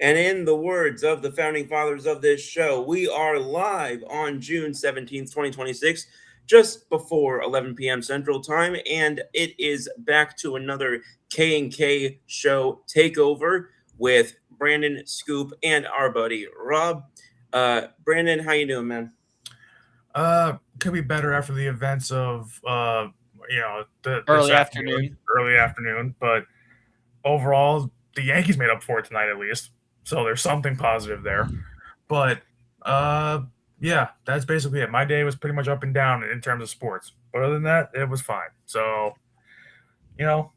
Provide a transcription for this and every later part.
And in the words of the founding fathers of this show, we are live on June 17th, 2026, just before 11 p.m. Central Time, and it is back to another K&K Show TAKEOVER with Brandon, Scoop, and our buddy Rob. Brandon, how you doing, man? Could be better after the events of this Early afternoon, afternoon. early afternoon. But overall, the Yankees made up for it tonight at least, so there's something positive there. But yeah, that's basically it. My day was pretty much up and down in terms of sports, but other than that, it was fine. So you know,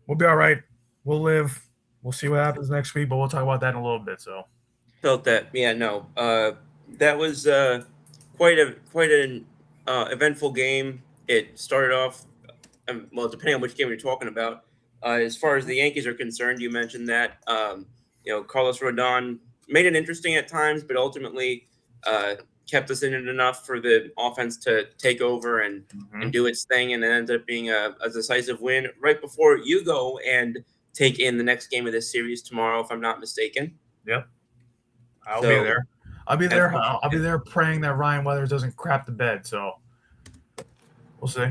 we'll be all right. We'll live. We'll see what happens next week, but we'll talk about that in a little bit. So Felt that, yeah, no. That was quite an eventful game. It started off, well, depending on which game you're talking about. As far as the Yankees are concerned, you mentioned that Carlos Rodon made it interesting at times, but ultimately kept us in it enough for the offense to take over and do its thing, and it ended up being a decisive win right before you go and take in the next game of this series tomorrow, if I'm not mistaken. yep, I'll be So, there. I'll be there. I'll be there praying that Ryan Weathers doesn't crap the bed. So we'll see.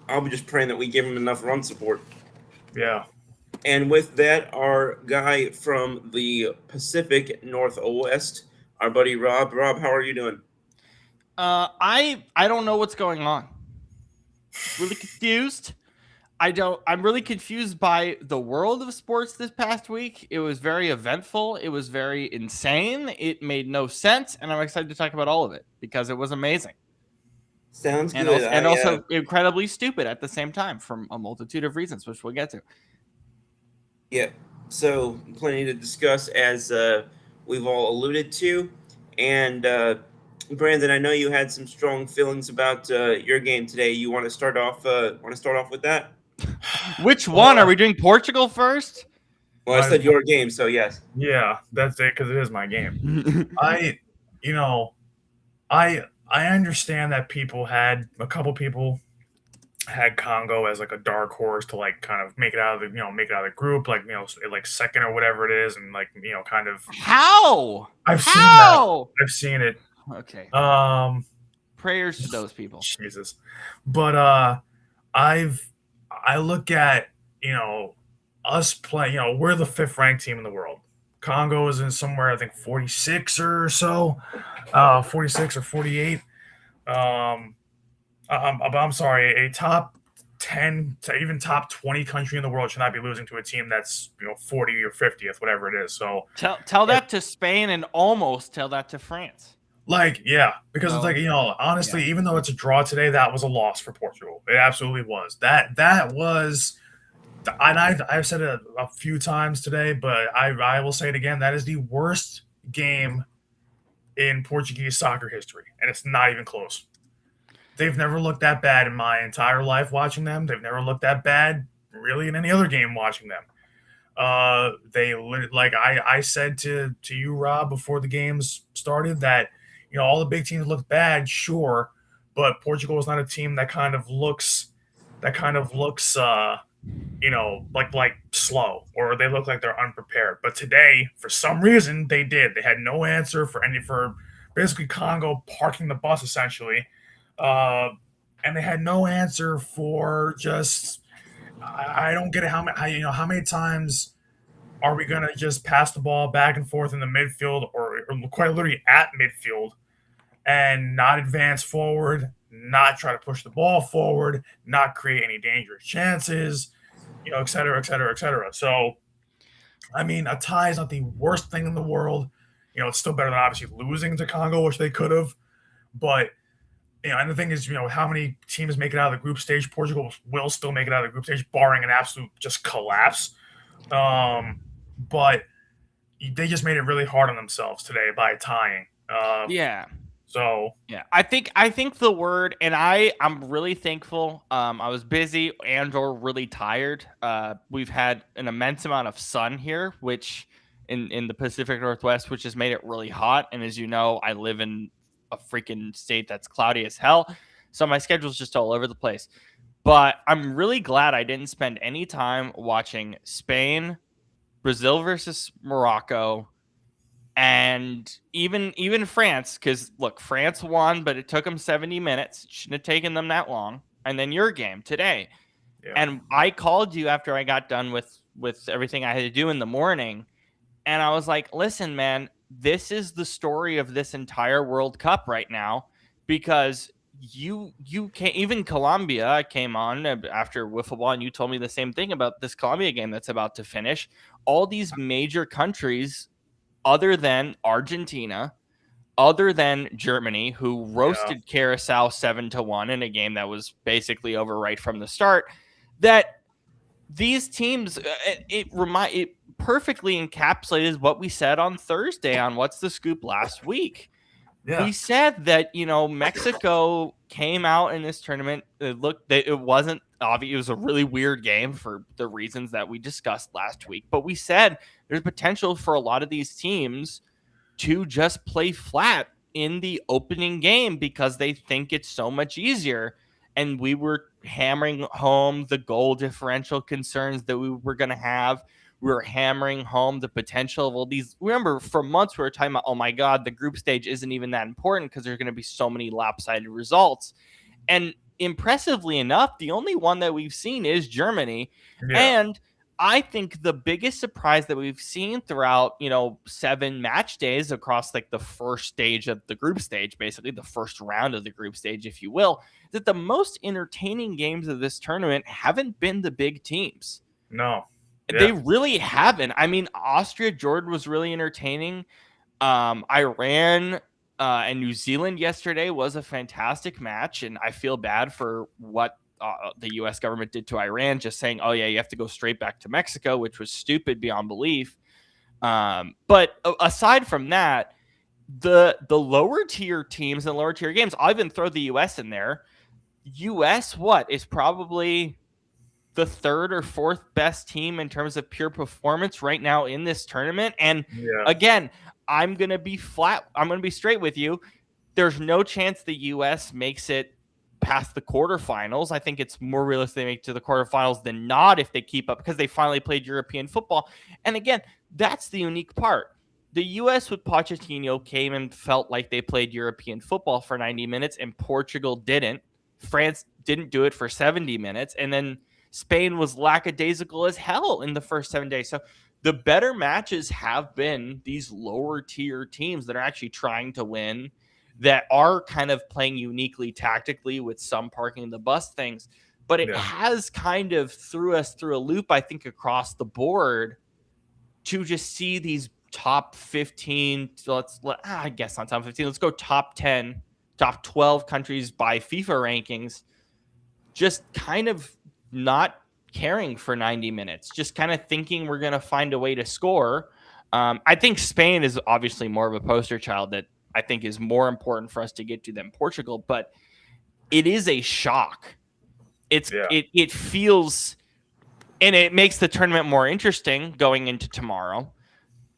I'll be just praying that we give him enough run support. Yeah. And with that, our guy from the Pacific Northwest, our buddy Rob. Rob, how are you doing? I don't know what's going on. Really confused. I'm really confused by the world of sports this past week. It was very eventful. It was very insane. It made no sense, and I'm excited to talk about all of it because it was amazing. Sounds And good. also incredibly stupid at the same time for a multitude of reasons, which we'll get to. Yeah. So plenty to discuss, as we've all alluded to. And Brandon, I know you had some strong feelings about your game today. You want to start off? With that? Which one? Are we doing Portugal first? Well, I said your game, so yes. Yeah, that's it because it is my game. I understand that a couple people had Congo as like a dark horse to like kind of make it out of the group, like like second or whatever it is, and like kind of how I've seen that. I've seen it. Okay. Prayers to those people. Jesus, but I look at us playing. We're the fifth ranked team in the world. Congo is in somewhere I think 46 or so, 46 or 48. I'm sorry, a top 10 to even top 20 country in the world should not be losing to a team that's 40 or 50th, whatever it is. So tell that to Spain and almost tell that to France. Like, yeah, because it's like, honestly, even though it's a draw today, that was a loss for Portugal. It absolutely was. That was, and I've said it a few times today, but I will say it again. That is the worst game in Portuguese soccer history, and it's not even close. They've never looked that bad in my entire life watching them. They've never looked that bad really in any other game watching them. I said to you, Rob, before the games started that all the big teams look bad, sure, but Portugal is not a team that kind of looks like slow, or they look like they're unprepared. But today, for some reason, they did. They had no answer for basically Congo parking the bus essentially, and they had no answer for just. I don't get it. How many times are we gonna just pass the ball back and forth in the midfield, or quite literally at midfield, and not advance forward, not try to push the ball forward, not create any dangerous chances, et cetera, et cetera, et cetera. So, I mean, a tie is not the worst thing in the world. It's still better than obviously losing to Congo, which they could have. But, and the thing is, how many teams make it out of the group stage? Portugal will still make it out of the group stage, barring an absolute just collapse. But they just made it really hard on themselves today by tying. So yeah, I think the word, and I'm really thankful. I was busy and/or really tired. We've had an immense amount of sun here, which in the Pacific Northwest, which has made it really hot. And as you know, I live in a freaking state that's cloudy as hell, so my schedule's just all over the place. But I'm really glad I didn't spend any time watching Spain, Brazil versus Morocco, And even France, because look, France won, but it took them 70 minutes. It shouldn't have taken them that long. And then your game today. Yeah. And I called you after I got done with everything I had to do in the morning. And I was like, listen, man, this is the story of this entire World Cup right now, because you can't, even Colombia came on after wiffle ball, and you told me the same thing about this Colombia game that's about to finish. All these major countries, other than Argentina, other than Germany, who roasted Curacao 7-1 in a game that was basically over right from the start, that these teams, it perfectly encapsulated what we said on Thursday on What's the Scoop last week. Yeah. We said that, Mexico came out in this tournament. It wasn't obvious. It was a really weird game for the reasons that we discussed last week. But we said there's potential for a lot of these teams to just play flat in the opening game because they think it's so much easier. And we were hammering home the goal differential concerns that we were going to have. We were hammering home the potential of all these. Remember, for months we were talking about, oh my God, the group stage isn't even that important because there's going to be so many lopsided results. And impressively enough, the only one that we've seen is Germany. Yeah. And I think the biggest surprise that we've seen throughout, 7 match days across like the first stage of the group stage, basically the first round of the group stage, if you will, that the most entertaining games of this tournament haven't been the big teams. No. Yeah. They really haven't. I mean, Austria, Jordan was really entertaining. Iran and New Zealand yesterday was a fantastic match, and I feel bad for what the U.S. government did to Iran, just saying, oh, yeah, you have to go straight back to Mexico, which was stupid beyond belief. But aside from that, the lower tier teams and lower tier games, I'll even throw the U.S. in there. U.S. is probably the third or fourth best team in terms of pure performance right now in this tournament. And again, I'm going to be flat. I'm going to be straight with you. There's no chance the U.S. makes it past the quarterfinals. I think it's more realistic they make it to the quarterfinals than not if they keep up, because they finally played European football. And again, that's the unique part. The U.S. with Pochettino came and felt like they played European football for 90 minutes, and Portugal didn't. France didn't do it for 70 minutes. And then Spain was lackadaisical as hell in the first 7 days. So the better matches have been these lower tier teams that are actually trying to win, that are kind of playing uniquely tactically with some parking the bus things. But it has kind of threw us through a loop, I think, across the board to just see these top 15, I guess not top 15, let's go top 10, top 12 countries by FIFA rankings, just kind of not caring for 90 minutes, just kind of thinking we're going to find a way to score. I think Spain is obviously more of a poster child that I think is more important for us to get to than Portugal, but it is a shock. It feels, and it makes the tournament more interesting going into tomorrow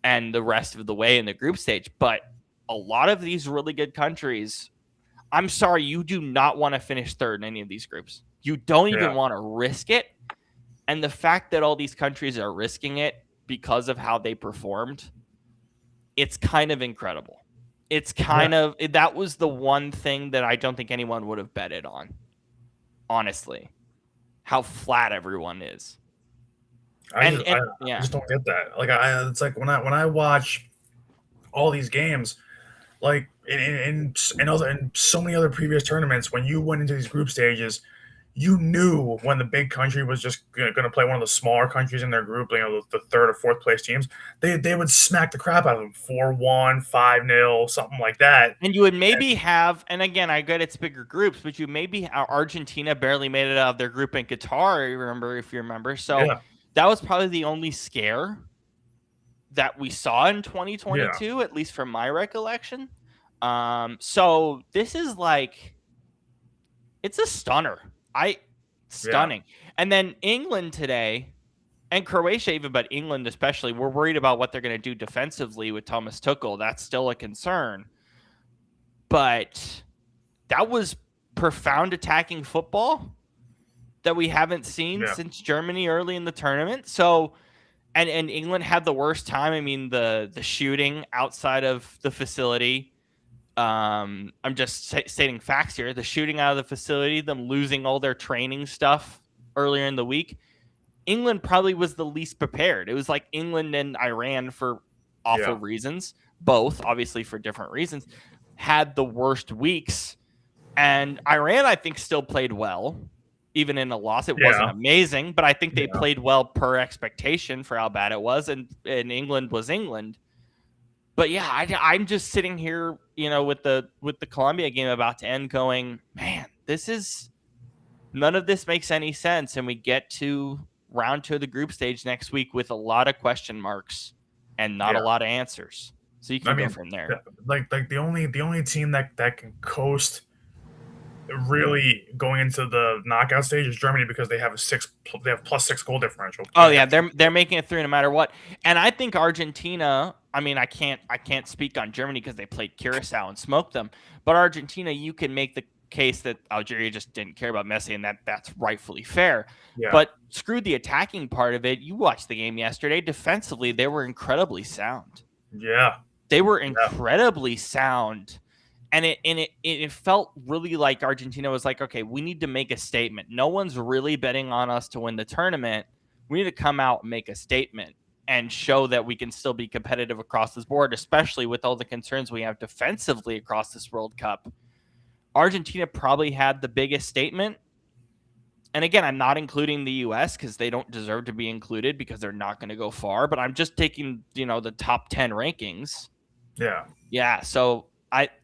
and the rest of the way in the group stage. But a lot of these really good countries, I'm sorry, you do not want to finish third in any of these groups. You don't even want to risk it. And the fact that all these countries are risking it because of how they performed, it's kind of incredible. It's kind of, that was the one thing that I don't think anyone would have betted on, honestly, how flat everyone is. I just don't get that. Like, it's like when I watch all these games, like in so many other previous tournaments, when you went into these group stages, you knew when the big country was just going to play one of the smaller countries in their group, the third or fourth place teams, they would smack the crap out of them, 4-1, 5-0, something like that. And you would maybe have, and again, I get it's bigger groups, but you maybe, Argentina barely made it out of their group in Qatar, if you remember. So that was probably the only scare that we saw in 2022, at least from my recollection. So this is like, it's a stunner. Stunning. And then England today, and Croatia even, but England especially, we're worried about what they're going to do defensively with Thomas Tuchel. That's still a concern. But that was profound attacking football that we haven't seen since Germany early in the tournament. So and England had the worst time. I mean, the shooting outside of the facility. I'm just stating facts here. The shooting out of the facility, them losing all their training stuff earlier in the week. England probably was the least prepared. It was like England and Iran, for awful reasons, both obviously for different reasons, had the worst weeks. And Iran, I think, still played well, even in a loss. It wasn't amazing, but I think they played well per expectation for how bad it was. And England was England. But yeah, I'm just sitting here, with the Colombia game about to end, going, man, none of this makes any sense. And we get to round 2 of the group stage next week with a lot of question marks and not a lot of answers. So you can go from there. Like the only team that can coast really going into the knockout stage is Germany, because they have +6 goal differential. Oh yeah, they're making it through no matter what. And I think Argentina, I mean, I can't speak on Germany because they played Curacao and smoked them. But Argentina, you can make the case that Algeria just didn't care about Messi, and that's rightfully fair. Yeah. But screw the attacking part of it. You watched the game yesterday. Defensively, they were incredibly sound. Yeah. They were incredibly sound. And it felt really like Argentina was like, okay, we need to make a statement. No one's really betting on us to win the tournament. We need to come out and make a statement and show that we can still be competitive across this board, especially with all the concerns we have defensively across this World Cup. Argentina probably had the biggest statement. And again, I'm not including the U.S. because they don't deserve to be included because they're not going to go far. But I'm just taking, the top 10 rankings. Yeah. Yeah. So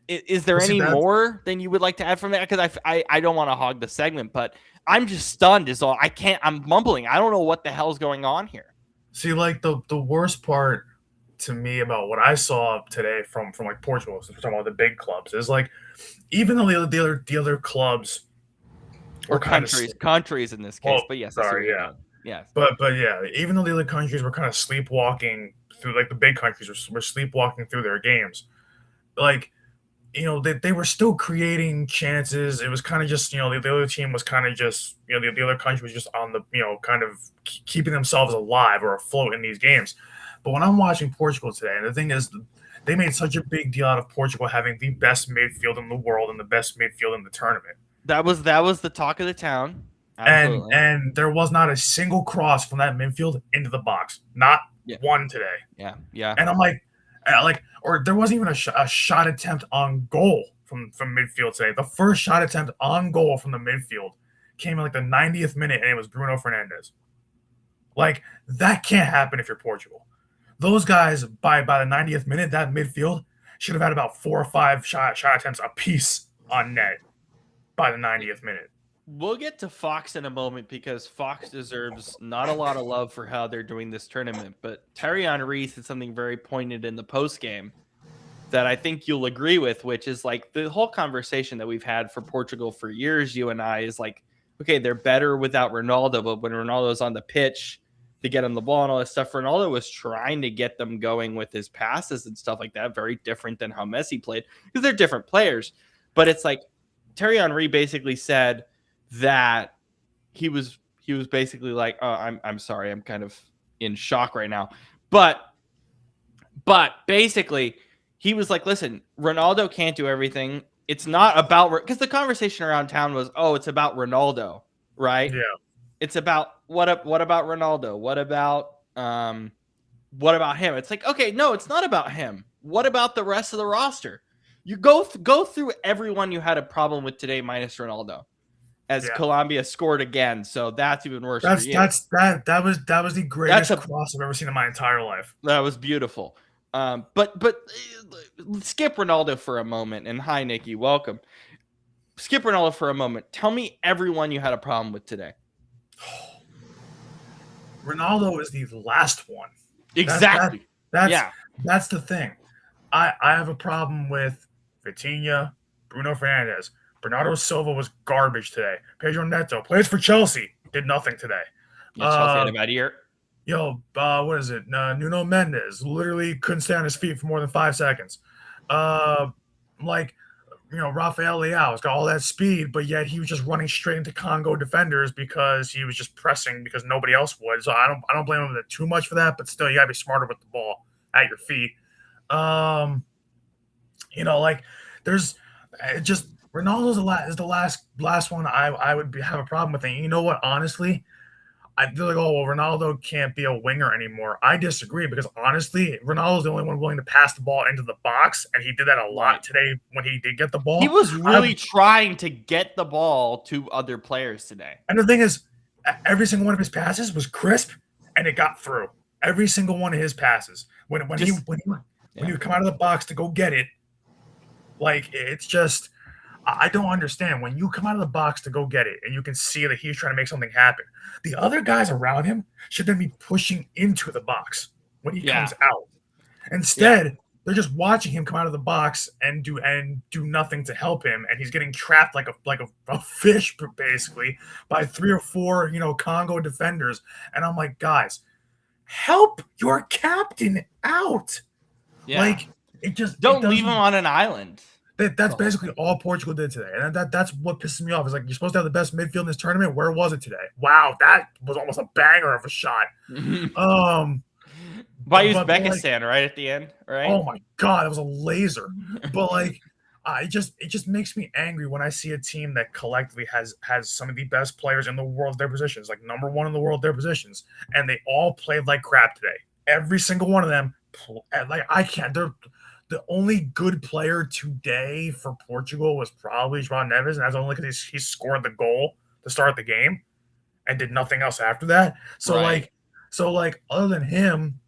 is there any more than you would like to add from that? Because I don't want to hog the segment, but I'm just stunned. I'm mumbling. I don't know what the hell's going on here. See, like the worst part to me about what I saw today from like Portugal, since we're talking about the big clubs, is like, even though the other clubs or countries in this case, but yes, sorry, but yeah, even though the other countries were kind of sleepwalking through, like the big countries were sleepwalking through their games, like, they were still creating chances. It was kind of just, the other team was kind of just, the other country was just on the, kind of keeping themselves alive or afloat in these games. But when I'm watching Portugal today, and the thing is, they made such a big deal out of Portugal having the best midfield in the world and the best midfield in the tournament. That was the talk of the town. Absolutely. And there was not a single cross from that midfield into the box. Not one today. Yeah. And I'm like, or there wasn't even a shot attempt on goal from midfield today. The first shot attempt on goal from the midfield came in like the 90th minute, and it was Bruno Fernandes. Like, that can't happen if you're Portugal. Those guys, by the 90th minute, that midfield should have had about 4 or 5 shot attempts apiece on net by the 90th minute. We'll get to Fox in a moment, because Fox deserves not a lot of love for how they're doing this tournament. But Thierry Henry said something very pointed in the postgame that I think you'll agree with, which is like the whole conversation that we've had for Portugal for years, you and I, is like, okay, they're better without Ronaldo, but when Ronaldo's on the pitch to get him the ball and all that stuff, Ronaldo was trying to get them going with his passes and stuff like that. Very different than how Messi played, because they're different players. But it's like Thierry Henry basically said that he was basically like, oh, I'm sorry, I'm kind of in shock right now. But basically he was like, listen, Ronaldo can't do everything. It's not about, because the conversation around town was, oh, it's about Ronaldo, right? Yeah. It's about what about Ronaldo? What about him? It's like, okay, no, it's not about him. What about the rest of the roster? You go through everyone you had a problem with today minus Ronaldo. As Colombia scored again, so that's even worse. That was the greatest cross I've ever seen in my entire life. That was beautiful. But skip Ronaldo for a moment, and hi Nikki, welcome. Skip Ronaldo for a moment. Tell me everyone you had a problem with today. Ronaldo is the last one. Exactly. That's the thing. I have a problem with Vitinha, Bruno Fernandes. Bernardo Silva was garbage today. Pedro Neto plays for Chelsea. Did nothing today. Chelsea had a bad year. What is it? Nuno Mendes literally couldn't stay on his feet for more than 5 seconds. Like Rafael Leao's got all that speed, but yet he was just running straight into Congo defenders because he was just pressing because nobody else would. So I don't blame him too much for that, but still, you gotta be smarter with the ball at your feet. Like there's just Ronaldo's is the last one I would have a problem with. And you know what? Honestly, I feel like, oh, well, Ronaldo can't be a winger anymore. I disagree because honestly, Ronaldo's the only one willing to pass the ball into the box, and he did that a lot today when he did get the ball. He was really trying to get the ball to other players today. And the thing is, every single one of his passes was crisp, and it got through. Every single one of his passes. When he would come out of the box to go get it, like it's just. I don't understand when you come out of the box to go get it and you can see that he's trying to make something happen. The other guys around him should then be pushing into the box when he comes out. Instead, they're just watching him come out of the box and do nothing to help him, and he's getting trapped like a fish basically by 3 or 4 Congo defenders. And I'm like, guys, help your captain out. Yeah. Like it just don't leave him on an island. That's basically all Portugal did today. And that's what pisses me off. Is like, you're supposed to have the best midfield in this tournament. Where was it today? Wow, that was almost a banger of a shot. By Uzbekistan, right at the end, right? Oh my God, it was a laser. But like, it just makes me angry when I see a team that collectively has some of the best players in the world at their positions, like number 1 in the world at their positions, and they all played like crap today. Every single one of them, like I can't. The only good player today for Portugal was probably João Neves, and that's only because he scored the goal to start the game and did nothing else after that. So other than him,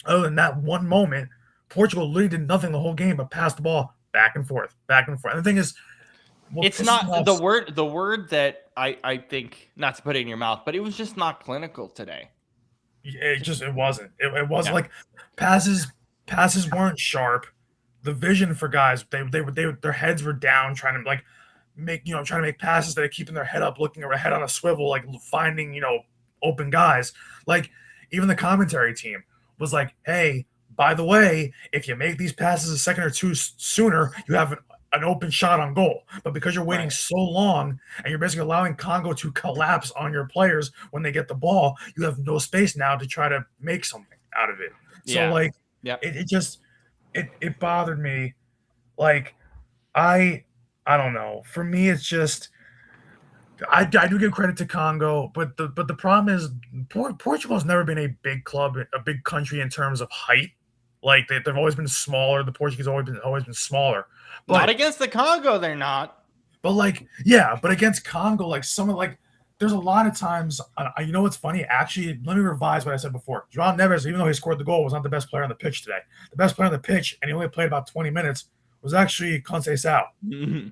other than that one moment, Portugal literally did nothing the whole game but pass the ball back and forth. And the thing is, it's not the word that I think, not to put it in your mouth, but it was just not clinical today. It wasn't. It wasn't like passes weren't sharp. The vision for guys, they their heads were down, trying to make passes that are keeping their head up, looking their head on a swivel, like finding open guys. Like even the commentary team was like, hey, by the way, if you make these passes a second or two sooner, you have an open shot on goal. But because you're waiting so long and you're basically allowing Congo to collapse on your players when they get the ball, you have no space now to try to make something out of it. So it bothered me. Like I don't know. For me, it's just I do give credit to Congo, but the problem is Portugal has never been a big club, a big country in terms of height. Like they've always been smaller. The Portuguese always been smaller. But not against the Congo, they're not. But but against Congo, there's a lot of times. You know what's funny? Actually, let me revise what I said before. João Neves, even though he scored the goal, was not the best player on the pitch today. The best player on the pitch, and he only played about 20 minutes, was actually Conceição. Mm-hmm.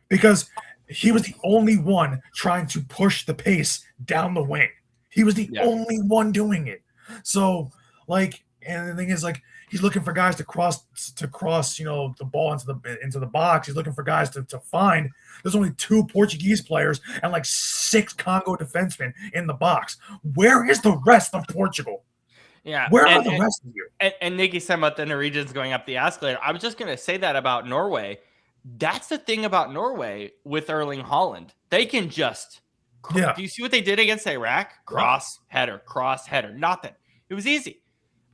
Because he was the only one trying to push the pace down the wing. He was the only one doing it. So, and the thing is, he's looking for guys to cross, the ball into the box. He's looking for guys to find. There's only 2 Portuguese players and 6 Congo defensemen in the box. Where is the rest of Portugal? Yeah. Where are the rest of you? And Nikki said about the Norwegians going up the escalator. I was just going to say that about Norway. That's the thing about Norway with Erling Haaland. They can just do you see what they did against Iraq? Cross, header, nothing. It was easy.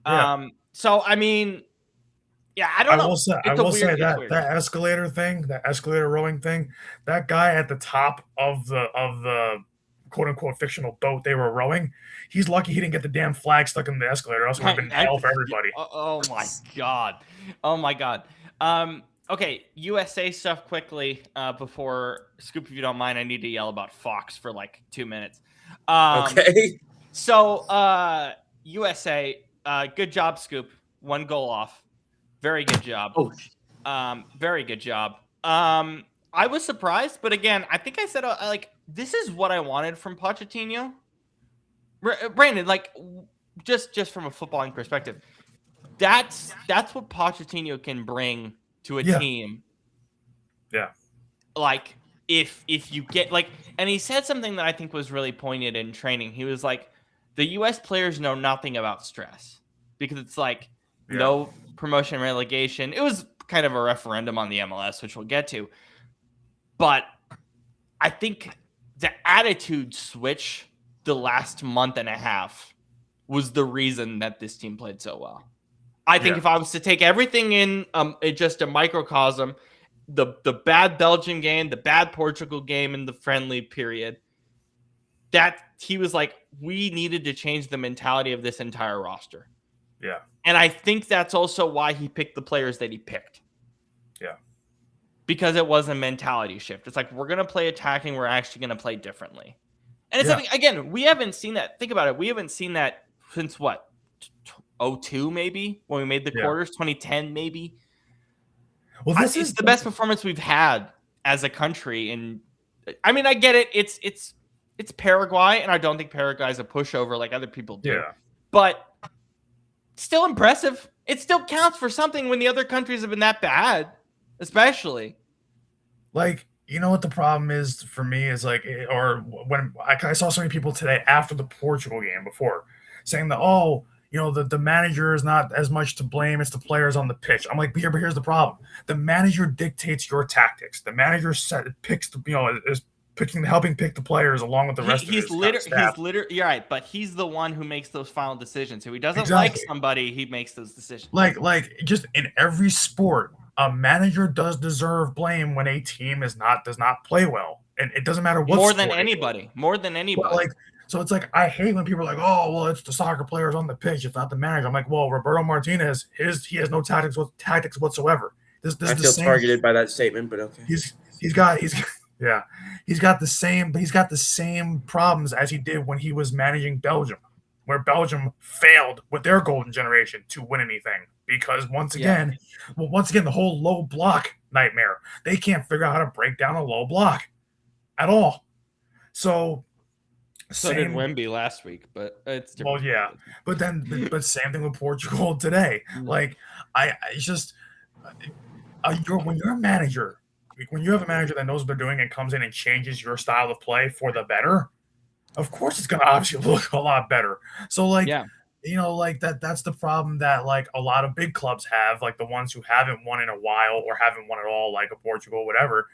Yeah. So I mean, I don't know. I will say that escalator thing, that escalator rowing thing, that guy at the top of the quote unquote fictional boat they were rowing, he's lucky he didn't get the damn flag stuck in the escalator. Else it would have been hell for everybody. Oh my god. Okay, USA stuff quickly before Scoop, if you don't mind, I need to yell about Fox for 2 minutes. Okay. So USA, good job, Scoop. 1 goal off. Very good job. Very good job. I was surprised, but again, I think I said this is what I wanted from Pochettino. Brandon, just from a footballing perspective, that's what Pochettino can bring to a team. Yeah. If you get and he said something that I think was really poignant in training. He was like, the US players know nothing about stress because it's no promotion relegation. It was kind of a referendum on the MLS, which we'll get to. But I think the attitude switch the last month and a half was the reason that this team played so well. I think if I was to take everything in just a microcosm, the bad Belgian game, the bad Portugal game in the friendly period, that he was like, we needed to change the mentality of this entire roster. Yeah. And I think that's also why he picked the players that he picked. Yeah. Because it was a mentality shift. It's like, we're going to play attacking. We're actually going to play differently. And it's something, again, we haven't seen that. Think about it. We haven't seen that since what? 2002 maybe? When we made the quarters? 2010 maybe? Well, it's the best performance we've had as a country. And I mean, I get it. It's Paraguay, and I don't think Paraguay is a pushover like other people do. Yeah. But still impressive. It still counts for something when the other countries have been that bad, especially. Like, you know what the problem is for me is like, or when I saw so many people today after the Portugal game before saying that, oh, you know, the manager is not as much to blame as the players on the pitch. I'm like, but here's the problem. The manager dictates your tactics. The manager is helping pick the players along with the rest of his staff. You're right, but he's the one who makes those final decisions. So he doesn't like somebody, he makes those decisions. Like just in every sport, a manager does deserve blame when a team does not play well, and it doesn't matter what. More than anybody. But so it's like, I hate when people are like, oh, well, it's the soccer players on the pitch, it's not the manager. I'm like, well, Roberto Martinez, he has no tactics whatsoever. This I feel targeted by that statement, but okay. He's got the same problems as he did when he was managing Belgium, where Belgium failed with their golden generation to win anything because once again, the whole low block nightmare. They can't figure out how to break down a low block at all. So did Wemby last week, but it's different. Well, yeah, but same thing with Portugal today. Like, when you're a manager. When you have a manager that knows what they're doing and comes in and changes your style of play for the better, of course it's going to obviously look a lot better. So, you know, like that's the problem that, like, a lot of big clubs have, like the ones who haven't won in a while or haven't won at all, like a Portugal, whatever.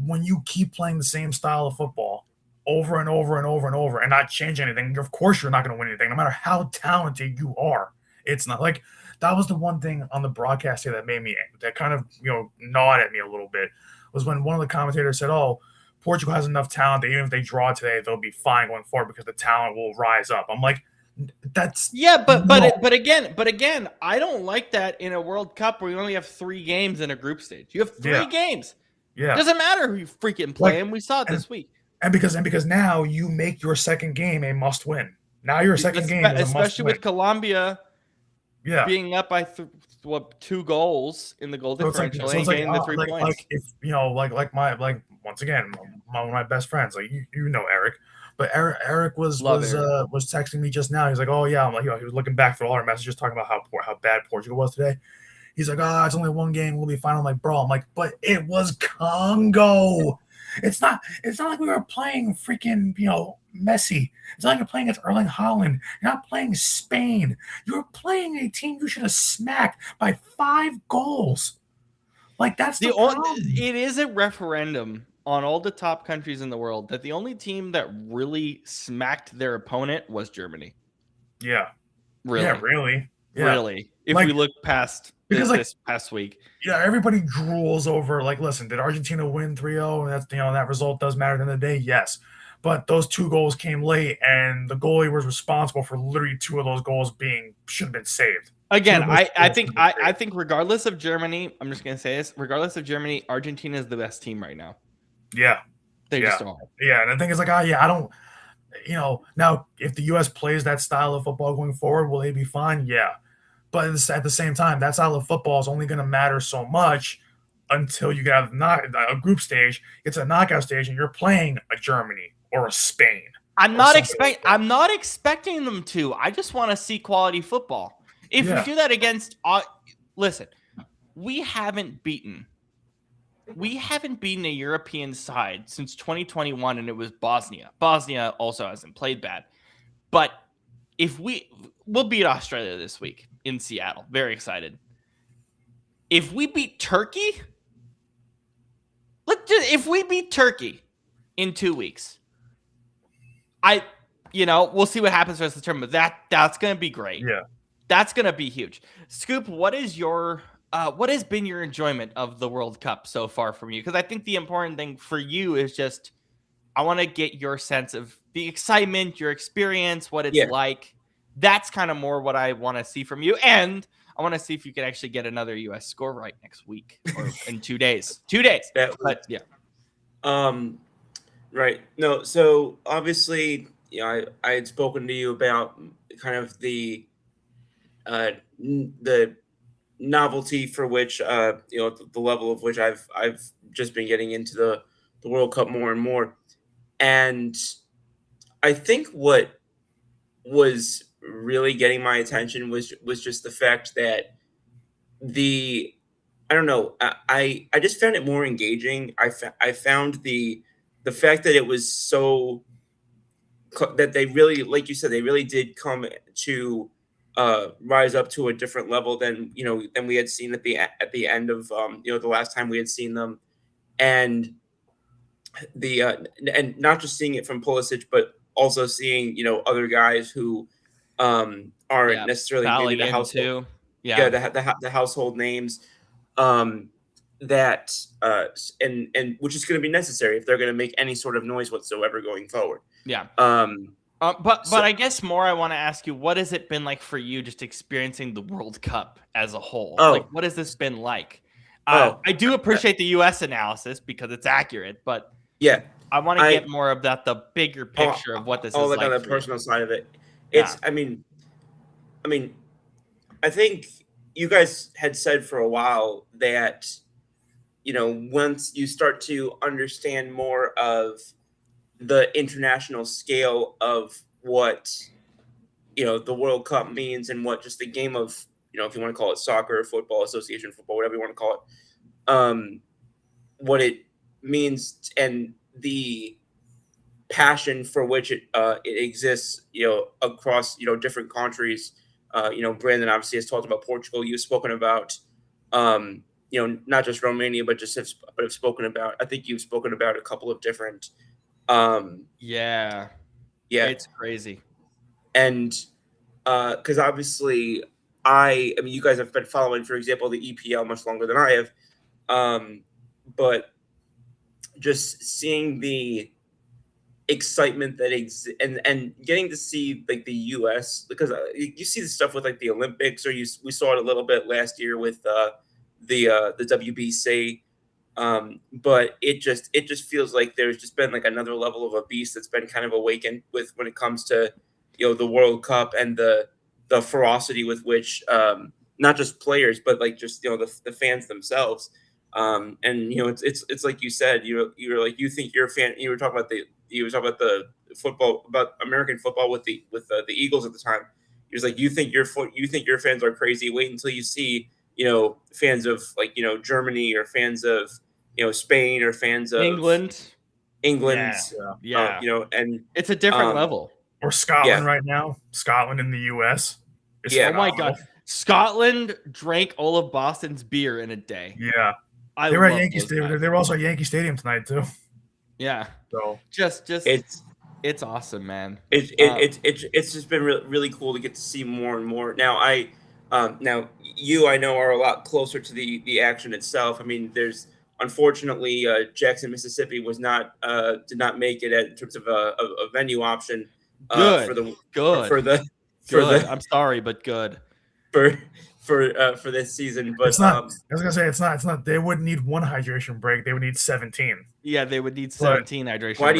When you keep playing the same style of football over and over and over and over and not change anything, of course you're not going to win anything, no matter how talented you are. It's not like – that was the one thing on the broadcast here that kind of, you know, gnawed at me a little bit, was when one of the commentators said, oh, Portugal has enough talent that even if they draw today, they'll be fine going forward because the talent will rise up. I'm like, that's but again, I don't like that in a World Cup where you only have 3 games in a group stage. You have 3 games. Yeah. It doesn't matter who you freaking play, and we saw it this week. And because now you make your second game a must win. Now your second game is a must win. Especially with Colombia. Yeah, being up by 2 goals in the goal differential and getting the 3 points. Like if you know, once again, one of my best friends, like you know Eric, but Eric was texting me just now. He's like, oh yeah, I'm like, you know, he was looking back through all our messages talking about how bad Portugal was today. He's like, oh, it's only 1 game, we'll be fine. I'm like, bro, but it was Congo. It's not like we were playing freaking, you know, Messi. It's not like you're playing against Erling Haaland. You're not playing Spain. You're playing a team you should have smacked by 5 goals. Like, that's the problem. It is a referendum on all the top countries in the world that the only team that really smacked their opponent was Germany. Yeah. Really? Yeah, really. Yeah. Really. If we look past this past week. Yeah, everybody drools over, like, listen, did Argentina win 3-0? And that's, you know, that result does matter at the end of the day. Yes. But those 2 goals came late, and the goalie was responsible for literally 2 of those goals should have been saved. Again, I think regardless of Germany, I'm just gonna say this, regardless of Germany, Argentina is the best team right now. Yeah. They just are. Yeah, and the thing is, like, I don't, you know, now if the US plays that style of football going forward, will they be fine? Yeah. But at the same time, that style of football is only going to matter so much until you get a group stage, it's a knockout stage, and you're playing a Germany or a Spain. I'm not expecting them to. I just want to see quality football. If we do that against, listen, we haven't beaten a European side since 2021, and it was Bosnia. Bosnia also hasn't played bad, but if we'll beat Australia this week in Seattle. Very excited. if we beat Turkey, if we beat Turkey in 2 weeks, we'll see what happens the rest of the tournament. That's gonna be great. Yeah. That's gonna be huge. Scoop, what has been your enjoyment of the World Cup so far from you? Because I think the important thing for you is just I want to get your sense of the excitement, your experience, what it's like. That's kind of more what I want to see from you. And I want to see if you can actually get another U.S. score right next week or in 2 days. 2 days. But yeah. Right. No, so obviously, I had spoken to you about kind of the novelty for which the level of which I've just been getting into the World Cup more and more. And I think what was really getting my attention was just the fact that I don't know, I just found it more engaging. I found the fact that it was so that they really, like you said, they really did come to rise up to a different level than we had seen at the end of the last time we had seen them. And and not just seeing it from Pulisic, but also seeing other guys who aren't necessarily maybe the household, too. the household names, that and which is going to be necessary if they're going to make any sort of noise whatsoever going forward. Yeah. So- But I guess more I want to ask you, what has it been like for you just experiencing the World Cup as a whole? Like, what has this been like? I do appreciate the U.S. analysis because it's accurate, but yeah, I want to get more of the bigger picture of what this is like like on the for personal side of it. Yeah. It's, I mean, I think you guys had said for a while that once you start to understand more of the international scale of what the World Cup means and what just the game of if you want to call it soccer, football, association football, whatever you want to call it, what it means and the passion for which it exists across different countries. Brandon obviously has talked about Portugal. You've spoken about not just Romania, but have spoken about. I think you've spoken about a couple of different. Yeah, it's crazy. And because obviously, I mean, you guys have been following, for example, the EPL much longer than I have, but just seeing the excitement that exists and getting to see like the U.S. because you see the stuff with like the Olympics, or we saw it a little bit last year with the WBC. But it just feels like there's just been like another level of a beast that's been kind of awakened with when it comes to the World Cup and the ferocity with which not just players but like just the fans themselves. And it's like you said, you're like you think you're a fan. You were talking about the football, about American football with the Eagles at the time. He was like, you think your fans are crazy. Wait until you see fans of like Germany, or fans of Spain, or fans of England. Yeah. And it's a different level. Or Scotland right now. Scotland in the U.S. Oh my God. Scotland drank all of Boston's beer in a day. Yeah. They were at Yankee Stadium. They were also at Yankee Stadium tonight too. Yeah. So it's awesome, man. It's just been really cool to get to see more and more. Now I know are a lot closer to the action itself. I mean, there's unfortunately Jackson, Mississippi did not make it in terms of a venue option. I'm sorry, but good for this season. But it's not. I was gonna say it's not. They wouldn't need one hydration break. They would need 17. Yeah, they would need 17 hydration. Why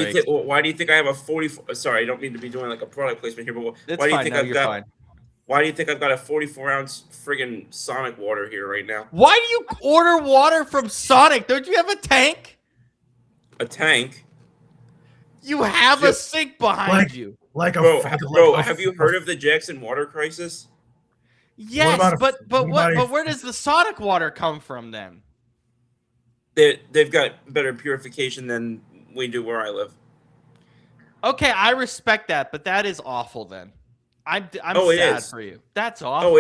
do you think I have a 40? Sorry, I don't mean to be doing like a product placement here, but why do you think I've got? Fine. Why do you think I've got a 44-ounce friggin' Sonic water here right now? Why do you order water from Sonic? Don't you have a tank? A tank? You have a sink behind you. Bro, have you heard of the Jackson water crisis? Yes, but where does the Sonic water come from then? They've got better purification than we do where I live. Okay, I respect that, but that is awful then. I'm Oh, it sad is. for you. That's Oh, awful.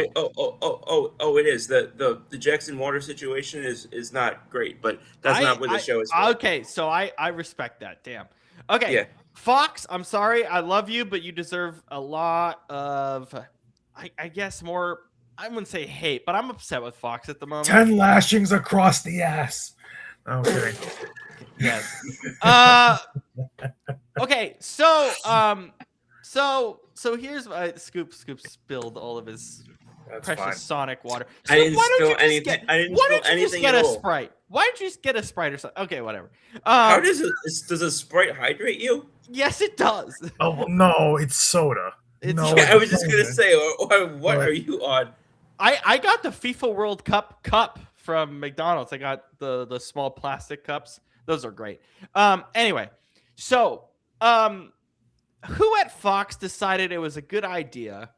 it is. The Jackson water situation is not great, but that's not what the show is for. Okay, so I respect that. Damn. Okay, Yeah. Fox, I'm sorry. I love you, but you deserve a lot of, I guess more. I wouldn't say hate, but I'm upset with Fox at the moment. 10 lashings across the ass. Okay. Yes. Okay. So here's Scoop spilled all of his That's precious fine. Sonic water. I So didn't why don't spill you just anything. get? I didn't Why spill don't you just anything get at a all. Sprite? Why don't you just get a Sprite or something? Okay, whatever. How does a Sprite hydrate you? Yes, it does. Oh well, no, it's soda. It's no, soda. I was just gonna soda. say, what are you on? I got the FIFA World Cup from McDonald's. I got the small plastic cups. Those are great. Anyway, so who at Fox decided it was a good idea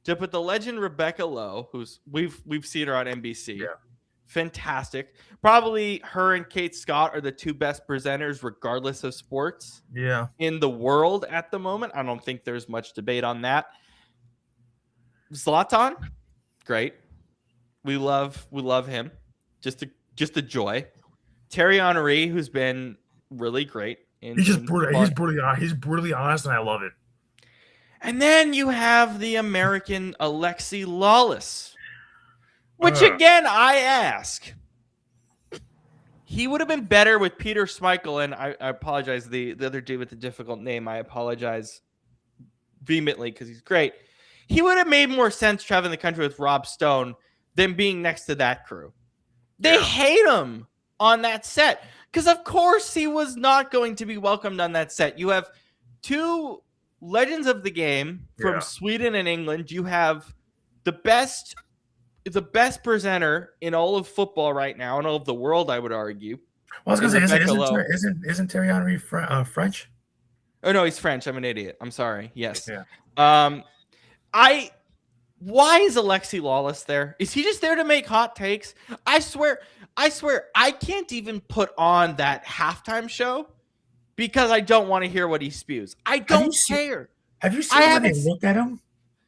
to put the legend Rebecca Lowe, who's we've seen her on NBC. Yeah. Fantastic. Probably her and Kate Scott are the two best presenters, regardless of sports, Yeah. in the world at the moment. I don't think there's much debate on that. Zlatan, great. We love him. Just a joy. Thierry Henry, who's been really great. He's brutally honest, and I love it. And then you have the American Alexi Lawless, which again I ask. He would have been better with Peter Schmeichel, and I apologize. The other dude with the difficult name, I apologize vehemently because he's great. He would have made more sense traveling the country with Rob Stone than being next to that crew. They hate him on that set because, of course, he was not going to be welcomed on that set. You have two legends of the game from Sweden and England. You have the best presenter in all of football right now, in all of the world, I would argue. Well, I was going to say, isn't Thierry Henry French? Oh no, he's French. I'm an idiot. I'm sorry. Yes. Yeah. Why is Alexi Lawless there? Is he just there to make hot takes? I swear, I can't even put on that halftime show because I don't want to hear what he spews. I don't care. Have you seen when they look at him?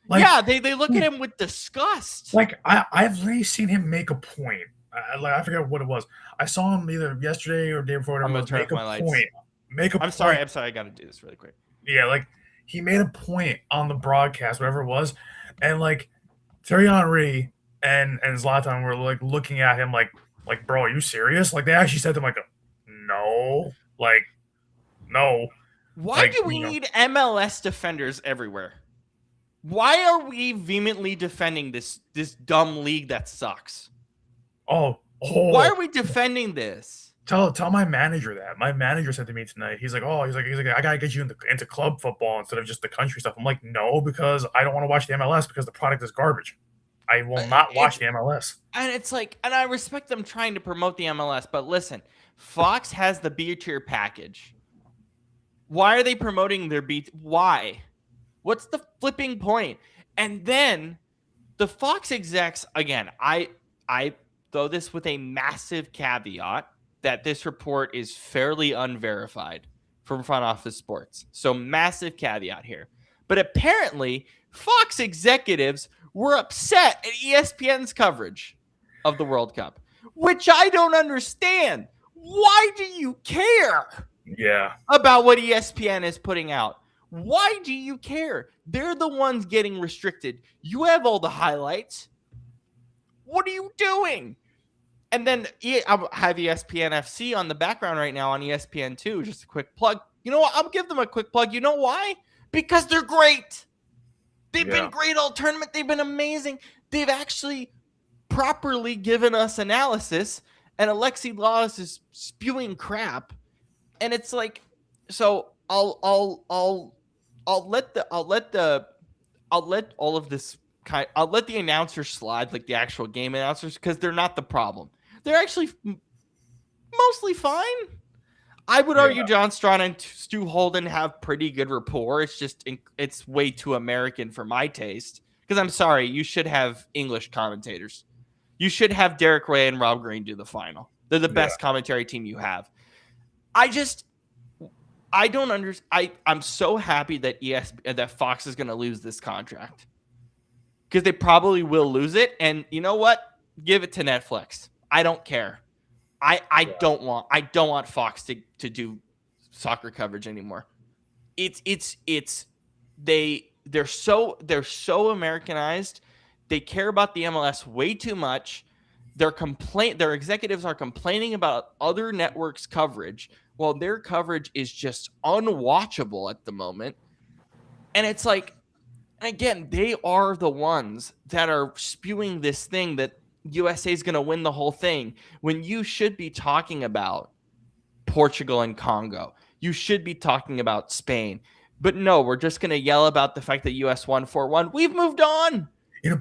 Like, yeah, they look at him with disgust. Like I've really seen him make a point. I forget what it was. I saw him either yesterday or the day before. I'm gonna turn off my lights. I'm sorry. I got to do this really quick. Yeah, like he made a point on the broadcast, whatever it was, and like Thierry Henry and Zlatan were like looking at him like, bro, are you serious? Like they actually said to him like, no, like, no. Why do we need MLS defenders everywhere? Why are we vehemently defending this dumb league that sucks? Oh. Why are we defending this? Tell my manager that. My manager said to me tonight, he's like, I gotta get you into club football instead of just the country stuff. I'm like, no, because I don't want to watch the MLS because the product is garbage. I will not watch the MLS. And it's like, and I respect them trying to promote the MLS, but listen, Fox has the B tier package. Why are they promoting their B? Why? What's the flipping point? And then the Fox execs, again, I throw this with a massive caveat that this report is fairly unverified from Front Office Sports. So massive caveat here. But apparently, Fox executives were upset at ESPN's coverage of the World Cup, which I don't understand. Why do you care about what ESPN is putting out? Why do you care? They're the ones getting restricted. You have all the highlights. What are you doing? And then I have ESPN FC on the background right now on ESPN2. Just a quick plug. You know what? I'll give them a quick plug. You know why? Because they're great. They've been great all tournament. They've been amazing. They've actually properly given us analysis. And Alexi Lawless is spewing crap. And it's like, so I'll let the announcers slide, like the actual game announcers, because they're not the problem. They're actually mostly fine. I would argue John Strawn and Stu Holden have pretty good rapport. It's just it's way too American for my taste. Because I'm sorry, you should have English commentators. You should have Derek Ray and Rob Green do the final. They're the best commentary team you have. I I don't understand. I'm so happy that that Fox is going to lose this contract because they probably will lose it. And you know what? Give it to Netflix. I don't care. I don't want Fox to do soccer coverage anymore. They're so Americanized. They care about the MLS way too much. Their executives are complaining about other networks' coverage while their coverage is just unwatchable at the moment. And it's like, again, they are the ones that are spewing this thing that USA is going to win the whole thing when you should be talking about Portugal and Congo. You should be talking about Spain. But no, we're just going to yell about the fact that US won 4-1. We've moved on.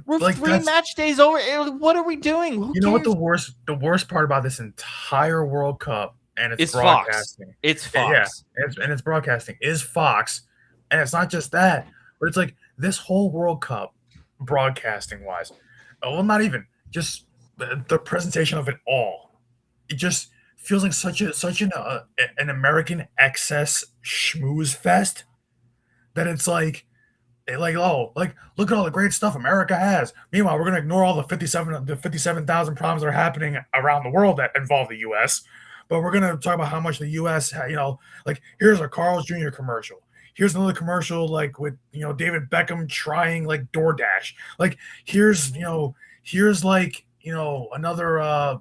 We're like 3 match days over. What are we doing? Who cares? Know what the worst part about this entire World Cup and it's broadcasting. Fox. It's Fox. Yeah, and it's broadcasting is Fox. And it's not just that, but it's like this whole World Cup broadcasting wise. Well, not even just the presentation of it all. It just feels like such an American excess schmooze fest that it's like look at all the great stuff America has. Meanwhile, we're gonna ignore all the 57,000 problems that are happening around the world that involve the U.S. But we're gonna talk about how much the U.S. Here's a Carl's Jr. commercial. Here's another commercial with David Beckham trying DoorDash. Here's another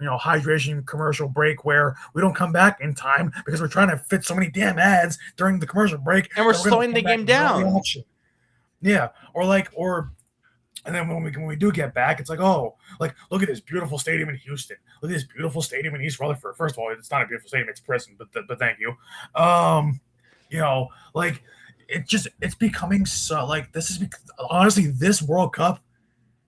hydration commercial break where we don't come back in time because we're trying to fit so many damn ads during the commercial break, and we're slowing the game down. Yeah, and then when we do get back, it's look at this beautiful stadium in Houston. Look at this beautiful stadium in East Rutherford. First of all, it's not a beautiful stadium; it's prison. But thank you. It's becoming so this is honestly this World Cup.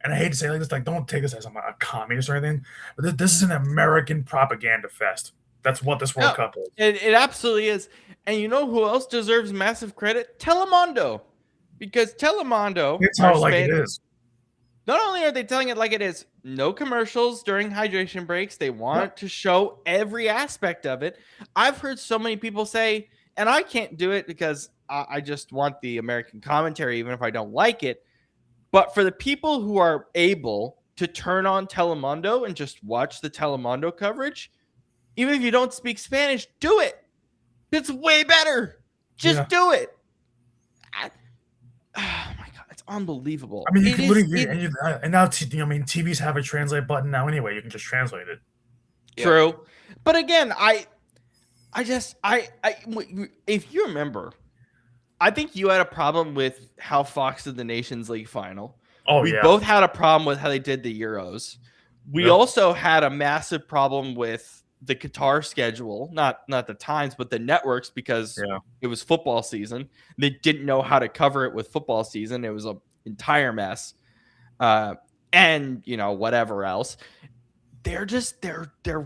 And I hate to say this, don't take this as I'm a communist or anything, but this is an American propaganda fest. That's what this World Cup is. It absolutely is. And you know who else deserves massive credit? Telemundo. Because Telemundo... It's how it is. Not only are they telling it like it is, no commercials during hydration breaks. They want to show every aspect of it. I've heard so many people say, and I can't do it because I just want the American commentary, even if I don't like it. But for the people who are able to turn on Telemundo and just watch the Telemundo coverage, even if you don't speak Spanish, do it. It's way better. Just do it. Oh my God, it's unbelievable. I mean, you can literally, and now TVs have a translate button now anyway. You can just translate it. True, yeah. But again, if you remember. I think you had a problem with how Fox did the Nations League final. We both had a problem with how they did the Euros. We also had a massive problem with the Qatar schedule, not the times, but the networks, because it was football season. They didn't know how to cover it with football season. It was an entire mess. And whatever else. They're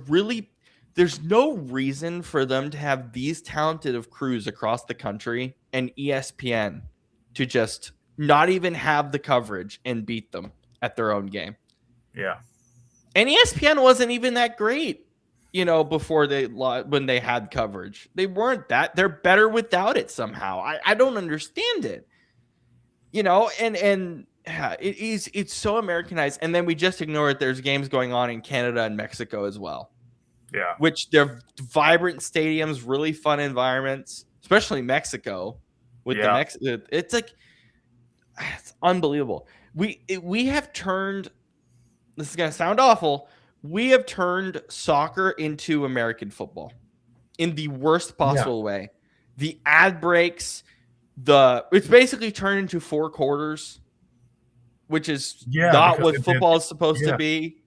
really. There's no reason for them to have these talented of crews across the country and ESPN to just not even have the coverage and beat them at their own game. Yeah. And ESPN wasn't even that great, before when they had coverage. They weren't that. They're better without it somehow. I don't understand it. It's so Americanized. And then we just ignore it. There's games going on in Canada and Mexico as well. Yeah. Which they're vibrant stadiums, really fun environments, especially Mexico with it's unbelievable. We have turned, this is going to sound awful. We have turned soccer into American football in the worst possible way. The ad breaks, it's basically turned into 4 quarters, which is not what football is supposed to be.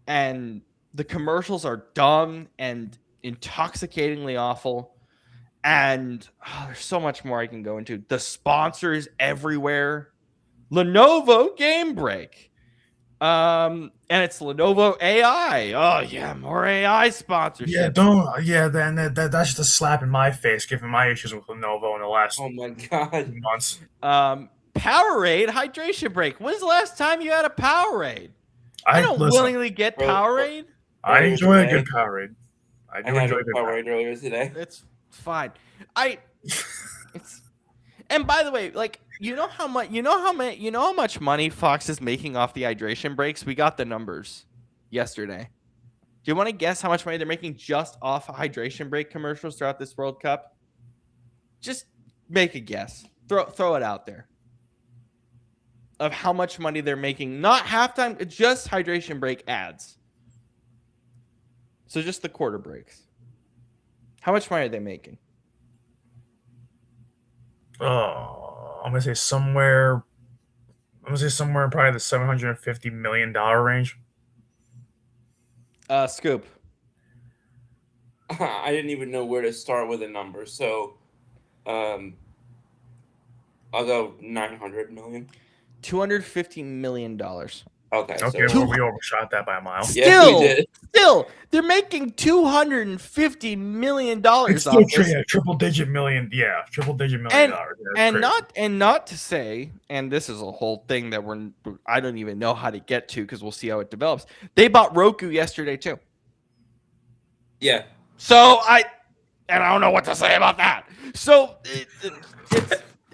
And the commercials are dumb and intoxicatingly awful. And there's so much more I can go into. The sponsors everywhere. Lenovo Game Break. And it's Lenovo AI. Oh, yeah, more AI sponsorship. Then that's just a slap in my face, given my issues with Lenovo in the last months. Powerade Hydration Break. When's the last time you had a Powerade? I don't willingly get Powerade. I enjoy a good Powerade. I had a Powerade earlier today. It's fine. It's. And by the way, like you know how much money Fox is making off the hydration breaks. We got the numbers yesterday. Do you want to guess how much money they're making just off hydration break commercials throughout this World Cup? Just make a guess. Throw it out there. Of how much money they're making, not halftime, just hydration break ads. So just the quarter breaks. How much money are they making? I'm gonna say somewhere in probably the $750 million range. Scoop. I didn't even know where to start with a number, so I'll go 900 million. $250 million. Okay, Okay, so well, we overshot that by a mile. yeah, we did. Still, they're making $250 million It's off still this. triple digit million dollars. And not to say, and this is a whole thing that I don't even know how to get to because we'll see how it develops. They bought Roku yesterday too. Yeah. So I don't know what to say about that. So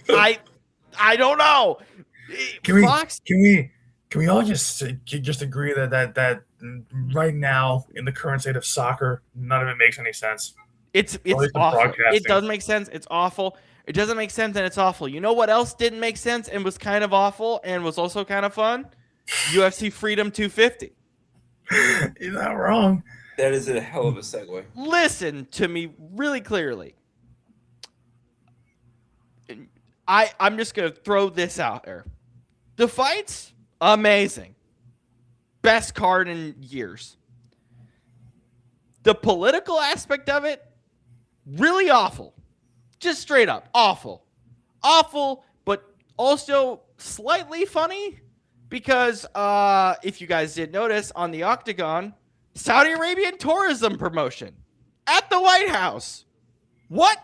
I don't know. Fox. Can we all just agree that right now in the current state of soccer, none of it makes any sense. It's awful. It doesn't make sense. It's awful. It doesn't make sense and it's awful. You know what else didn't make sense and was kind of awful and was also kind of fun? UFC Freedom 250. You're not wrong. That is a hell of a segue. Listen to me really clearly. I'm just going to throw this out there. The fights, amazing. Best card in years. The political aspect of it, really awful. Just straight up awful. Awful, but also slightly funny because if you guys did notice on the Octagon, Saudi Arabian tourism promotion at the White House. What?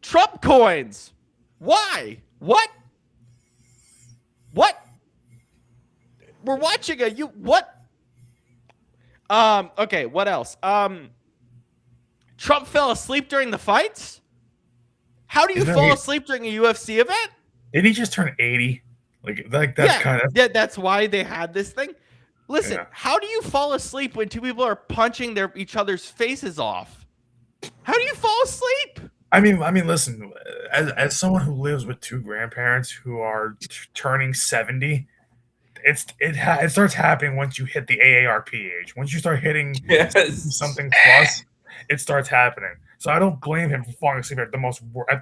Trump coins. Why? What? We're watching what? Okay, what else? Trump fell asleep during the fights? How do you fall asleep during a UFC event? Did he just turn 80? That's why they had this thing. Listen, How do you fall asleep when two people are punching each other's faces off? How do you fall asleep? I mean, listen. As someone who lives with two grandparents who are turning 70, it starts happening once you hit the AARP age. Once you start hitting something plus, it starts happening. So I don't blame him for falling asleep at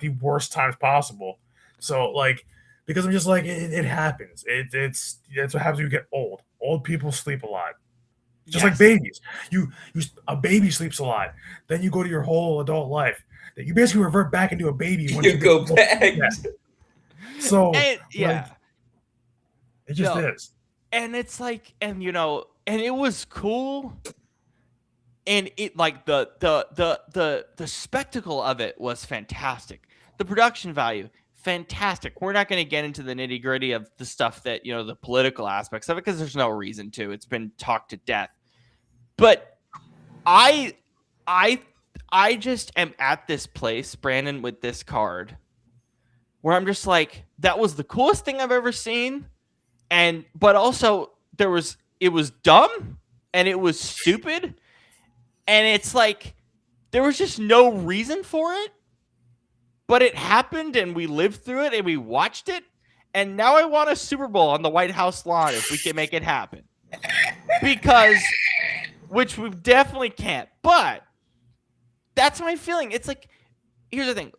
the worst times possible. So because I'm just it happens. That's what happens when you get old. Old people sleep a lot. Just like babies. A baby sleeps a lot. Then you go to your whole adult life. You basically revert back into a baby when you go back. Yeah. So it just is. And it's and it was cool. And it the spectacle of it was fantastic. The production value, fantastic. We're not going to get into the nitty gritty of the stuff that, the political aspects of it because there's no reason to. It's been talked to death. But I just am at this place, Brandon, with this card where I'm just that was the coolest thing I've ever seen. But also it was dumb and it was stupid. And it's there was just no reason for it. But it happened and we lived through it and we watched it. And now I want a Super Bowl on the White House lawn if we can make it happen. Which we definitely can't. But that's my feeling. It's here's the thing.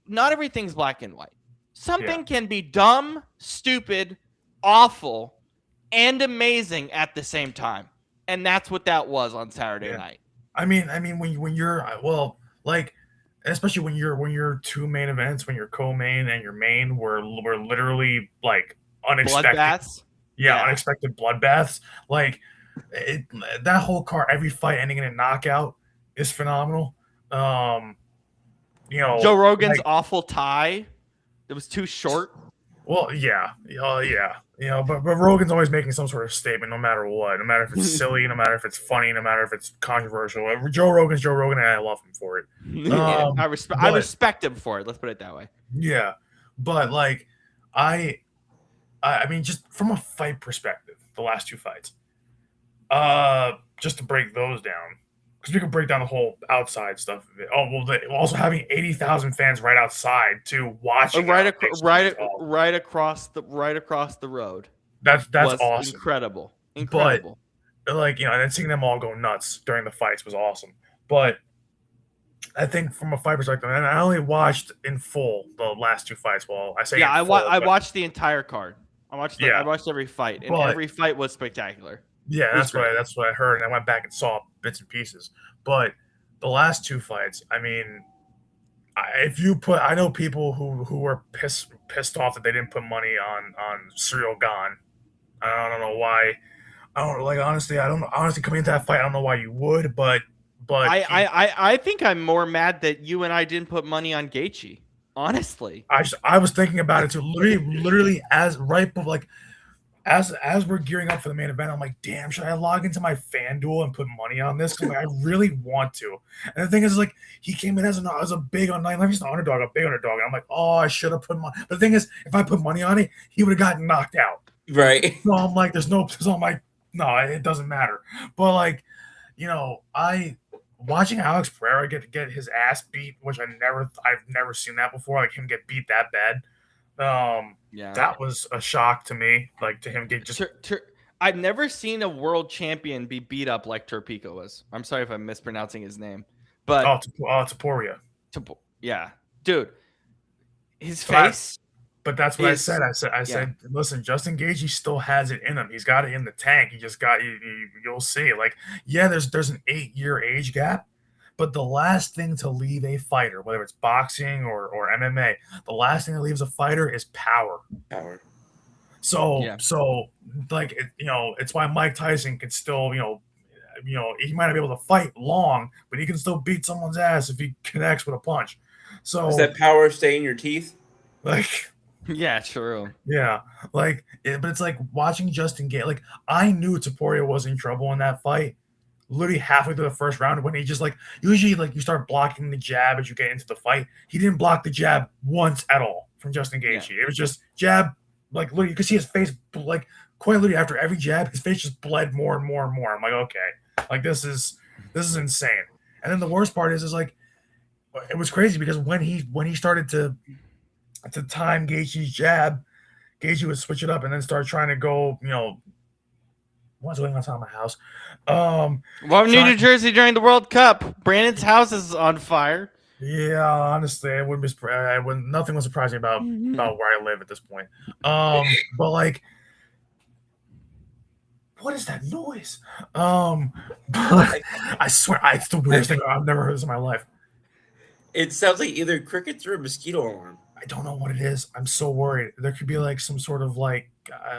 Not everything's black and white. Something can be dumb, stupid, awful, and amazing at the same time. And that's what that was on Saturday night. I mean, when you're especially when your two main events, when your co-main and your main were literally unexpected bloodbaths. Unexpected bloodbaths. That whole card, every fight ending in a knockout is phenomenal. Joe Rogan's awful tie. It was too short. Well, yeah, yeah, but Rogan's always making some sort of statement, no matter what, no matter if it's silly, no matter if it's funny, no matter if it's controversial. Joe Rogan's Joe Rogan, and I love him for it. Yeah, I respect him for it. Let's put it that way. Yeah, but like, I mean, just from a fight perspective, the last two fights, just to break those down, because we could break down the whole outside stuff of it. Oh well, also having 80,000 fans right outside to watching right across the road. That's was awesome. Incredible. But like, and then seeing them all go nuts during the fights was awesome. But I think from a fight perspective, and I only watched in full the last two fights. Well, I say I watched the entire card. I watched every fight, and every fight was spectacular. Yeah, that's what I heard, and I went back and saw bits and pieces. But the last two fights, I mean, I know people who were pissed off that they didn't put money on Serial Gone. I don't know why. Honestly coming into that fight, I don't know why you would, but I think I'm more mad that you and I didn't put money on Gaethje. Honestly, I was thinking about it too. Literally as we're gearing up for the main event, I'm like, damn, should I log into my FanDuel and put money on this? Because I really want to. And the thing is, like, he came in as a big on night. He's an underdog, a big underdog. And I'm like, oh, I should have put money. But the thing is, if I put money on it, he would have gotten knocked out. Right. So I'm like, no, it doesn't matter. But like, watching Alex Pereira get his ass beat, which I've never seen that before. Like him get beat that bad. That was a shock to me. Like to him get just. I've never seen a world champion be beat up like Turpico was. I'm sorry if I'm mispronouncing his name, but Topuria. Yeah, dude, his face. But that's what I said. I said, listen, Justin Gaethje still has it in him. He's got it in the tank. He just got you'll see. Like, yeah, there's an 8-year age gap, but the last thing to leave a fighter, whether it's boxing or MMA, the last thing that leaves a fighter is power. So like it's why Mike Tyson can still he might not be able to fight long, but he can still beat someone's ass if he connects with a punch. So does that power stay in your teeth? Like. Yeah, true. Yeah, but it's like watching Justin Gaethje. Like I knew Topuria was in trouble in that fight. Literally halfway through the first round, when he just usually you start blocking the jab as you get into the fight. He didn't block the jab once at all from Justin Gaethje. Yeah. It was just jab. Like literally, you could see his face quite literally after every jab, his face just bled more and more and more. I'm like, okay, like this is insane. And then the worst part is like it was crazy because when he started to time Gaethje's jab, Gaethje would switch it up and then start trying to go, what's going on top of my house? New Jersey during the World Cup. Brandon's house is on fire. Yeah, honestly, I wouldn't be nothing was surprising about where I live at this point. But like, what is that noise? But I swear, it's the weirdest thing I've never heard this in my life. It sounds like either crickets or a mosquito alarm. I don't know what it is. I'm so worried. There could be like some sort of like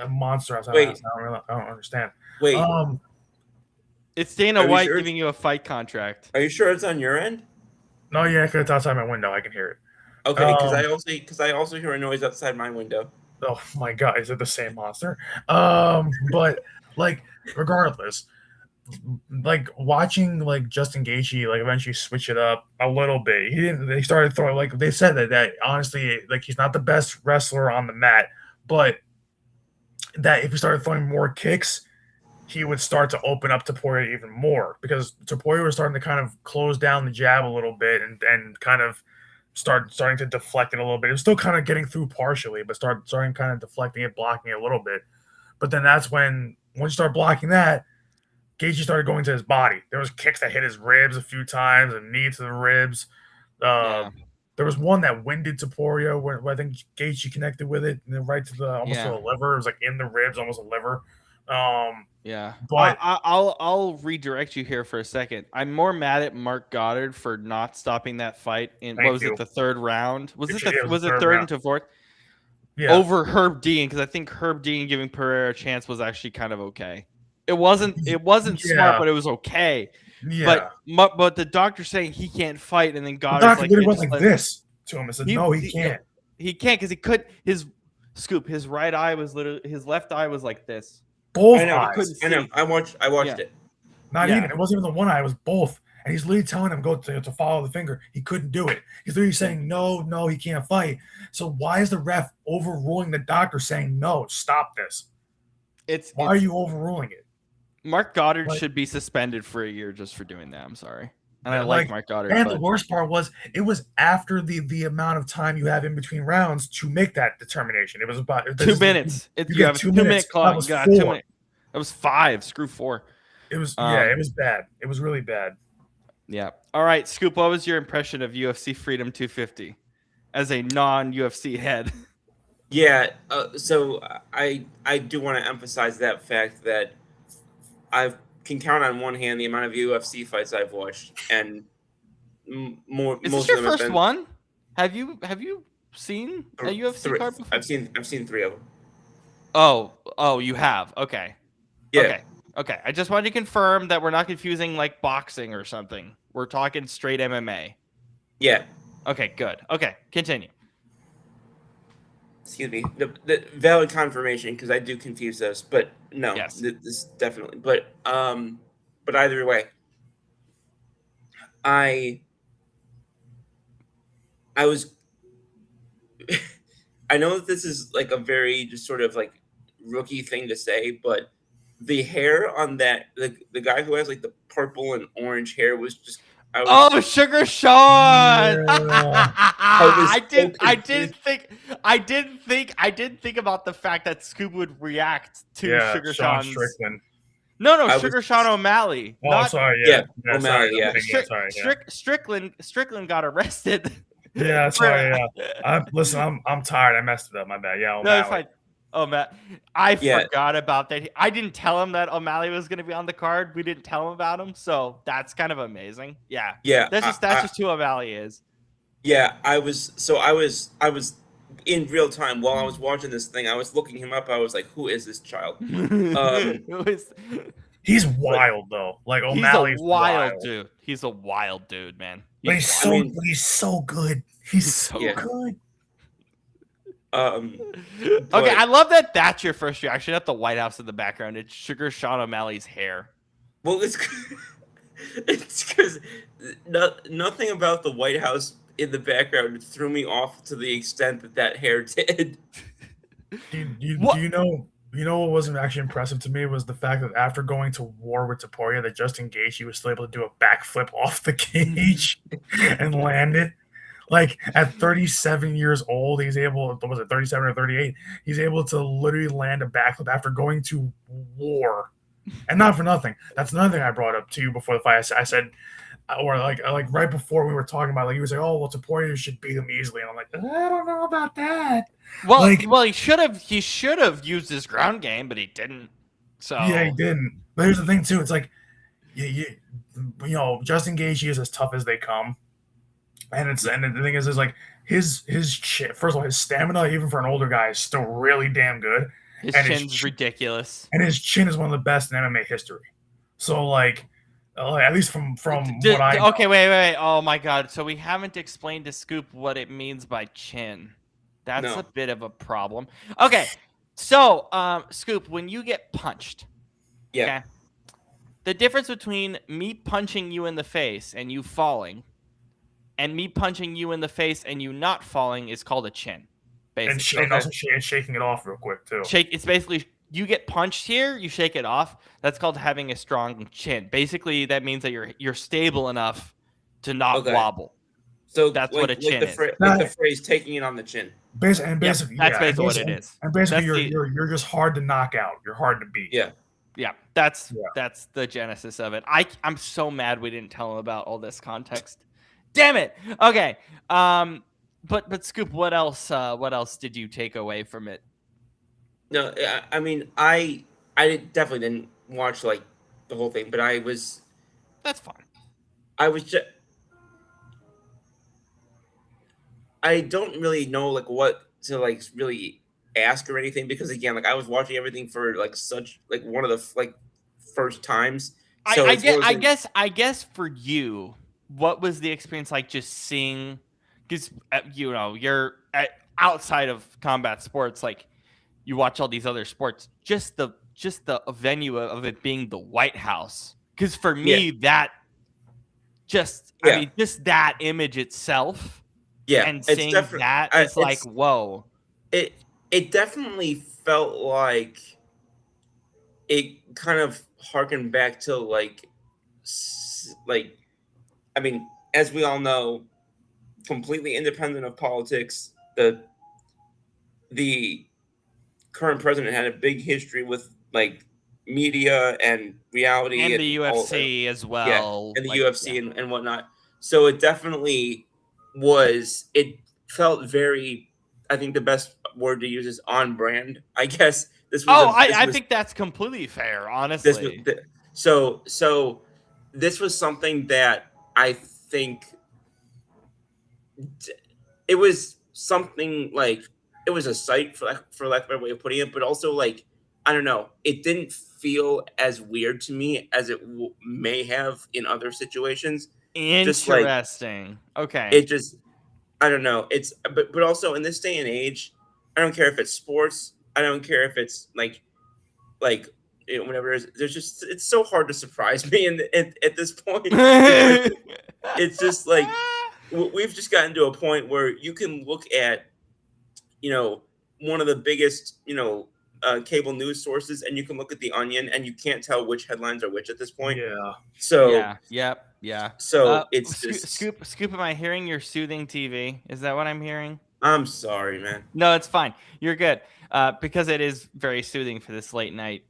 monster outside. Wait. I don't understand. Wait. It's Dana White giving you a fight contract. Are you sure it's on your end? No, yeah, because it's outside my window. I can hear it. Okay, because I also hear a noise outside my window. Oh my god, is it the same monster? But like, regardless. Like watching like Justin Gaethje like eventually switch it up a little bit. They started throwing like they said that honestly like he's not the best wrestler on the mat, but that if he started throwing more kicks, he would start to open up Topuria even more because Topuria was starting to kind of close down the jab a little bit and kind of starting to deflect it a little bit. It was still kind of getting through partially, but starting kind of deflecting it, blocking it a little bit. But then that's when once you start blocking that, Gaethje started going to his body. There was kicks that hit his ribs a few times, a knee to the ribs. There was one that winded Topuria where I think Gaethje connected with it and then right to the almost to the liver. It was like in the ribs, almost a liver. But I'll redirect you here for a second. I'm more mad at Mark Goddard for not stopping that fight in it, the third round? Was it third into fourth? Yeah. Over Herb Dean, because I think Herb Dean giving Pereira a chance was actually kind of okay. It wasn't smart, but it was okay. Yeah. But the doctor saying he can't fight, and then Goddard's the doctor went like this to him and said, "No, he can't. He can't because he could. Scoop, his right eye was literally, his left eye was like this. Both I know. eyes. I know. see. I watched Yeah. it. Not Yeah. even. It wasn't even the one eye. It was both. And he's literally telling him to follow the finger. He couldn't do it. He's literally saying no, he can't fight. So why is the ref overruling the doctor saying no? Stop this. Why are you overruling it? Mark Goddard Like- should be suspended for a year just for doing that. I'm sorry. And I Yeah, like like- Mark Goddard. And but the worst part was it was after the amount of time you have in between rounds to make that determination. It was about 2 minutes. you You get have a 2 2-minute minutes. clock. That was You got 4. 2 minutes. That was 5. Screw 4. It was Um, it was bad. It was really bad. Yeah. All right, Scoop. What was your impression of UFC Freedom 250 as a non-UFC head? Yeah. So I do want to emphasize that fact that I can count on one hand the amount of UFC fights I've watched, and more. Is most this your of them have first been one? Have you seen a UFC card before? I've seen 3 of them. Oh, you have. Okay. Yeah. Okay. I just wanted to confirm that we're not confusing like boxing or something. We're talking straight MMA. Yeah. Okay, good. Okay, continue. Excuse me. The valid confirmation, because I do confuse those, but no. Yes. This definitely. But either way, I was. I know that this is like a very just sort of like rookie thing to say, but the hair on that the guy who has like the purple and orange hair was just. Oh, Sugar Sean! Yeah. I so didn't think about the fact that Scoop would react to Sugar Sean Sean's. Strickland. No, I Sugar was- Sean O'Malley. Oh, not sorry. Yeah, Sorry, O'Malley, yeah. Strickland got arrested. Yeah, sorry. Yeah. I'm tired. I messed it up. My bad. Yeah. No, it's O'Malley. fine. Oh, Matt, I Yeah. forgot about that. I didn't tell him that O'Malley was going to be on the card. We didn't tell him about him, so that's kind of amazing. Yeah, Yeah. that's just who O'Malley is. Yeah, I was in real time while I was watching this thing. I was looking him up. I was like, "Who is this child?" He's wild though. Like He's O'Malley's a wild dude. He's a wild dude, man. But He's he's wild. he's so good. He's so Yeah. good. Okay, but- I love that. That's your first reaction at the White House in the background. It's Sugar Sean O'Malley's hair. Well, it's because nothing about the White House in the background threw me off to the extent that hair did. Do you What? know what wasn't actually impressive to me was the fact that after going to war with Taporia, that Justin Gaethje was still able to do a backflip off the cage and land it. Like at 37 years old, he's able. Was it 37 or 38? He's able to literally land a backflip after going to war, and not for nothing. That's another thing I brought up to you before the fight. I said, or like right before we were talking about, like he was like, "Oh, well, Taporia should beat him easily," and I'm like, "I don't know about that." Well, Like- he should have used his ground game, but he didn't. So Yeah, he didn't. But here's the thing too. It's like, you Justin Gaethje is as tough as they come, and the thing is like his first of all, his stamina, even for an older guy, is still really damn good, his and his chin's ridiculous. and his chin is one of the best in MMA history. So like, at least from what I know. Okay, wait. Oh my God! So we haven't explained to Scoop what it means by chin. That's No. a bit of a problem. Okay, so Scoop, when you get punched, Yeah. okay, the difference between me punching you in the face and you falling, and me punching you in the face and you not falling is called a chin. Basically, And also shaking it off real quick too. It's basically you get punched here, you shake it off. That's called having a strong chin. Basically, that means that you're stable enough to not Okay. wobble. So That's like, what a chin is. Like the phrase "taking it on the chin." Basically, That's basically what it is. And basically, That's you're just hard to knock out. You're hard to beat. Yeah. Yeah, that's Yeah. the genesis of it. I'm so mad we didn't tell him about all this context. Damn it. Okay. But Scoop, what else did you take away from it? No, I mean, I definitely didn't watch like the whole thing, but That's fine. I was just. I don't really know like what to like really ask or anything because again, like I was watching everything for like such like one of the like first times. So I it's one of those things- I guess for you, what was the experience like just seeing? Because you're outside of combat sports, like you watch all these other sports, just the venue of it being the White House. Because for me, that just I Yeah. mean, just that image itself Yeah, and it's seeing definitely that is like, whoa. it definitely felt like it kind of harkened back to like I mean, as we all know, completely independent of politics, the current president had a big history with like media and reality And the and all UFC as yeah, well. and the Like, UFC yeah. and whatnot. So it definitely was. It felt very. I think the best word to use is on brand. I guess this was Oh, a this I was think that's completely fair, this was honestly. so this was something that I think it was something like it was a sight for lack of a better way of putting it, but also like I don't know, it didn't feel as weird to me as it may have in other situations. Just like Interesting. Okay. it just I don't know. It's but also in this day and age, I don't care if it's sports. I don't care if it's like whatever it is. There's just it's so hard to surprise me at this point because it's just like we've just gotten to a point where you can look at one of the biggest cable news sources and you can look at the Onion and you can't tell which headlines are which at this point. Yeah. So Yeah. Yep. Yeah. it's just Scoop. Am I hearing your soothing TV? Is that what I'm hearing? I'm sorry, man. No, it's fine. You're good. Because it is very soothing for this late night.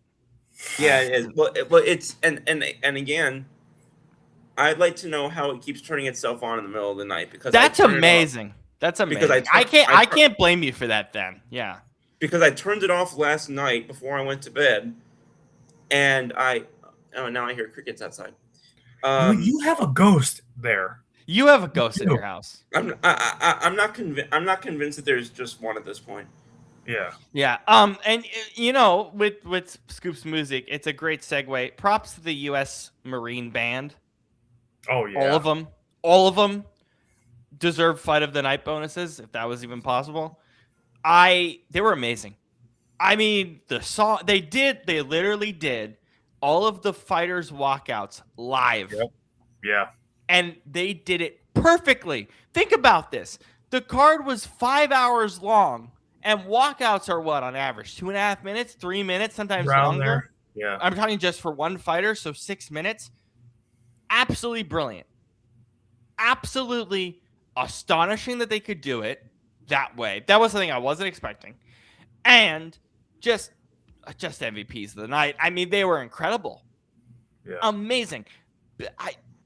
Yeah, it is. Well, it's and again, I'd like to know how it keeps turning itself on in the middle of the night because That's I turn it off amazing. That's because amazing. I can't blame you for that then. Yeah. because I turned it off last night before I went to bed, and now I hear crickets outside. You have a ghost there. You have a ghost in your house. I'm not convinced. I'm not convinced that there's just one at this point. Yeah. Yeah. And with Scoop's music, it's a great segue. Props to the U.S. Marine Band. Oh yeah. All of them deserve fight of the night bonuses if that was even possible. They were amazing. I mean, the song they literally did all of the fighters' walkouts live. Yep. Yeah. And they did it perfectly. Think about this. The card was 5 hours long, and walkouts are what on average? 2.5 minutes, 3 minutes, sometimes Around longer. there. Yeah. I'm talking just for one fighter, so 6 minutes. Absolutely brilliant. Absolutely astonishing that they could do it that way. That was something I wasn't expecting. And just MVPs of the night. I mean, they were incredible. Yeah. Amazing.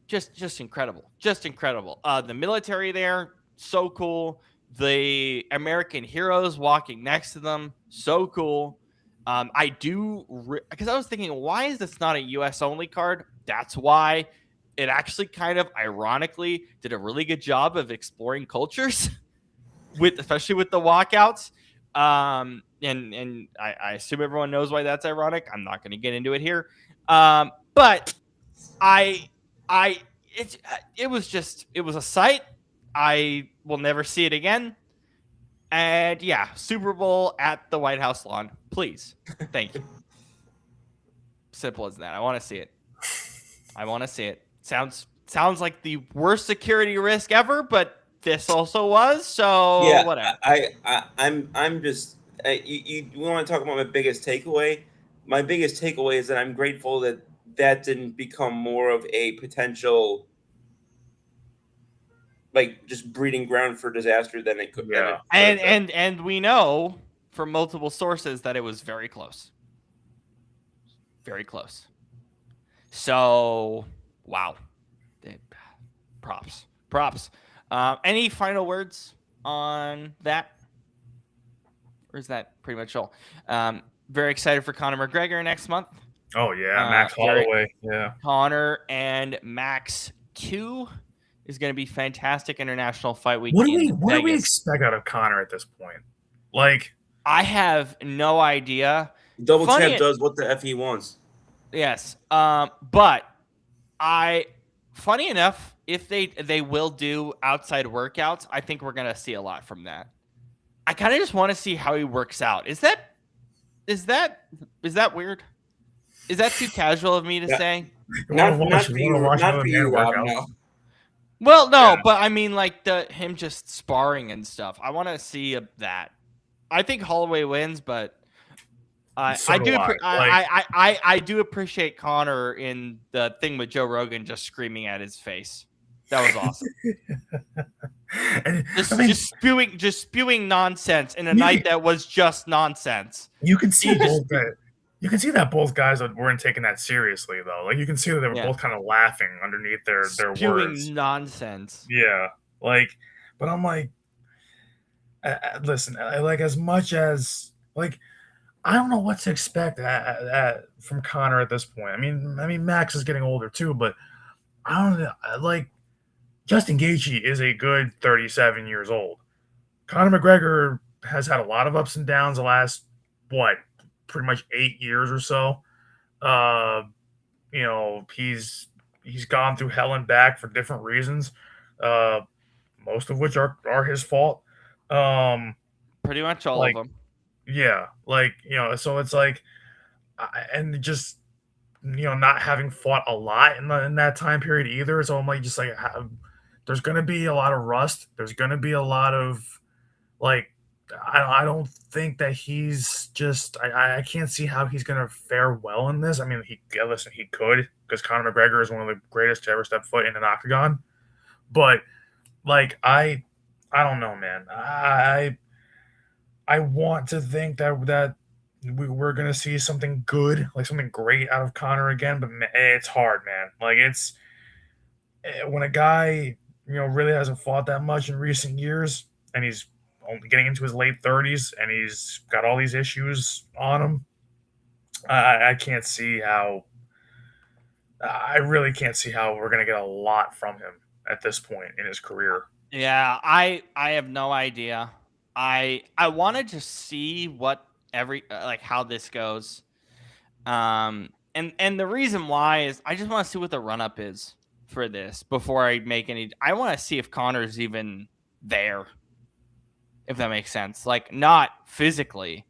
Just incredible. Just incredible. The military there, so cool. The American heroes walking next to them, so cool. Because I was thinking, why is this not a US only card? That's why. It actually kind of ironically did a really good job of exploring cultures especially with the walkouts. And I assume everyone knows why that's ironic. I'm not going to get into it here. But it was a sight. I will never see it again. And yeah, Super Bowl at the White House lawn, please. Thank you. Simple as that. I want to see it. Sounds like the worst security risk ever, but this also was. So Yeah, whatever. I'm just you want to talk about my biggest takeaway? My biggest takeaway is that I'm grateful that didn't become more of a potential like just breeding ground for disaster than it could. Yeah. And we know from multiple sources that it was very close. Very close. So, wow. Props. Any final words on that? Or is that pretty much all? Very excited for Conor McGregor next month. Oh yeah, Max Holloway. Yeah. Conor and Max 2 is going to be fantastic international fight week. What do we expect out of Conor at this point? Like, I have no idea. Double champ does what the F he wants. Yes. But funny enough, if they will do outside workouts, I think we're going to see a lot from that. I kind of just want to see how he works out. Is that weird? Is that too casual of me to Yeah. say? You want to watch, Not for you want to you, watch not another for man you, work Rob. out? No. Well, no, Yeah. but I mean, like him just sparring and stuff. I want to see that. I think Holloway wins, but So I do do. I. Like, I do appreciate Connor in the thing with Joe Rogan just screaming at his face. That was awesome. and Just, I mean, just spewing nonsense in a you, night that was just nonsense. you can see He just- both that. You can see that both guys weren't taking that seriously, though. Like, you can see that they were Yeah. both kind of laughing underneath their Spewing words. nonsense. Yeah, like, but I'm like, listen, like, as much as like, I don't know what to expect from Connor at this point. I mean, Max is getting older too, but I don't know. Like, Justin Gaethje is a good 37 years old. Conor McGregor has had a lot of ups and downs the last pretty much 8 years or so. Uh, he's gone through hell and back for different reasons, most of which are his fault. Pretty much all Like, of them. yeah, like, so it's like, and just not having fought a lot in that time period either. So I'm like, just like, there's gonna be a lot of rust. There's gonna be a lot of like, I don't think that he's just. I can't see how he's gonna fare well in this. I mean, listen, he could, because Conor McGregor is one of the greatest to ever step foot in an octagon. But like, I don't know, man. I want to think that we're gonna see something good, like something great out of Connor again, but it's hard, man. Like, it's when a guy really hasn't fought that much in recent years, and he's only getting into his late 30s, and he's got all these issues on him. I can't see how. I really can't see how we're gonna get a lot from him at this point in his career. Yeah, I have no idea. I wanted to see what like how this goes. And the reason why is I just want to see what the run up is for this before I make any. I want to see if Connor's even there, if that makes sense. Like, not physically,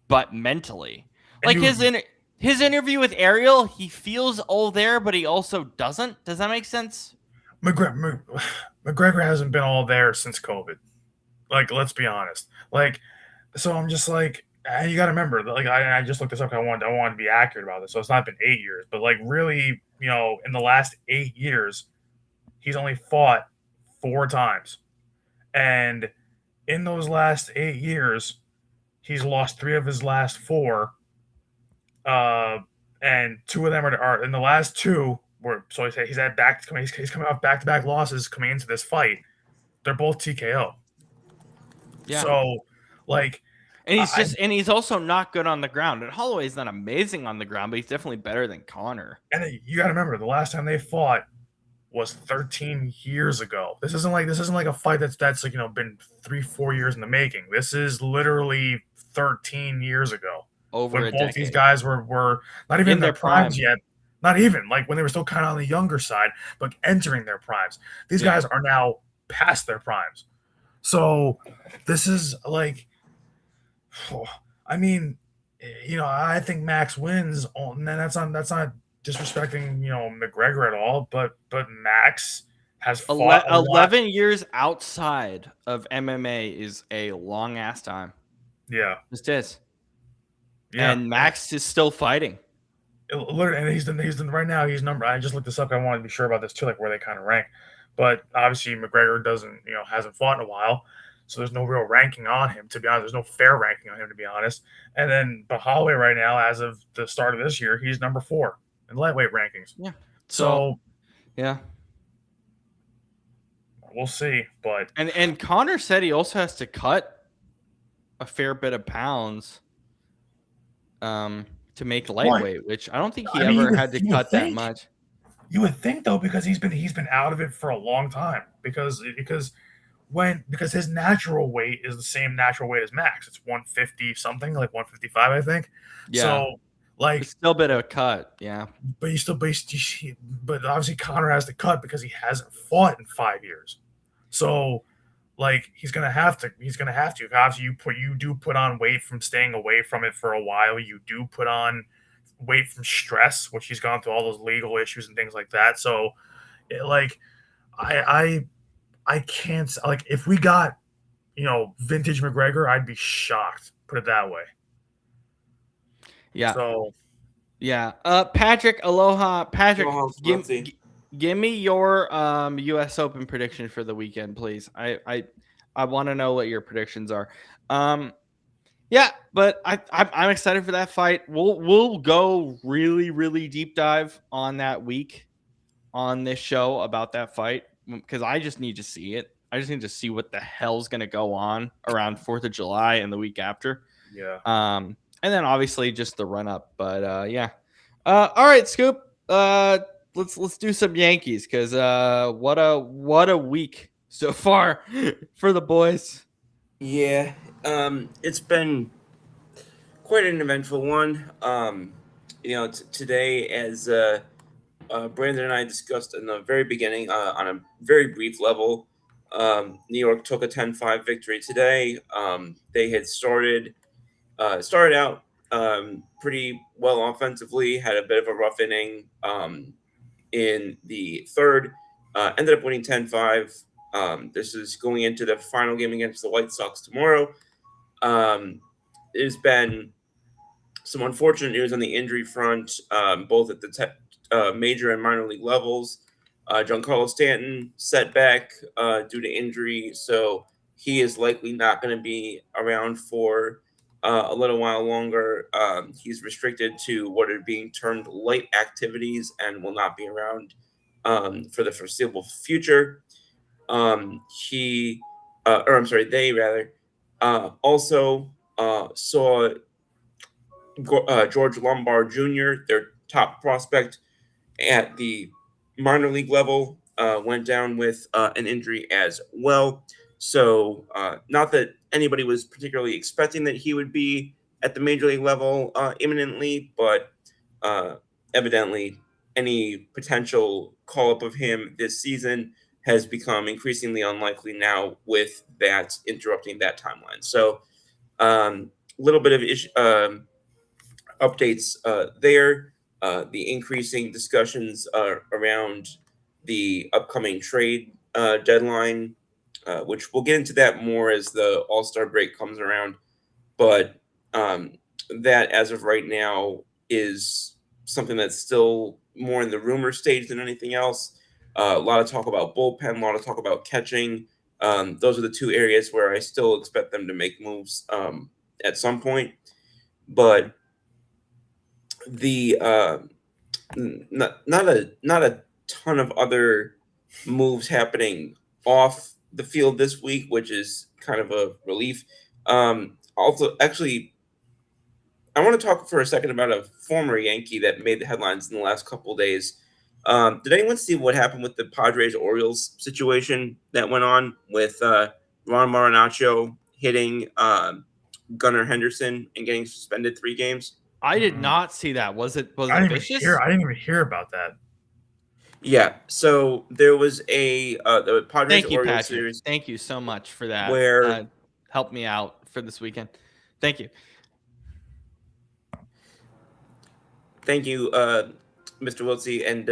but mentally. And Like his interview with Ariel, he feels all there, but he also doesn't. Does that make sense? McGregor hasn't been all there since COVID. Like, let's be honest. Like, so I'm just like, and you got to remember that, like, I just looked this up. I wanted to be accurate about this. So it's not been 8 years, but like, really, in the last 8 years, he's only fought 4 times, and in those last 8 years, he's lost 3 of his last 4, and 2 of them are in the last 2. So he's had he's coming off back-to-back losses coming into this fight. They're both TKO. Yeah. So, like, And he's also not good on the ground. And Holloway's not amazing on the ground, but he's definitely better than Connor. and you got to remember, the last time they fought was 13 years ago. This isn't like a fight that's like, been 3-4 years in the making. This is literally 13 years ago. Over when a both decade. these guys were not even in their primes yet. Not even, like, when they were still kind of on the younger side, but entering their primes. These guys are now past their primes. So this is like, I mean, I think Max wins, and that's not disrespecting McGregor at all, but Max has fought 11 years outside of MMA is a long ass time. Yeah, Just is. Yeah, and Max is still fighting. Literally, and he's done right now. He's number. I just looked this up. I wanted to be sure about this too, like where they kind of rank. But obviously, McGregor hasn't fought in a while, so there's no real ranking on him. To be honest, there's no fair ranking on him, to be honest. And then, but Holloway right now, as of the start of this year, he's number 4 in lightweight rankings. Yeah. So yeah, we'll see. But and Connor said he also has to cut a fair bit of pounds, to make lightweight, which I don't think he ever had to cut that much. You would think, though, because he's been out of it for a long time. Because his natural weight is the same natural weight as Max. It's 150 something, like 155, I think. Yeah. So, like, it's still a bit of a cut, yeah. But obviously Connor has to cut because he hasn't fought in 5 years. So, like he's gonna have to. He's gonna have to. Obviously, you do put on weight from staying away from it for a while. You do put on weight from stress, which he's gone through all those legal issues and things like that. So, like, I can't like if we got vintage McGregor, I'd be shocked. Put it that way. Yeah. So Yeah. Patrick, aloha. Patrick, Aloha, Swifty. give me your US Open prediction for the weekend, please. I want to know what your predictions are. Yeah, but I'm excited for that fight. We'll go really deep dive on that week on this show about that fight because I just need to see it. I just need to see what the hell's gonna go on around 4th of July and the week after. yeah. And then obviously just the run up. But yeah. All right, Scoop. Let's do some Yankees because what a week so far for the boys. Yeah, it's been quite an eventful one. Today, as Brandon and I discussed in the very beginning, on a very brief level, New York took a 10-5 victory today. They had started out pretty well offensively, had a bit of a rough inning in the third, ended up winning 10-5. This is going into the final game against the White Sox tomorrow. There's been some unfortunate news on the injury front, both at the major and minor league levels. Giancarlo Stanton setback due to injury, so he is likely not going to be around for a little while longer. He's restricted to what are being termed light activities and will not be around for the foreseeable future. They rather also saw George Lombard Jr., their top prospect at the minor league level, went down with an injury as well. So, not that anybody was particularly expecting that he would be at the major league level imminently, but evidently, any potential call up of him this season has become increasingly unlikely now with that interrupting that timeline. So, little bit of updates there. The increasing discussions around the upcoming trade deadline, which we'll get into that more as the All-Star break comes around. But that, as of right now, is something that's still more in the rumor stage than anything else. A lot of talk about bullpen, a lot of talk about catching. Those are the two areas where I still expect them to make moves at some point. But the not a ton of other moves happening off the field this week, which is kind of a relief. Also, actually, I want to talk for a second about a former Yankee that made the headlines in the last couple of days. Did anyone see what happened with the Padres Orioles situation that went on with Ron Marinaccio hitting Gunnar Henderson and getting suspended 3 games? I did not see that. Was it I didn't vicious? I didn't even hear about that. Yeah, so there was the Padres Thank you, Orioles Patrick. series Thank you so much for that. where Helped me out for this weekend. Thank you. thank you, Mr. Wiltsey, and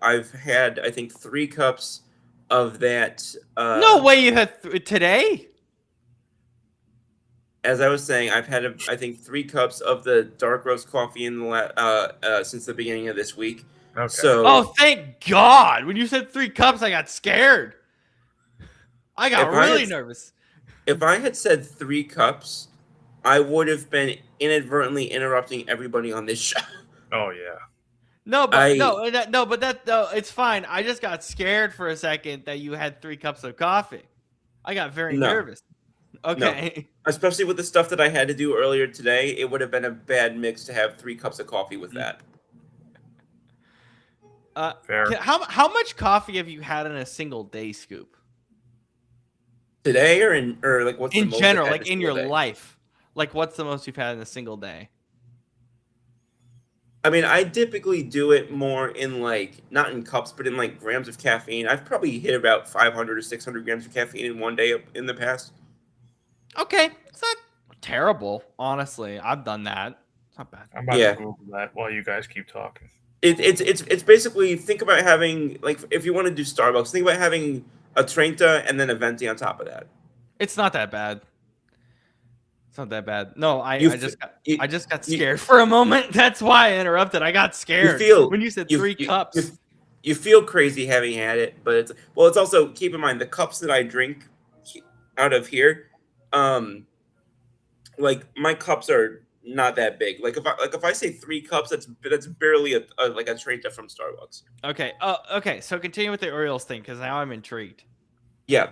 I've had I think 3 cups of that. No way you had today. As I was saying, I've had I think 3 cups of the dark roast coffee in the since the beginning of this week. Okay. So, Oh, thank God! When you said 3 cups, I got scared. I got really nervous. If I had said 3 cups, I would have been inadvertently interrupting everybody on this show. Oh yeah. No, but it's fine. I just got scared for a second that you had 3 cups of coffee. I got very nervous. Okay. No. Especially with the stuff that I had to do earlier today, it would have been a bad mix to have 3 cups of coffee with that. Fair. How much coffee have you had in a single day, Scoop? Today or like what's in the most general, I've had like in a in single your day? life? Like what's the most you've had in a single day? I mean, I typically do it more in like not in cups, but in like grams of caffeine. I've probably hit about 500 or 600 grams of caffeine in one day in the past. Okay, it's not terrible, honestly. I've done that. It's not bad. I'm about to Yeah, Google that while you guys keep talking. it's basically think about having like if you want to do Starbucks, think about having a Trenta and then a Venti on top of that. It's not that bad. It's not that bad. No, You I f- just got you I just got you, scared for a moment. That's why I interrupted. I got you scared feel when you said you, 3 you cups. you feel crazy having had it, but it's also keep in mind the cups that I drink out of here, um, like my cups are not that big. Like if I say 3 cups, that's barely a like a Trenta from Starbucks. Okay. Okay. So continue with the Orioles thing because now I'm intrigued. Yeah.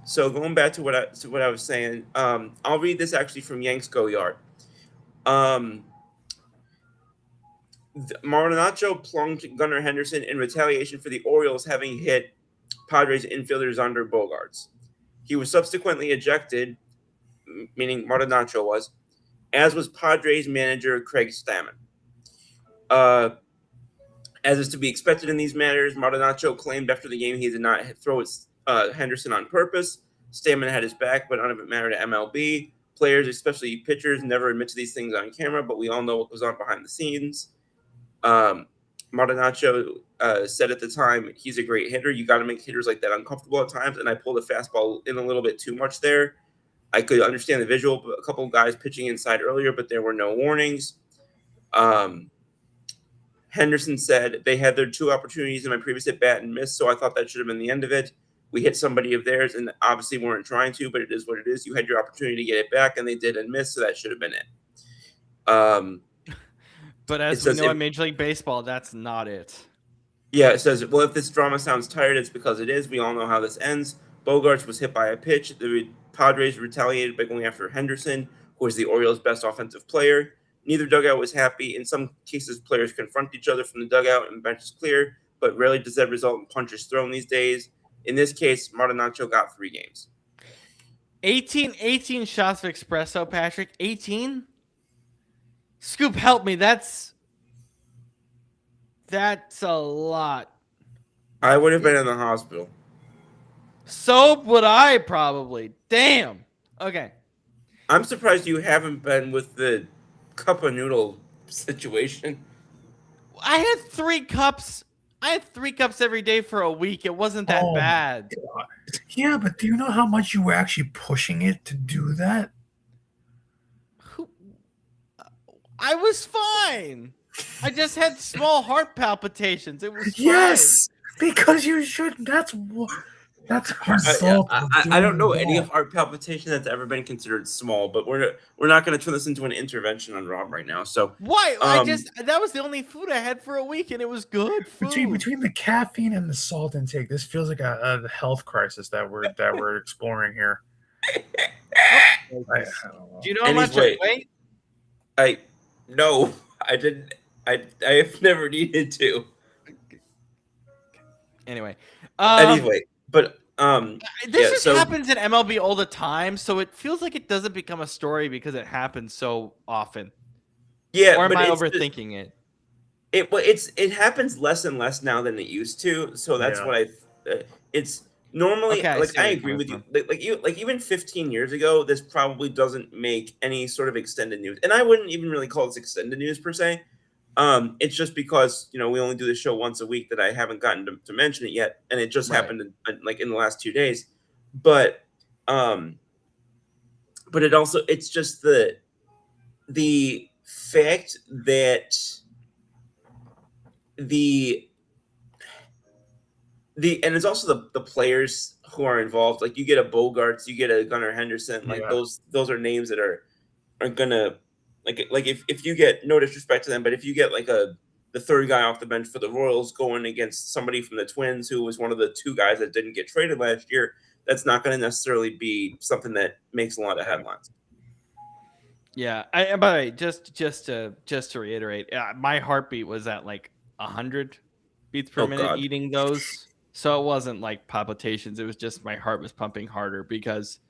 So going back to what I was saying, I'll read this actually from Yanks Go Yard. Um, Marinaccio plunked Gunnar Henderson in retaliation for the Orioles having hit Padres infielders under Bogarts. He was subsequently ejected, meaning Marinaccio was, as was Padres manager Craig Stammen. Uh, as is to be expected in these matters, Marinaccio claimed after the game he did not throw Henderson on purpose. Stammen had his back, but none of it mattered to MLB. Players, especially pitchers, never admit to these things on camera, but we all know what goes on behind the scenes. Um, Marinaccio said at the time, he's a great hitter. You got to make hitters like that uncomfortable at times, and I pulled a fastball in a little bit too much there. I could understand the visual, a couple of guys pitching inside earlier, but there were no warnings. Henderson said they had their 2 opportunities in my previous at bat and missed, so I thought that should have been the end of it. We hit somebody of theirs and obviously weren't trying to, but it is what it is. You had your opportunity to get it back, and they did and missed, so that should have been it. But as we know in Major League Baseball, that's not it. Yeah, it says, well, if this drama sounds tired, it's because it is. We all know how this ends. Bogarts was hit by a pitch. The Padres retaliated by going after Henderson, who was the Orioles' best offensive player. Neither dugout was happy. In some cases, players confront each other from the dugout and bench is clear, but rarely does that result in punches thrown these days. In this case, Marinaccio got 3 games. 18 shots of espresso, Patrick. 18? Scoop, help me. That's a lot. I would have been in the hospital. So would I probably. Damn. Okay. I'm surprised you haven't been with the cup of noodle situation. I had 3 cups. I had 3 cups every day for a week. It wasn't that bad. God. Yeah, but do you know how much you were actually pushing it to do that? I was fine. I just had small heart palpitations. It was yes, because you shouldn't. That's result. I don't know any heart palpitation that's ever been considered small, but we're not going to turn this into an intervention on Rob right now. So why? That was the only food I had for a week, and it was good food. Between the caffeine and the salt intake, this feels like a health crisis that we're exploring here. I don't know. Do you know how much I weigh? No, I didn't. I have never needed to. Anyway, but this happens in MLB all the time, so it feels like it doesn't become a story because it happens so often. Yeah, or am I overthinking it? It happens less and less now than it used to. So that's what it's normally like. I agree with you. Like even 15 years ago, this probably doesn't make any sort of extended news, and I wouldn't even really call this extended news per se. It's just because we only do the show once a week that I haven't gotten to mention it yet, and it just happened in the last 2 days. But it's just the fact that and it's also the players who are involved. Like you get a Bogarts, you get a Gunnar Henderson. Like those are names that are gonna like if you get, no disrespect to them, but if you get like the 3rd guy off the bench for the Royals going against somebody from the Twins who was one of the 2 guys that didn't get traded last year, that's not going to necessarily be something that makes a lot of headlines. Yeah. By the way, just to reiterate, my heartbeat was at like 100 beats per minute eating those. So it wasn't like palpitations. It was just my heart was pumping harder because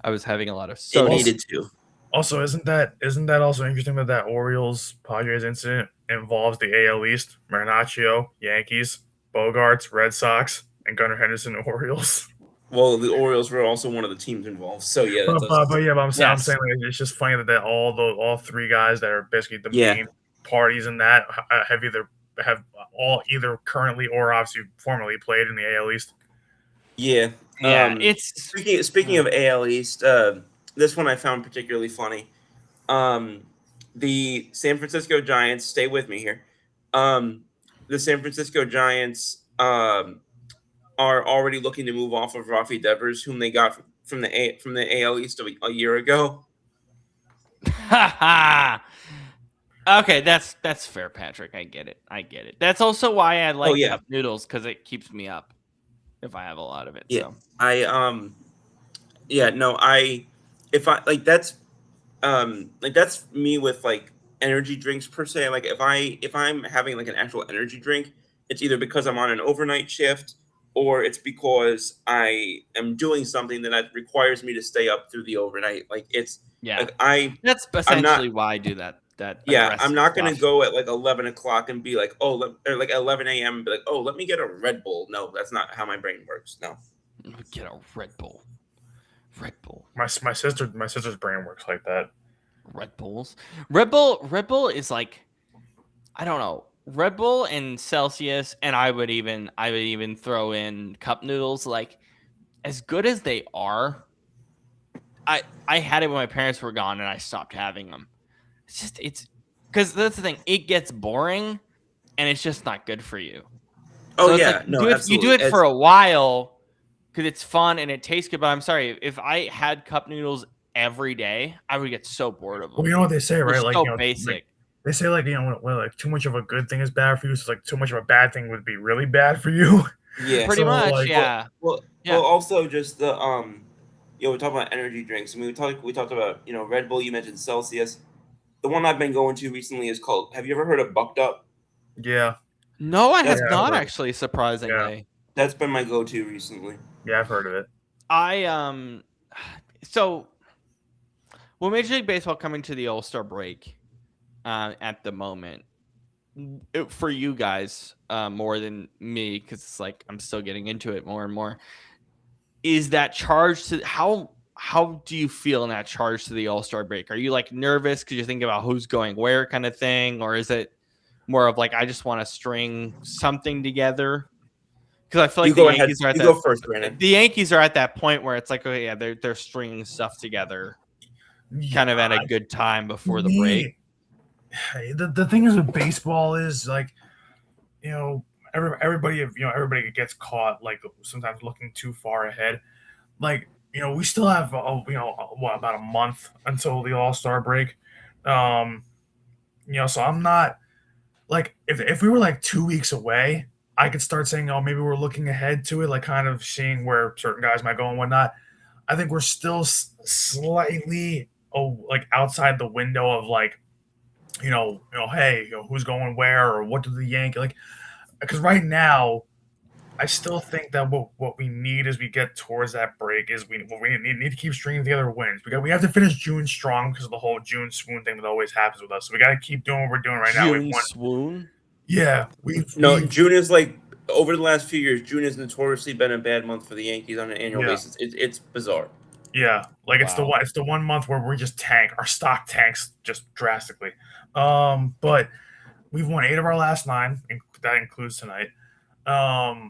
I was having a lot of soda. It needed to. Also, isn't that also interesting that Orioles Padres incident involves the AL East, Marinaccio, Yankees, Bogarts, Red Sox, and Gunnar Henderson Orioles. Well, the Orioles were also one of the teams involved, so yeah, that But, does. but, but yeah, but I'm Yes. saying like, it's just funny that all three guys that are basically the Yeah. main parties in that have all either currently or obviously formerly played in the AL East. Yeah. Yeah, it's Speaking of AL East, this one I found particularly funny. The San Francisco Giants. Stay with me here. The San Francisco Giants are already looking to move off of Rafi Devers, whom they got from the AL East a year ago. okay. That's fair, Patrick. I get it. That's also why I like yeah. cup noodles because it keeps me up if I have a lot of it. Yeah. So I yeah, no, if I like that's me with like energy drinks per se. Like if I'm having like an actual energy drink, it's either because I'm on an overnight shift or it's because I am doing something that requires me to stay up through the overnight. Like it's yeah, like that's I'm not essentially why I do that. That yeah, I'm aggressive not gonna stuff. go at like 11 o'clock and be like, or like 11 a.m. and be like, oh, let me get a Red Bull. No, that's not how my brain works. No. Get a Red Bull. Red Bull. My sister's brain works like that. Red Bulls. Red Bull is like, I don't know. Red Bull and Celsius, and I would even throw in cup noodles. Like, as good as they are, I had it when my parents were gone, and I stopped having them. It's because that's the thing. It gets boring, and it's just not good for you. Oh So it's yeah, like no, you absolutely. do it for a while because it's fun and it tastes good. But I'm sorry, if I had cup noodles every day, I would get so bored of them. Well, you know what they say, They're right? Like, so you know, basic. like, they say like, you know, when like too much of a good thing is bad for you, so it's like too much of a bad thing would be really bad for you. Yeah. Pretty So much, like, yeah. Well, Yeah. also just the we talk about energy drinks. I mean, we talked about Red Bull. You mentioned Celsius. The one I've been going to recently is called. Have you ever heard of Bucked Up? yeah, No, I That's have yeah, I've not heard, actually, yeah, surprisingly. that's been my go-to recently. yeah, I've heard of it. I so well, Major League Baseball coming to the All-Star break at the moment. For you guys, more than me, because it's like I'm still getting into it more and more. Is that charge to how do you feel in that charge to the All-Star break? Are you like nervous because you think about who's going where kind of thing, or is it more of like I just want to string something together? Because I feel You like the go ahead. Yankees are at You that go first, Brandon. the Yankees are at that point where it's like, okay, yeah, they're stringing stuff together, kind of at a good time before the break. The thing is with baseball is like, you know, everybody gets caught like sometimes looking too far ahead. Like, you know, we still have what, about a month until the All-Star break. So I'm not like, if we were like 2 weeks away, I could start saying, oh, maybe we're looking ahead to it, like kind of seeing where certain guys might go and whatnot. I think we're still slightly like outside the window of like, hey, who's going where or what do the Yankees like? Because right now, I still think that what we need as we get towards that break is we need to keep stringing together wins. We have to finish June strong because of the whole June swoon thing that always happens with us. So we got to keep doing what we're doing right now. We've June won. swoon. Yeah, No, June is like over the last few years. June has notoriously been a bad month for the Yankees on an annual Yeah. basis. It's bizarre. Yeah, like it's Wow. the one month where we just tank. Our stock tanks just drastically. But we've won 8 of our last 9, and that includes tonight.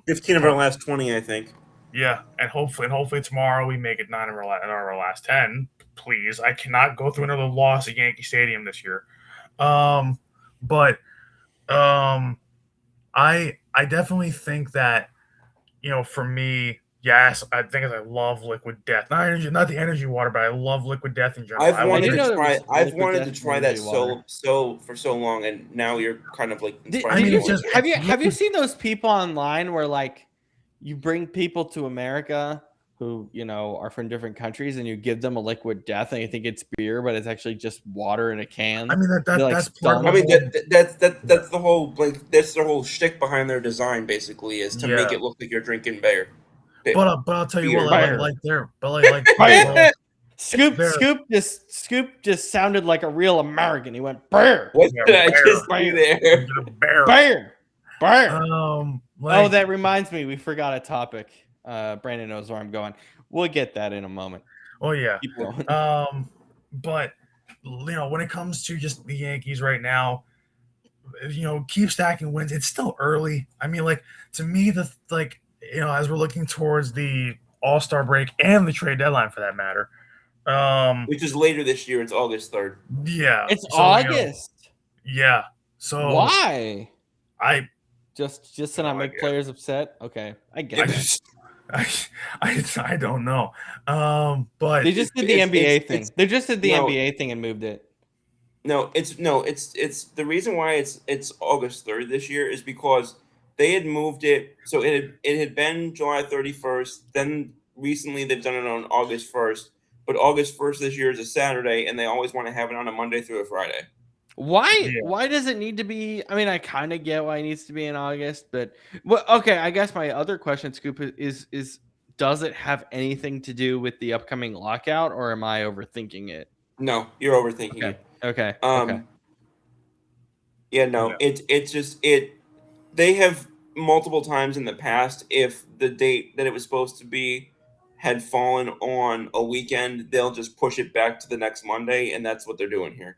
15 of our last 20, I think. Yeah, and hopefully tomorrow we make it 9 of our last 10. Please, I cannot go through another loss at Yankee Stadium this year. But I definitely think that, for me, yes, I think I love Liquid Death. Not the energy water, but I love Liquid Death in general. I've wanted didn't know to there try. was I've Liquid wanted to Death try that energy water. so for so long, and now you're kind of like Did, inspiring did me. you to want just- to. have you seen those people online where like you bring people to America who are from different countries and you give them a liquid death and you think it's beer but it's actually just water in a can? I mean They're, like, that's part of I the mean, whole. that's the whole that's the whole shtick behind their design. Basically, is to make Yeah. it look like you're drinking beer. But I'll tell you Beer. what, Fire. like there, but like Fire. Scoop just sounded like a real American. He went bear, What Yeah, did I bear. just Bear. do there? Bear. bear. Like, That reminds me, we forgot a topic. Brandon knows where I'm going. We'll get that in a moment. oh yeah. Keep going. But when it comes to just the Yankees right now, keep stacking wins. It's still early. I mean, like, to me, as we're looking towards the All-Star break and the trade deadline for that matter. Which is later this year. It's August 3rd. Yeah. It's so, August. yeah. So Why? I Just to not make players upset. Okay, I get it. I don't know. But They just did the NBA thing. it's They just did the no. NBA thing and moved it. It's the reason why it's August 3rd this year is because they had moved it. So it had been July 31st. Then recently they've done it on August 1st. But August 1st this year is a Saturday, and they always want to have it on a Monday through a Friday. Why? Why does it need to be? I mean, I kind of get why it needs to be in August, but okay. I guess my other question, Scoop, is does it have anything to do with the upcoming lockout, or am I overthinking it? No, you're overthinking it. Okay. Yeah, no. Yeah. It's just they have multiple times in the past, if the date that it was supposed to be had fallen on a weekend, they'll just push it back to the next Monday, and that's what they're doing here.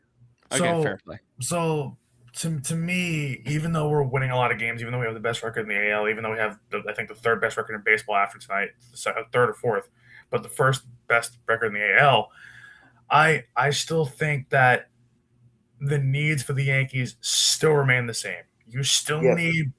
Okay, fair play. So to me, even though we're winning a lot of games, even though we have the best record in the AL, even though we have I think the third best record in baseball after tonight, third or fourth, but the first best record in the AL, I still think that the needs for the Yankees still remain the same. You still need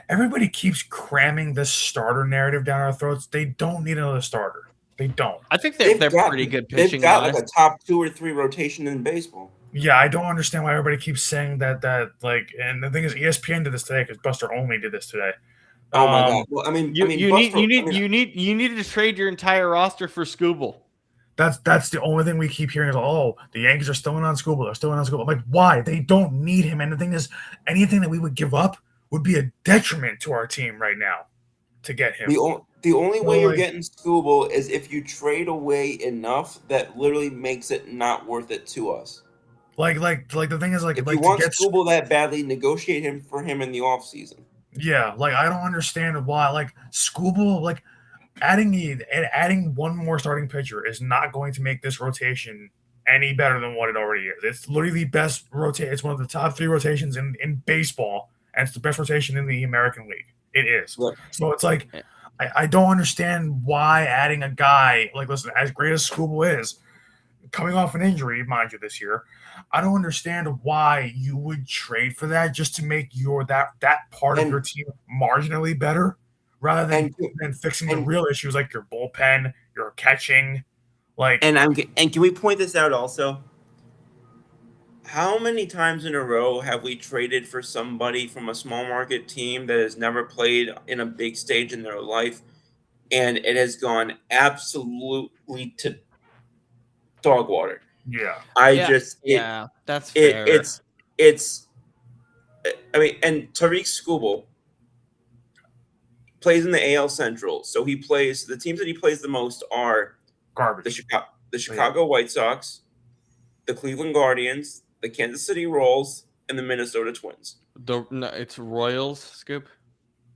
everybody keeps cramming this starter narrative down our throats. They don't need another starter. They don't. I think they're pretty good pitching. They've got like a top 2 or 3 rotation in baseball. Yeah, I don't understand why everybody keeps saying that. And the thing is, ESPN did this today because Buster Olney did this today. Oh my God! Well, you need to trade your entire roster for Scooble. That's the only thing we keep hearing is, oh, the Yankees are still in on Scooble. They're still in on Scooble. I'm like, why? They don't need him. And the thing is, anything that we would give up would be a detriment to our team right now to get him. The only way you're getting Scooble is if you trade away enough that literally makes it not worth it to us. Like the thing is, if you want Scooble that badly, negotiate him for him in the offseason. Yeah, I don't understand why Scooble adding one more starting pitcher is not going to make this rotation any better than what it already is. It's literally the best rotation. It's one of the top 3 rotations in baseball, and it's the best rotation in the American League. It is. Look, so it's like I don't understand why adding a guy listen, as great as Scooble is, coming off an injury, mind you, this year, I don't understand why you would trade for that just to make that part of your team marginally better, rather than fixing the real issues like your bullpen, your catching, And can we point this out also? How many times in a row have we traded for somebody from a small market team that has never played in a big stage in their life, and it has gone absolutely to dog water? Yeah. That's fair. It's I mean, and Tariq Skubal plays in the AL Central, so he plays the teams that he plays the most are garbage. The Chicago White Sox, the Cleveland Guardians, the Kansas City Royals, and the Minnesota Twins. It's Royals, Scoop.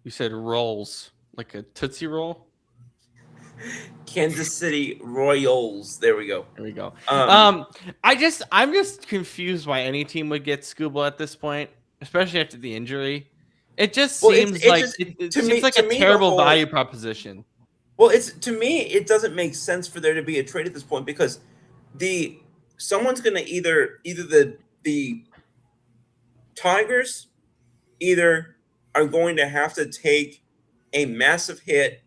You said rolls, like a Tootsie Roll. Kansas City Royals. There we go. I'm just confused why any team would get Scooble at this point, especially after the injury. It just seems like a terrible value proposition. Well, to me, it doesn't make sense for there to be a trade at this point because someone's going to either the Tigers either are going to have to take a massive hit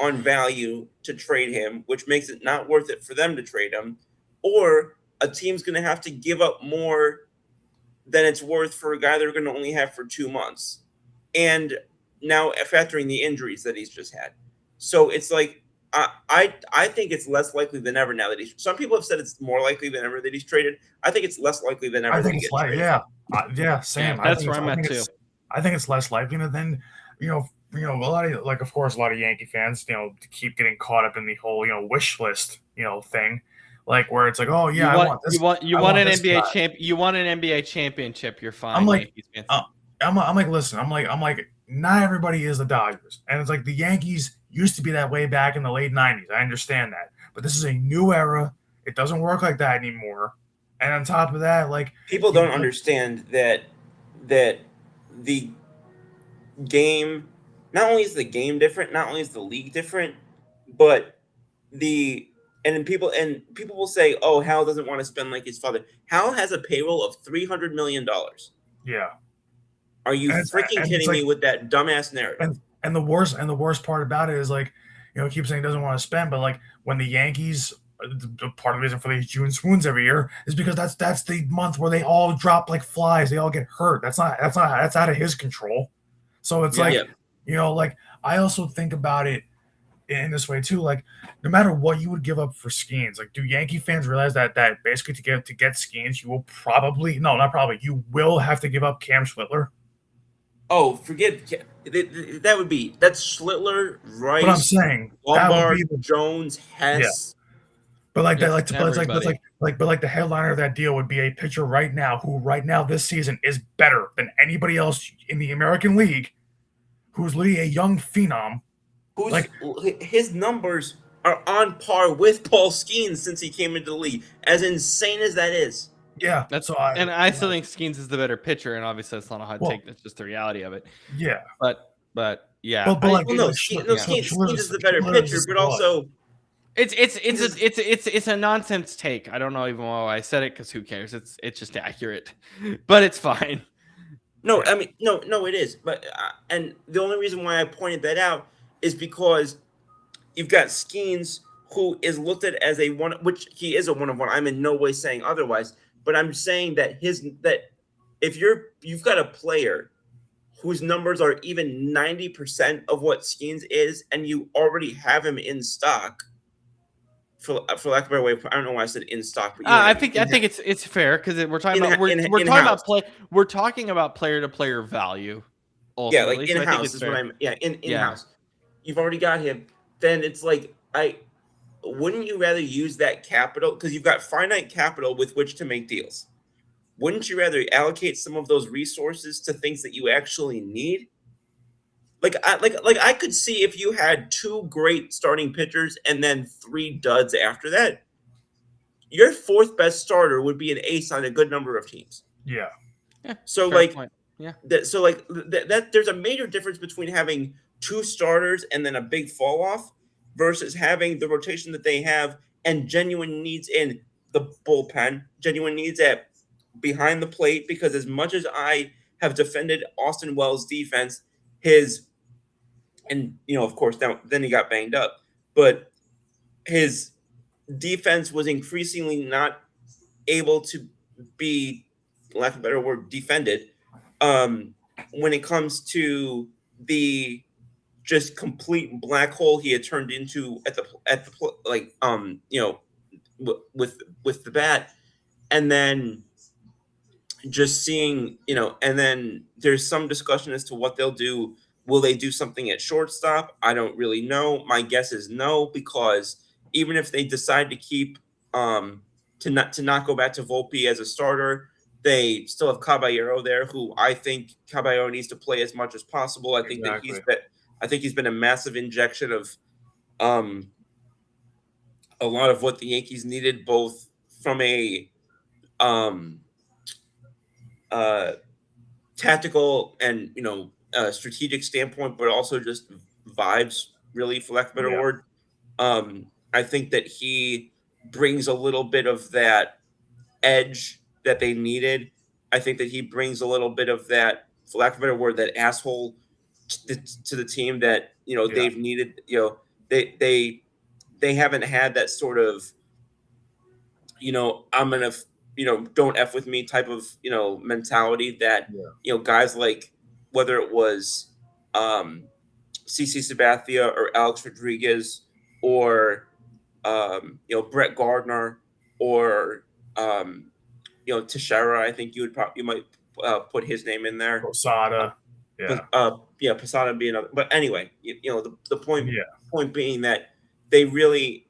on value to trade him, which makes it not worth it for them to trade him, or a team's going to have to give up more than it's worth for a guy they're going to only have for 2 months. And now factoring the injuries that he's just had. So it's like, I think it's less likely than ever now that some people have said it's more likely than ever that he's traded. I think it's less likely than ever. I think it's same. That's where I'm at too. I think it's less likely than, a lot of, of course, a lot of Yankee fans, keep getting caught up in the whole, wish list, thing. like where it's like, oh yeah, you I want want this. you I want an this NBA guy. champ. You want an NBA championship. You're fine. I'm like, Yankees fans. I'm like, listen, I'm like, not everybody is the Dodgers, and it's like the Yankees used to be that way back in the late '90s. I understand that, but this is a new era. It doesn't work like that anymore. And on top of that, like people don't understand that the game, not only is the game different, not only is the league different, but people will say, "Oh, Hal doesn't want to spend like his father." Hal has a payroll of $300 million. Yeah. Are you freaking kidding me with that dumbass narrative? And the worst part about it is like, he keeps saying he doesn't want to spend, but like when the Yankees, part of the reason for these June swoons every year is because that's the month where they all drop like flies, they all get hurt. That's out of his control. So it's like, like I also think about it in this way too. Like, no matter what you would give up for Skeens, like, do Yankee fans realize that basically to get Skeens, you will you will have to give up Cam Schlittler? Oh, forget that's Schlittler, Rice. But I'm saying Lombard, Jones, Hess. Yeah. But like that, but the headliner of that deal would be a pitcher right now who right now this season is better than anybody else in the American League, who's literally a young phenom. Who's like his numbers are on par with Paul Skeens since he came into the league. As insane as that is. Yeah, I still think Skeens is the better pitcher, and obviously that's not a hot take. That's just the reality of it. Yeah, but yeah. Skeens is the better pitcher, but also it's a nonsense take. I don't know even why I said it because who cares? It's just accurate, but it's fine. No, I mean no, it is. But and the only reason why I pointed that out is because you've got Skeens, who is looked at as a one, which he is a one of one. I'm in no way saying otherwise. But I'm saying that if you've got a player whose numbers are even 90% of what Skeens is, and you already have him in stock, for lack of a better way, I don't know why I said in stock. But I think it's fair because we're talking about player to player value. Ultimately. Yeah, like in house is what I'm. Yeah, in house, you've already got him. Then it's like wouldn't you rather use that capital because you've got finite capital with which to make deals? Wouldn't you rather allocate some of those resources to things that you actually need? I could see if you had 2 great starting pitchers and then 3 duds after that, your 4th best starter would be an ace on a good number of teams. Yeah. So there's a major difference between having 2 starters and then a big fall off versus having the rotation that they have and genuine needs in the bullpen, genuine needs at behind the plate, because as much as I have defended Austin Wells' defense, of course, then he got banged up, but his defense was increasingly not able to be, lack of a better word, defended when it comes to the just complete black hole he had turned into with the bat, and then just seeing, and then there's some discussion as to what they'll do. Will they do something at shortstop? I don't really know. My guess is no, because even if they decide to keep to not go back to Volpe as a starter, they still have Caballero there, who I think Caballero needs to play as much as possible. I think that he's been a massive injection of a lot of what the Yankees needed, both from a tactical and strategic standpoint, but also just vibes, really, for lack of a better word. I think that he brings a little bit of that edge that they needed. I think that he brings a little bit of that, for lack of a better word, that asshole to the team that they've needed. They haven't had that sort of I'm gonna don't F with me type of mentality that guys like, whether it was CC Sabathia or Alex Rodriguez or Brett Gardner or Teixeira, I think you might put his name in there. Posada. Posada being another. But anyway, the point being that they really,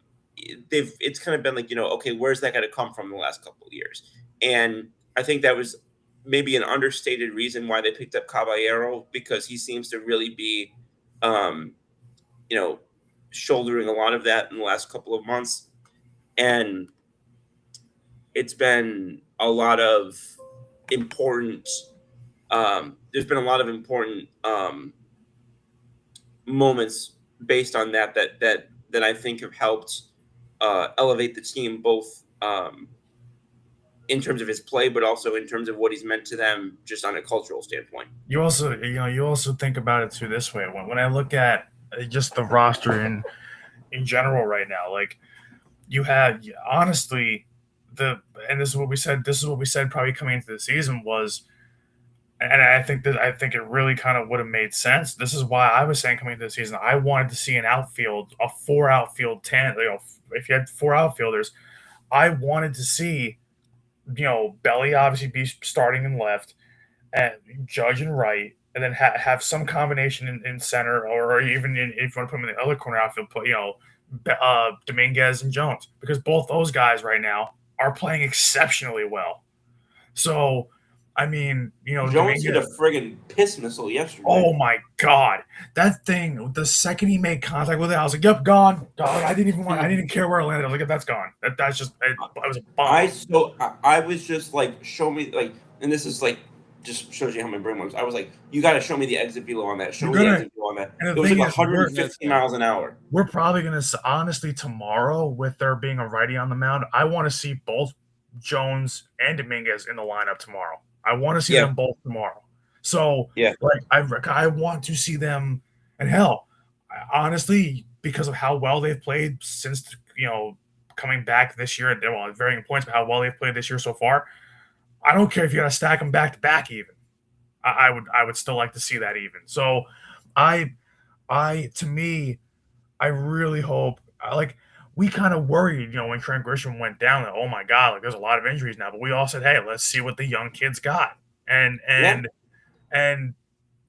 it's kind of been like, okay, where's that going to come from the last couple of years? And I think that was maybe an understated reason why they picked up Caballero, because he seems to really be, shouldering a lot of that in the last couple of months. And it's been a lot of important, there's been a lot of important moments based on that I think have helped elevate the team, both in terms of his play, but also in terms of what he's meant to them just on a cultural standpoint. You also think about it too this way. When I look at just the roster in general right now, like you have honestly and this is what we said probably coming into the season was, and I think it really kind of would have made sense. This is why I was saying coming into the season, I wanted to see a 4 outfield 10. If you had 4 outfielders, I wanted to see, Belly obviously be starting in left, and Judge in right, and then have some combination in center, or even if you want to put him in the other corner outfield, put Dominguez and Jones, because both those guys right now are playing exceptionally well. So, I mean, Jones hit a friggin' piss missile yesterday. Oh my God, that thing! The second he made contact with it, I was like, "Yep, gone." I didn't even care where it landed. I was like, "That's gone." That's just. I was a bomb. I was just like, show me, like, and this is like, just shows you how my brain works. I was like, you got to show me the exit velo on that. Show me the exit velo on that. It was like 150 miles an hour. We're probably gonna honestly tomorrow, with there being a righty on the mound, I want to see both Jones and Dominguez in the lineup tomorrow. I want to see them both tomorrow. So, like, I want to see them. And hell, honestly, because of how well they've played since, coming back this year, well, varying points, but how well they've played this year so far, I don't care if you got to stack them back to back even. I would still like to see that even. So, to me, I really hope, like, we kind of worried, when Trent Grisham went down, that, oh my God, like, there's a lot of injuries now. But we all said, hey, let's see what the young kids got. And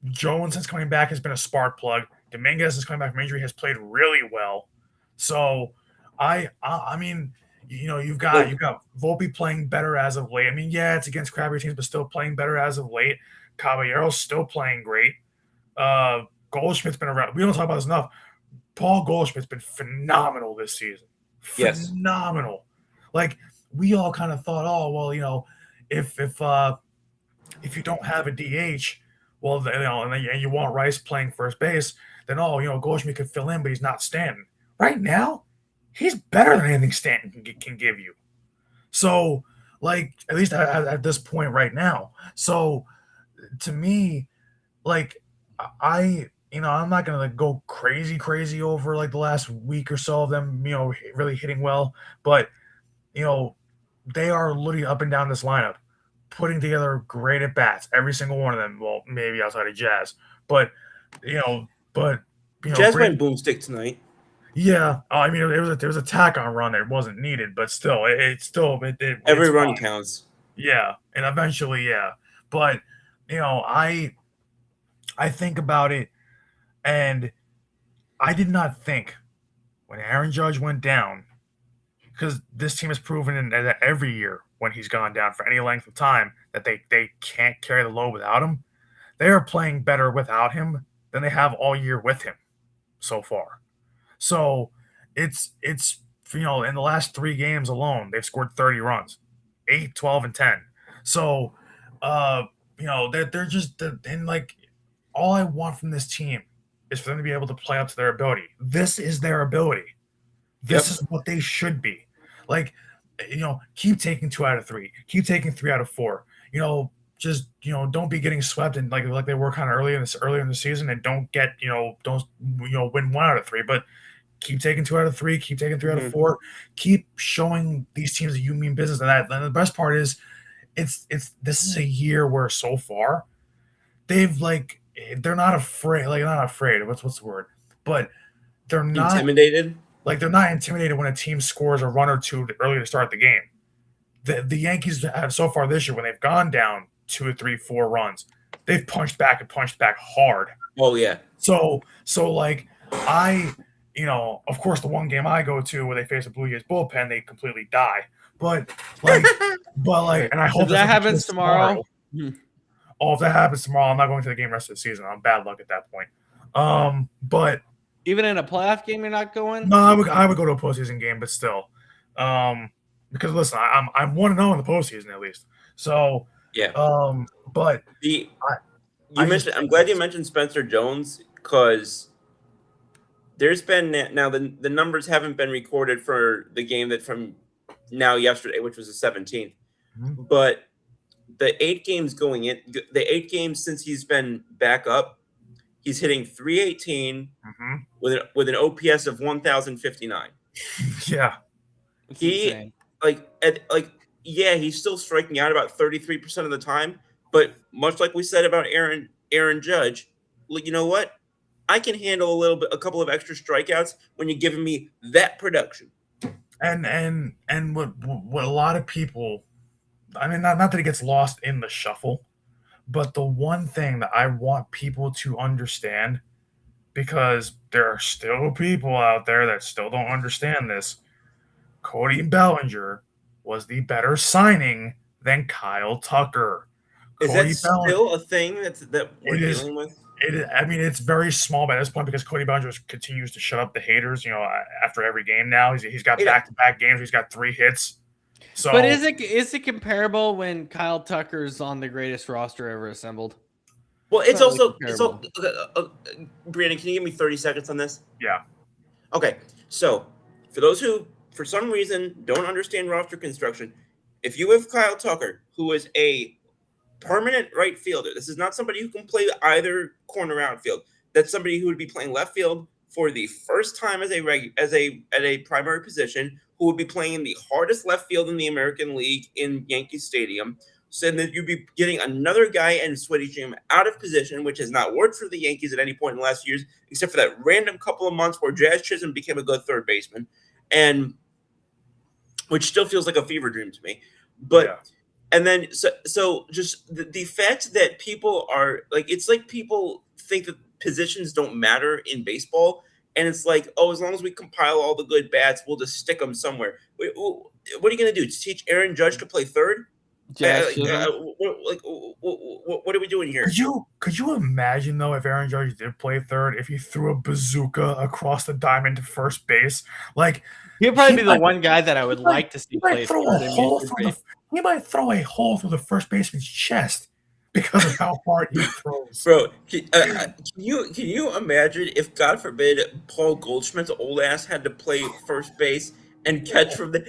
Jones, since coming back, has been a spark plug. Dominguez, since coming back from injury, has played really well. So I mean, you've got Volpe playing better as of late. I mean, yeah, it's against crappier teams, but still playing better as of late. Caballero's still playing great. Goldschmidt's been around. We don't talk about this enough. Paul Goldschmidt's been phenomenal this season. Phenomenal. Like, we all kind of thought, oh, well, if you don't have a DH, well, and you want Rice playing first base, then Goldschmidt could fill in, but he's not Stanton. Right now, he's better than anything Stanton can give you. So, like, at least at this point right now. So, to me, like, I'm not going to go crazy over like the last week or so of them, really hitting well. But, they are literally up and down this lineup, putting together great at bats, every single one of them. Well, maybe outside of Jazz, but Jazz went boomstick tonight. Yeah, I mean, there was a tack-on run that wasn't needed, but still, every run counts. Yeah, and eventually, yeah. But I think about it. And I did not think when Aaron Judge went down, because this team has proven that every year when he's gone down for any length of time that they can't carry the load without him. They are playing better without him than they have all year with him so far. So it's in the last 3 games alone, they've scored 30 runs, 8, 12, and 10. So, they're just and like all I want from this team is for them to be able to play up to their ability. This is their ability. This is what they should be. Like, keep taking 2 out of 3. Keep taking 3 out of 4. Just don't be getting swept and like they were kind of earlier in the season, and don't get don't win 1 out of 3. But keep taking 2 out of 3. Keep taking 3 out of 4. Keep showing these teams that you mean business. And the best part is, this is a year where so far they're not afraid. Like, not afraid. What's the word? But they're not intimidated. Like, they're not intimidated when a team scores a run or two early to start the game. The Yankees have so far this year, when they've gone down 2 or 3, 4 runs, they've punched back hard. Oh yeah. So like of course, the one game I go to where they face a Blue Jays bullpen, they completely die. But like, and I hope if that happens tomorrow. Oh, if that happens tomorrow, I'm not going to the game rest of the season. I'm bad luck at that point. But even in a playoff game, you're not going. No, I would go to a postseason game, but still, because listen, I'm 1-0 in the postseason at least. So yeah. But I'm glad you mentioned Spencer Jones, because there's been now the numbers haven't been recorded for the game that from now yesterday, which was the 17th, but the 8 games since he's been back up, he's hitting 318 with an OPS of 1059. Yeah, Insane. He's still striking out about 33% of the time, but much like we said about Aaron Judge, you know what? I can handle a couple of extra strikeouts when you're giving me that production. And what a lot of people, I mean, not that it gets lost in the shuffle, but the one thing that I want people to understand, because there are still people out there that still don't understand this, Cody Bellinger was the better signing than Kyle Tucker. Is that still a thing that we're dealing with? I mean, it's very small by this point because Cody Bellinger continues to shut up the haters. After every game now, he's got back-to-back games. He's got 3 hits. So, but is it comparable when Kyle Tucker's on the greatest roster ever assembled? Well, it's also Brandon, can you give me 30 seconds on this? Yeah. Okay, so for those who, for some reason, don't understand roster construction, if you have Kyle Tucker, who is a permanent right fielder, this is not somebody who can play either corner outfield. That's somebody who would be playing left field for the first time at a primary position, who would be playing the hardest left field in the American League in Yankee Stadium. So then you'd be getting another guy and switching him out of position, which has not worked for the Yankees at any point in the last years, except for that random couple of months where Jazz Chisholm became a good third baseman, and which still feels like a fever dream to me. But yeah. And then so just the fact that people are like, it's like people think that positions don't matter in baseball, and it's like, oh, as long as we compile all the good bats, we'll just stick them somewhere. What are you going to do? Teach Aaron Judge to play third? What are we doing here? Could you imagine though if Aaron Judge did play third, if he threw a bazooka across the diamond to first base? Like, he'd probably be the one guy that I would like to see play third. He might throw a hole through the first baseman's chest because of how hard he throws. Bro, can you imagine if, God forbid, Paul Goldschmidt's old ass had to play first base and catch from the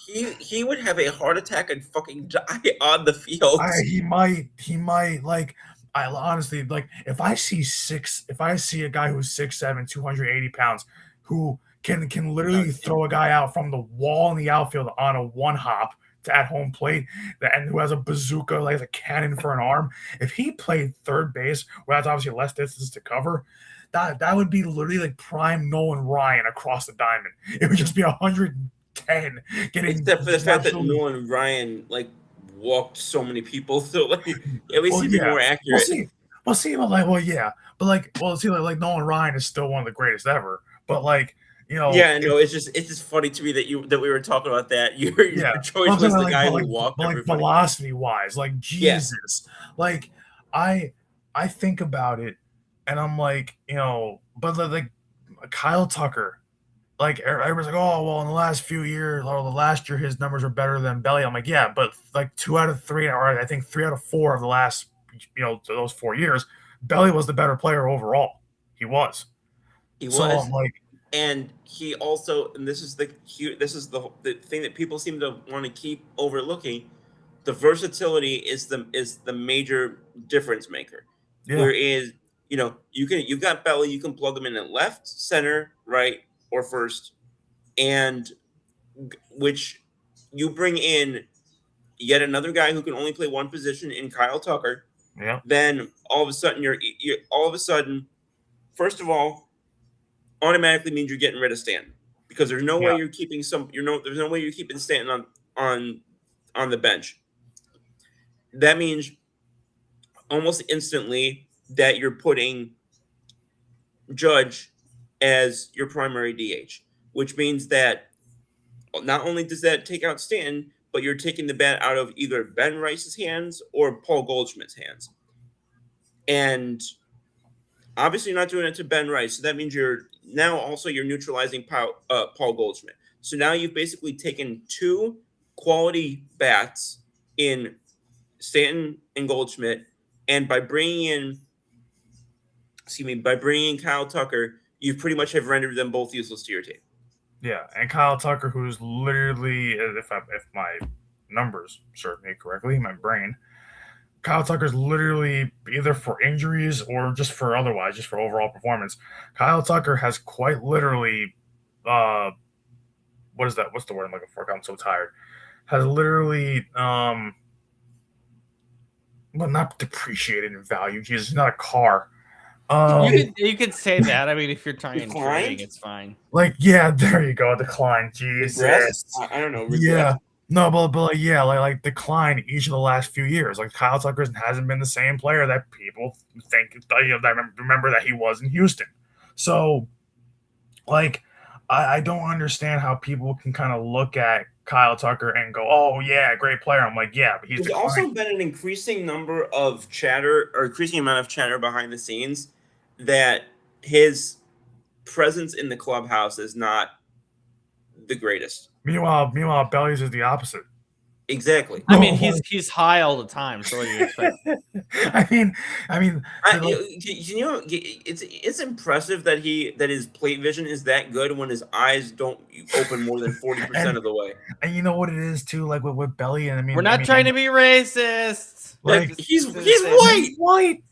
he would have a heart attack and fucking die on the field. He might like, I honestly, like, if I see a guy who's 6'7", 280 pounds, who can literally throw a guy out from the wall in the outfield on a one hop to at home plate, and who has a bazooka, like a cannon for an arm, if he played third base, where that's obviously less distance to cover, that would be literally like prime Nolan Ryan across the diamond. It would just be 110 getting. Except for the fact that Nolan Ryan like walked so many people, so like at least he'd be more accurate. Like Nolan Ryan is still one of the greatest ever, but like. It's just funny to me that we were talking about that. Your choice was the guy who walked. But like velocity wise, like Jesus, like I think about it, and I'm like, but like Kyle Tucker, like everybody's like, oh well, in the last few years, or the last year, his numbers are better than Belly. I'm like, yeah, but like 2 out of 3, or I think 3 out of 4 of the last, those 4 years, Belly was the better player overall. He was. I'm like. And he also, and this is the thing that people seem to want to keep overlooking, the versatility is the major difference maker. Yeah. Whereas, you've got Belly, you can plug him in at left, center, right, or first, and which you bring in yet another guy who can only play one position in Kyle Tucker. Yeah. Then all of a sudden, first of all, automatically means you're getting rid of Stanton, because there's no way you're keeping there's no way you're keeping Stanton on the bench. That means almost instantly that you're putting Judge as your primary DH, which means that not only does that take out Stanton, but you're taking the bat out of either Ben Rice's hands or Paul Goldschmidt's hands. And obviously you're not doing it to Ben Rice, so that means you're neutralizing Paul Goldschmidt. So now you've basically taken two quality bats in Stanton and Goldschmidt, and by bringing in Kyle Tucker, you pretty much have rendered them both useless to your team. Yeah, and Kyle Tucker, who's literally, if my numbers serve me correctly, my brain, Kyle Tucker's literally either for injuries or just for otherwise, just for overall performance. Kyle Tucker has quite literally, what is that? What's the word I'm looking for? I'm so tired. Has literally, well, not depreciated in value. He's not a car. You could say that. I mean, if you're trying trading, it's fine. Like, yeah, there you go. Decline. Jesus. I don't know. Yeah. No, but yeah, like decline each of the last few years. Like Kyle Tucker hasn't been the same player that people think. Remember that he was in Houston. So, like, I don't understand how people can kind of look at Kyle Tucker and go, "Oh yeah, great player." I'm like, yeah, but he's There's also been an increasing number of increasing amount of chatter behind the scenes that his presence in the clubhouse is not the greatest. Meanwhile, Bellies is the opposite. Exactly. I mean, he's high all the time. So what do you expect? It's impressive that his plate vision is that good when his eyes don't open more than 40% of the way. And you know what it is too, like with Belly, and I mean, we're not trying to be racist. Like he's white.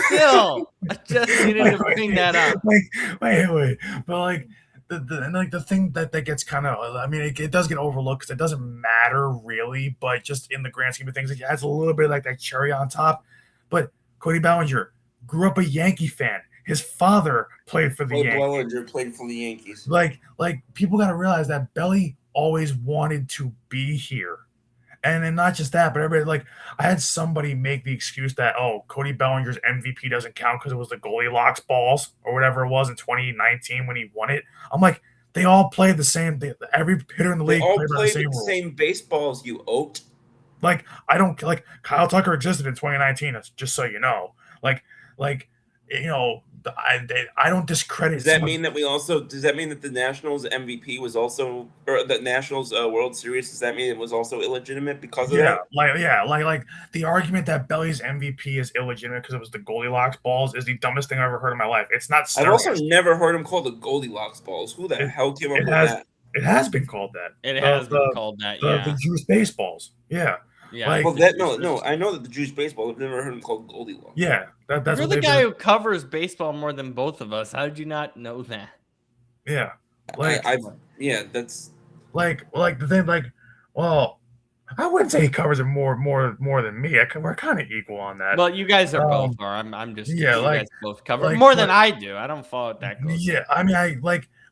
Still, I just needed to bring that up. Wait, but like. The thing that gets kind of, I mean, it does get overlooked because it doesn't matter really, but just in the grand scheme of things, it adds a little bit like that cherry on top. But Cody Bellinger grew up a Yankee fan. His father played for the Yankees. Bellinger played for the Yankees. Like people got to realize that Belly always wanted to be here. And then not just that, but everybody, like, I had somebody make the excuse that, oh, Cody Bellinger's MVP doesn't count because it was the Goldilocks balls or whatever it was in 2019 when he won it. I'm like, they all played the same. Every hitter in the league played the same baseballs, you oat. Like, I don't, like, Kyle Tucker existed in 2019, just so you know. Like, you know, I don't discredit. Does that mean that the Nationals MVP was also, or the Nationals World Series? Does that mean it was also illegitimate because of that? Like the argument that Belly's MVP is illegitimate because it was the Goldilocks balls is the dumbest thing I've ever heard in my life. It's not steroids. I've also never heard him called the Goldilocks balls. Who the hell came up with that? It has been called that. It has been called that. Yeah, the juice baseballs. Yeah. Yeah. Like, well, I know that the juice baseball. I've never heard him called Goldilocks. Yeah, that's You're the guy who covers baseball more than both of us. How did you not know that? Yeah, that's like the thing. Like, well, I wouldn't say he covers it more than me. We're kind of equal on that. Well, you guys are both are. I'm just you guys both cover more than I do. I don't follow it that close. Yeah, I mean,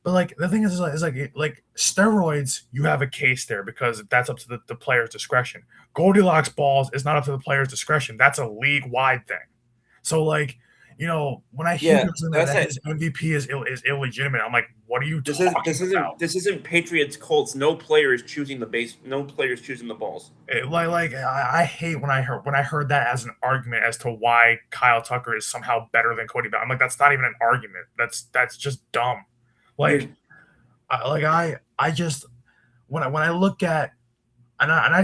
but like the thing is like steroids, you have a case there because that's up to the player's discretion. Goldilocks balls is not up to the player's discretion. That's a league-wide thing. So like, you know, when I hear that his MVP is illegitimate, I'm like, what are you talking about? This isn't Patriots Colts. No player is choosing the balls. I hate when I heard that as an argument as to why Kyle Tucker is somehow better than Cody Bellinger. I'm like, that's not even an argument. That's just dumb. Like, I just when I look at and I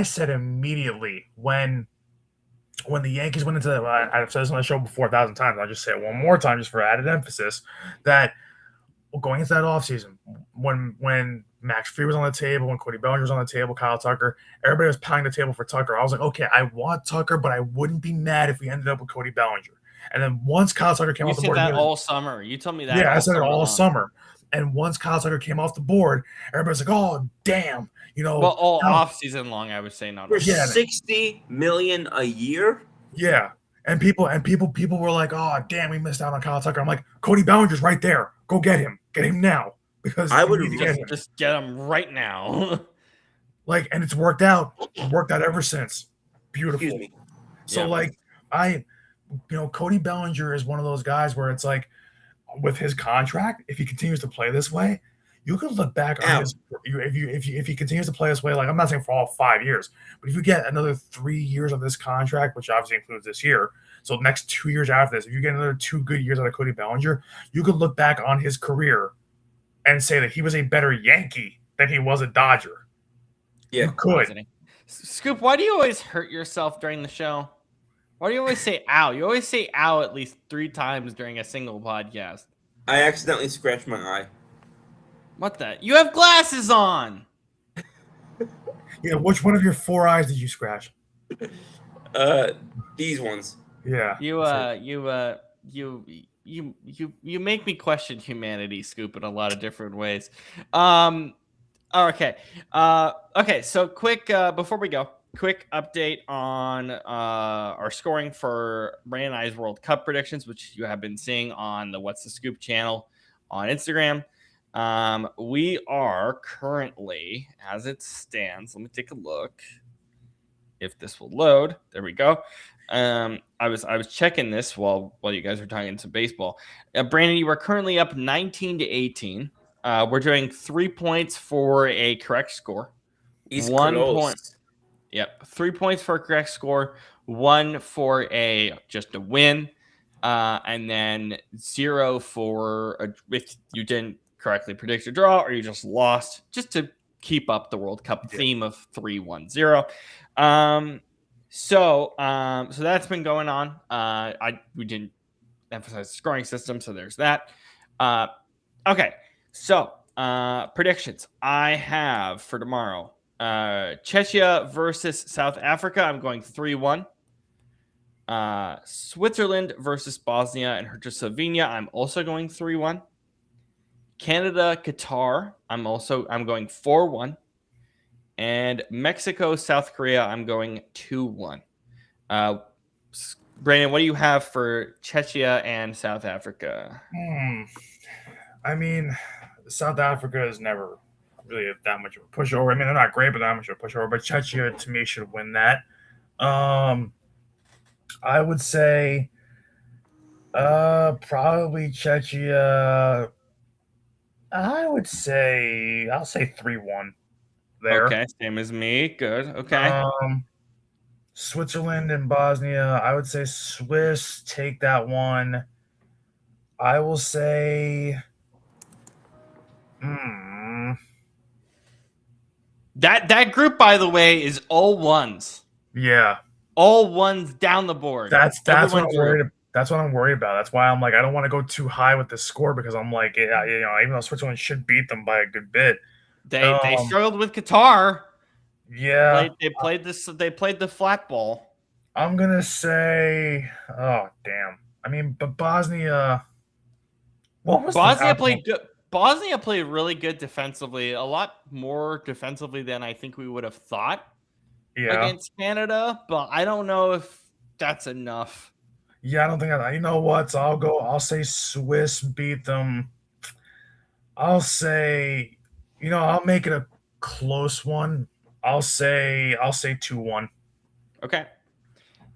said immediately when the Yankees went into I've said this on the show before 1,000 times. I'll just say it one more time just for added emphasis that going into that offseason when Max Fried was on the table, when Cody Bellinger was on the table, Kyle Tucker, everybody was pounding the table for Tucker. I was like, okay, I want Tucker, but I wouldn't be mad if we ended up with Cody Bellinger. And then once Kyle Tucker came off the board, you said that all summer. You told me that. Yeah, I said it all summer. And once Kyle Tucker came off the board, everybody's like, "Oh, damn!" You know, well, all off season long, I would say not. For $60 million a year. Yeah, and people were like, "Oh, damn, we missed out on Kyle Tucker." I'm like, Cody Bellinger's right there. Go get him now because I would just get him right now. Like, and it's worked out. Worked out ever since. Beautiful. So, Cody Bellinger is one of those guys where it's like, with his contract, if he continues to play this way, you can look back on his if he continues to play this way. Like, I'm not saying for all 5 years, but if you get another 3 years of this contract, which obviously includes this year, so the next 2 years after this, if you get another 2 good years out of Cody Bellinger, you could look back on his career and say that he was a better Yankee than he was a Dodger. Yeah, you could. Scoop, why do you always hurt yourself during the show? Why do you always say ow? You always say ow at least 3 times during a single podcast. I accidentally scratched my eye. What the? You have glasses on. Yeah, which one of your 4 eyes did you scratch? These ones. Yeah. You make me question humanity, Scoop, in a lot of different ways. Okay. Okay. So quick, before we go, quick update on our scoring for Brandon and I's World Cup predictions, which you have been seeing on the What's the Scoop channel on Instagram. We are currently, as it stands, let me take a look if this will load. There we go. I was checking this while you guys were talking some baseball. Brandon, you are currently up 19-18. We're doing 3 points for a correct score. He's 1 close. point. Yep, 3 points for a correct score. 1 for just a win, and then 0 for if you didn't correctly predict a draw or you just lost. Just to keep up the World Cup theme of 3-1-0. So that's been going on. We didn't emphasize the scoring system, so there's that. Okay, so predictions I have for tomorrow. Czechia versus South Africa. I'm going 3-1. Switzerland versus Bosnia and Herzegovina. I'm also going 3-1. Canada, Qatar. I'm going 4-1. And Mexico, South Korea. I'm going 2-1. Brandon, what do you have for Czechia and South Africa? I mean, South Africa is never really that much of a pushover. I mean, they're not great, but not much of a pushover. But Czechia, to me, should win that. I would say probably Czechia. I'll say 3-1 there. Okay, same as me. Good. Okay. Switzerland and Bosnia. I would say Swiss take that one. I will say That group, by the way, is all ones. Yeah. All ones down the board. That's what I'm worried about. That's what I'm worried about. That's why I'm like, I don't want to go too high with the score because I'm like, yeah, even though Switzerland should beat them by a good bit. They struggled with Qatar. Yeah. They played the flat ball. I'm gonna say, oh damn. I mean, but Bosnia. What was Bosnia played good? Bosnia played really good defensively, a lot more defensively than I think we would have thought against Canada. But I don't know if that's enough. Yeah, I don't think you know what? So I'll say Swiss beat them. I'll say, I'll make it a close one. I'll say 2-1. Okay.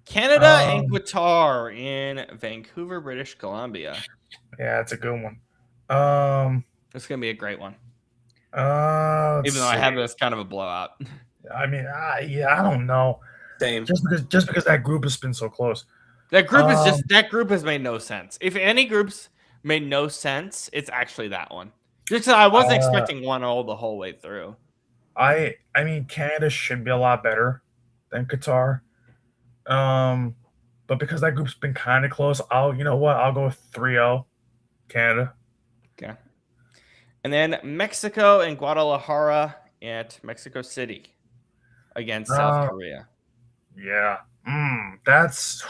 Canada and Qatar in Vancouver, British Columbia. Yeah, it's a good one. It's gonna be a great one. Even though I have this kind of a blowout. I mean, I don't know. Same. Just because that group has been so close. That group has made no sense. If any groups made no sense, it's actually that one. Just I wasn't expecting one all the whole way through. I mean, Canada should be a lot better than Qatar. But because that group's been kind of close, I'll go 3-0 Canada. Okay. And then Mexico and Guadalajara at Mexico City against South Korea. Yeah. That's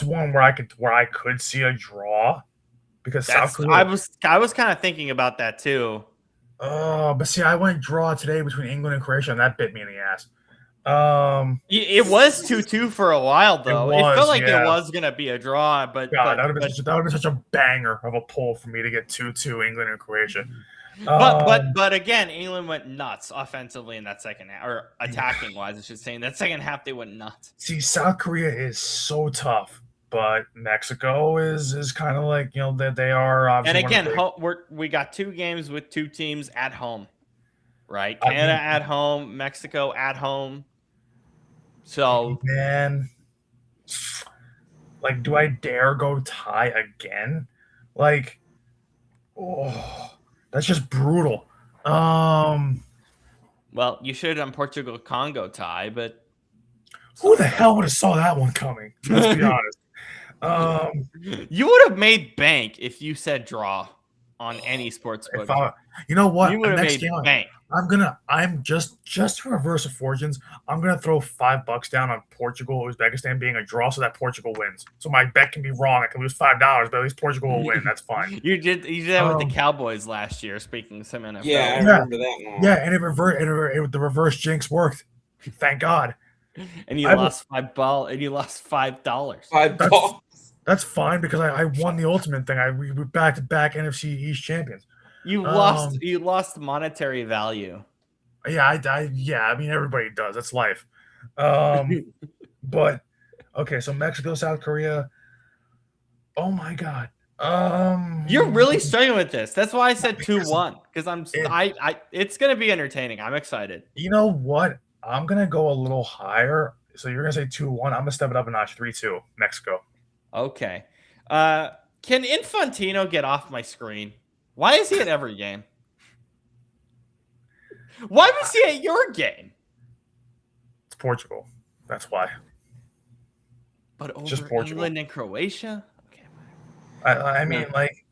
one where I could see a draw because South Korea. I was kind of thinking about that too. Oh, but see, I went draw today between England and Croatia, and that bit me in the ass. It was 2-2 for a while though. It felt like it was gonna be a draw, but that would have been such a banger of a poll for me to get 2-2 England and Croatia. But again, England went nuts offensively in that second half, or attacking wise, I should say. In that second half, they went nuts. See, South Korea is so tough. but Mexico is kind of like, you know, that they are obviously. And again, we got 2 games with 2 teams at home, right? I Canada mean, at home, Mexico at home. So, man, like, do I dare go tie again? Like, oh, that's just brutal. well, you should have done Portugal Congo tie, but Who the hell would have saw that one coming? Let's be honest. You would have made bank if you said draw on any sports book. You know what? You would have made bank. I'm just to reverse the fortunes. I'm gonna throw $5 down on Portugal, Uzbekistan being a draw, so that Portugal wins. So my bet can be wrong. I can lose $5, but at least Portugal will win. That's fine. You did that with the Cowboys last year. Speaking of some NFL, yeah, I remember that one. Yeah, and the reverse jinx worked. Thank God. And you lost $5, and you lost $5. $5. That's fine because I won the ultimate thing. We were back-to-back NFC East champions. You lost monetary value. Yeah, I mean, everybody does. That's life. But okay, so Mexico, South Korea. Oh my God. You're really struggling with this. That's why I said 2-1 because it's gonna be entertaining. I'm excited. You know what? I'm gonna go a little higher. So you're gonna say 2-1. I'm gonna step it up a notch. 3-2. Mexico. Okay. Can Infantino get off my screen? Why is he at every game? Why was he at your game? It's Portugal. That's why. But over just Portugal. England and Croatia? Okay. I mean, like,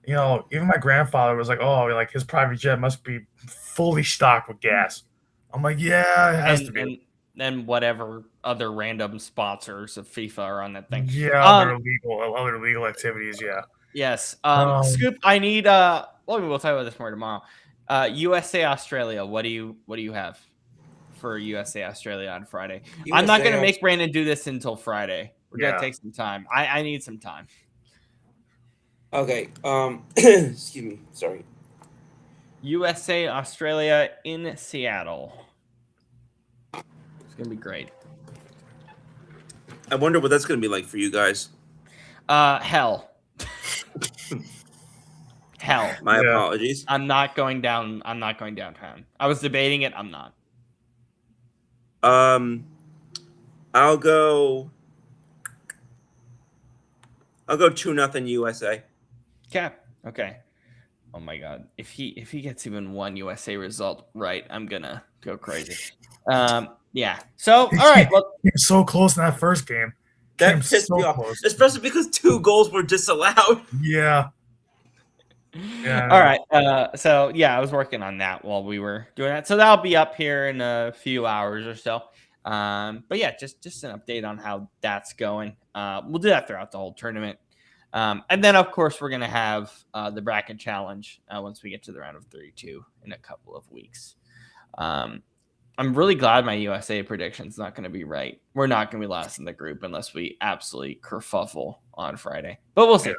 you know, even my grandfather was like, oh, like his private jet must be fully stocked with gas. I'm like, yeah, it has to be. And whatever other random sponsors of FIFA are on that thing. Yeah, other legal activities, yeah. Yes. Scoop, I need we'll talk about this more tomorrow. USA Australia, what do you have for USA Australia on Friday? I'm not gonna make Brandon do this until Friday. We're gonna take some time. I need some time. Okay. Excuse me, sorry. USA Australia in Seattle. It's gonna be great. I wonder what that's gonna be like for you guys. Hell. Hell. My apologies. I'm not going downtown. I was debating it. I'm not. I'll go 2-0 USA. Okay. Oh my God. If he gets even one USA result right, I'm gonna go crazy. Yeah. So all right. Well, he was so close in that first game. That pissed me off, especially because 2 goals were disallowed. Yeah. Yeah. All right. So yeah, I was working on that while we were doing that. So that'll be up here in a few hours or so. But yeah, just an update on how that's going. We'll do that throughout the whole tournament. And then of course we're gonna have the bracket challenge once we get to the round of 32 in a couple of weeks. I'm really glad my USA prediction's not going to be right. We're not going to be last in the group unless we absolutely kerfuffle on Friday. But we'll see.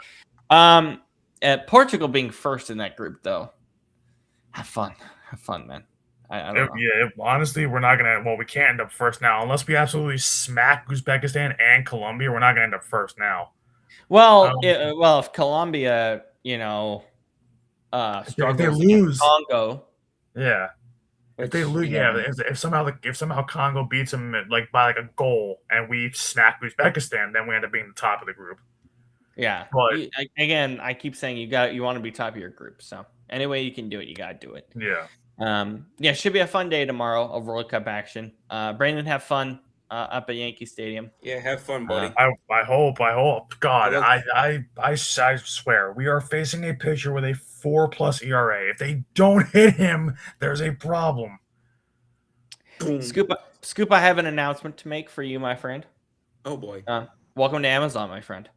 Yeah. Portugal being first in that group, though. Have fun, man. I don't know. Yeah, honestly, we're not going to... Well, we can't end up first now. Unless we absolutely smack Uzbekistan and Colombia, we're not going to end up first now. Well, if Colombia, struggles they lose Congo... Yeah. If they lose, if somehow Congo beats them by a goal and we smack Uzbekistan, then we end up being the top of the group. Yeah. But again, I keep saying you want to be top of your group. So any way you can do it, you got to do it. Yeah. It should be a fun day tomorrow of World Cup action. Brandon, have fun up at Yankee Stadium. Yeah, have fun, buddy. I hope. God, I swear we are facing a pitcher with a 4+ ERA. If they don't hit him, there's a problem. Scoop, I have an announcement to make for you, my friend. Oh boy. Welcome to Amazon, my friend.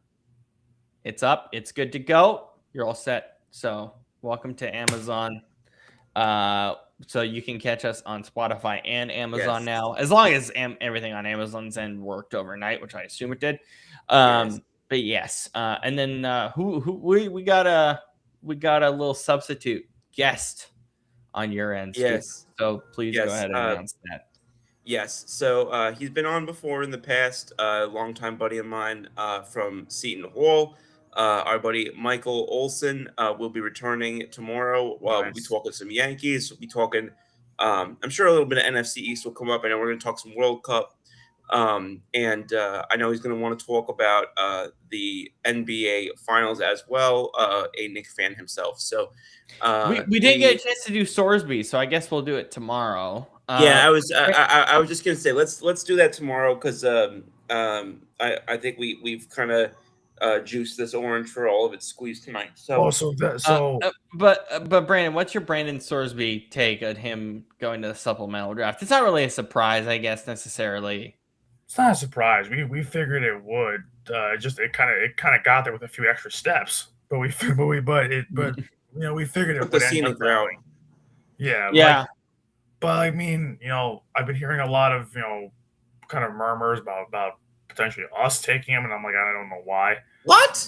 It's up. It's good to go. You're all set. So welcome to Amazon. So you can catch us on Spotify and Amazon now, as long as everything on Amazon's end worked overnight, which I assume it did. But yes. And then we got a little substitute guest on your end. Yes. So please go ahead and announce that. Yes. So he's been on before in the past. Longtime buddy of mine from Seton Hall. Our buddy Michael Olson will be returning tomorrow. We'll be Nice. talking some Yankees. We'll be talking. I'm sure a little bit of NFC East will come up. I know we're going to talk some World Cup. And I know he's going to want to talk about the NBA Finals as well. A Knick fan himself. So we didn't get a chance to do Sorsby, so I guess we'll do it tomorrow. Yeah, I was just gonna say let's do that tomorrow because I think we've kind of juiced this orange for all of its squeeze tonight. So But Brandon, what's your Brandon Sorsby take on him going to the supplemental draft? It's not really a surprise, I guess, necessarily. It's not a surprise. We figured it would. It kind of got there with a few extra steps, but we figured it took would the end up scenic route. Yeah, Yeah. But I mean, I've been hearing a lot of kind of murmurs about potentially us taking him, and I'm like, I don't know why. What?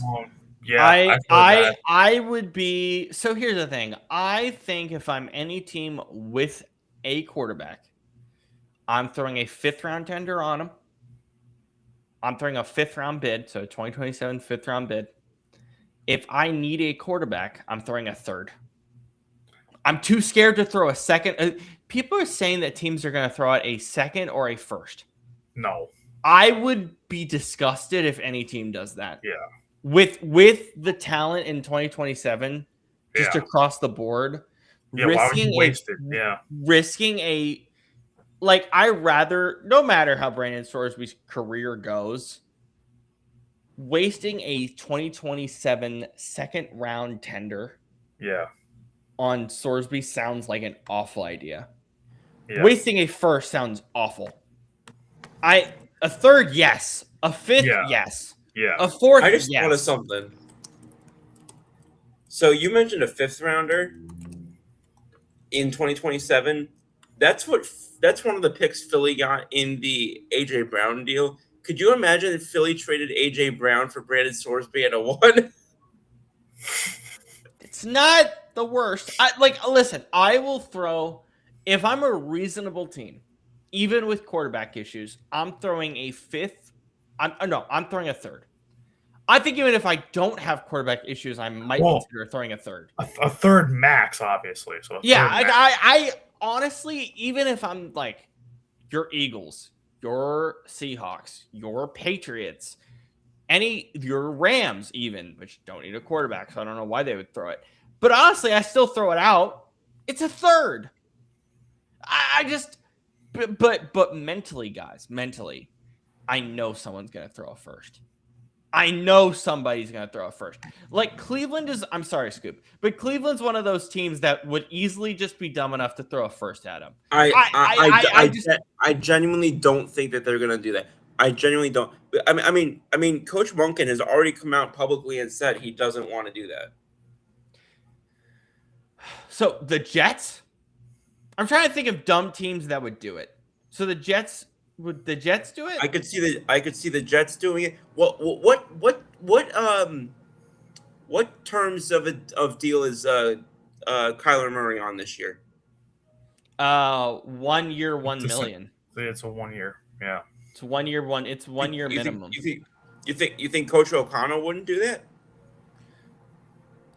Yeah, I've heard that. I would be. So here's the thing. I think if I'm any team with a quarterback, I'm throwing a 5th round tender on him. I'm throwing a 5th round bid, so 2027 5th round bid. If I need a quarterback, I'm throwing a 3rd. I'm too scared to throw a 2nd. People are saying that teams are going to throw out a 2nd or a 1st. No. I would be disgusted if any team does that. Yeah. With the talent in 2027, just across the board, why would you waste it? Yeah. Risking a I rather, no matter how Brandon Sorsby's career goes, wasting a 2027 2nd round tender. Yeah. On Sorsby sounds like an awful idea. Yeah. Wasting a 1st sounds awful. A 3rd, yes. A 5th, yes. Yeah. A 4th, I just yes. thought of something. So you mentioned a 5th rounder in 2027. That's one of the picks Philly got in the AJ Brown deal. Could you imagine if Philly traded AJ Brown for Brandon Sorsby at a 1? It's not the worst. Listen, I will throw, if I'm a reasonable team, even with quarterback issues, I'm throwing a 5th. I'm throwing a 3rd. I think even if I don't have quarterback issues, I might consider throwing a 3rd. A 3rd max, obviously. So I honestly, even if I'm like your Eagles, your Seahawks, your Patriots, your Rams even, which don't need a quarterback, so I don't know why they would throw it. But honestly, I still throw it out. It's a 3rd. I just, but mentally, guys, I know someone's going to throw a 1st. I know somebody's going to throw a 1st. Like Cleveland is, I'm sorry, Scoop, but Cleveland's one of those teams that would easily just be dumb enough to throw a 1st at him. I genuinely don't think that they're going to do that. I genuinely don't. I mean, Coach Monken has already come out publicly and said he doesn't want to do that. So the Jets? I'm trying to think of dumb teams that would do it. So the Jets, would the Jets do it? I could see the Jets doing it. What terms of deal is Kyler Murray on this year? 1 year, 1 million. It's a 1 year. Yeah. It's 1 year, it's 1 year minimum. You think Coach O'Connell wouldn't do that?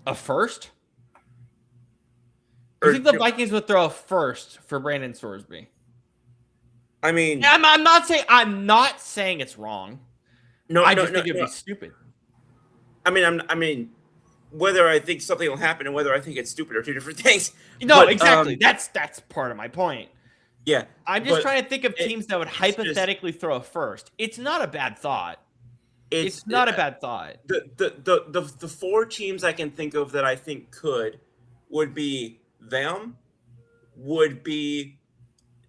A 1st? You think the Vikings would throw a 1st for Brandon Sorsby? I mean, I'm not saying it's wrong. I just think it'd be stupid. I mean, whether I think something will happen and whether I think it's stupid are two different things. No, exactly. That's part of my point. Yeah, I'm just trying to think of teams that would hypothetically throw a 1st. It's not a bad thought. It's not a bad thought. The 4 teams I can think of that I think would be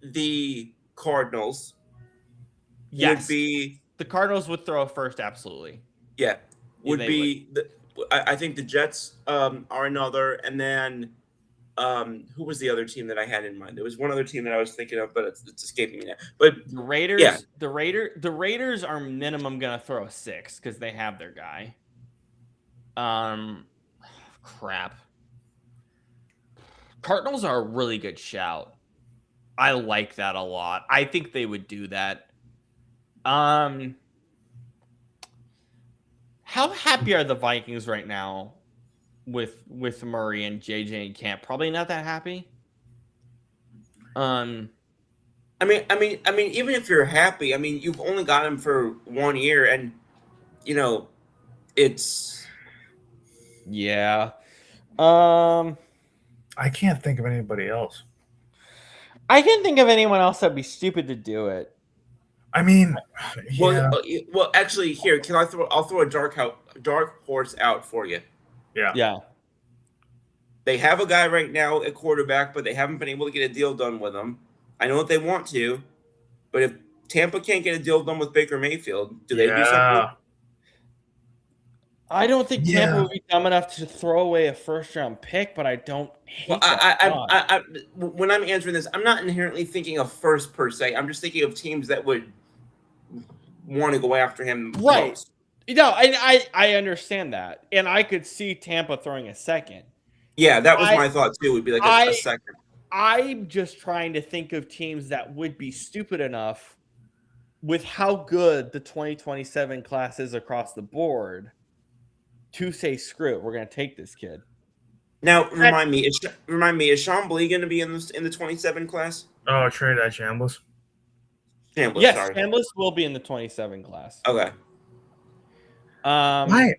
the Cardinals. Yes. Would be the Cardinals would throw a 1st, absolutely. Yeah. I think the Jets are another, and then who was the other team that I had in mind? There was one other team that I was thinking of, but it's escaping me now. But the Raiders, yeah. the Raiders are minimum gonna throw a 6 because they have their guy. Crap. Cardinals are a really good shout. I like that a lot. I think they would do that. How happy are the Vikings right now with Murray and JJ and Camp? Probably not that happy. I mean, even if you're happy, I mean, you've only got him for 1 year, and it's yeah. I can't think of anybody else. I can't think of anyone else that'd be stupid to do it. I mean, yeah. Well, actually, here, I'll throw a dark horse out for you. Yeah. They have a guy right now at quarterback, but they haven't been able to get a deal done with him. I know that they want to, but if Tampa can't get a deal done with Baker Mayfield, do they do something? I don't think Tampa would be dumb enough to throw away a first-round pick, but I don't hate that. When I'm answering this, I'm not inherently thinking of first per se. I'm just thinking of teams that would want to go after him. Right. Most. No, I understand that, and I could see Tampa throwing a second. Yeah, that was my thought too. Would be like a second. I'm just trying to think of teams that would be stupid enough with how good the 2027 class is across the board to say, screw it, we're going to take this kid. Now, remind me, is Sean Blee going to be in the 27 class? Oh, trade that Chambliss. Yes, sorry. Chambliss will be in the 27 class. Okay. I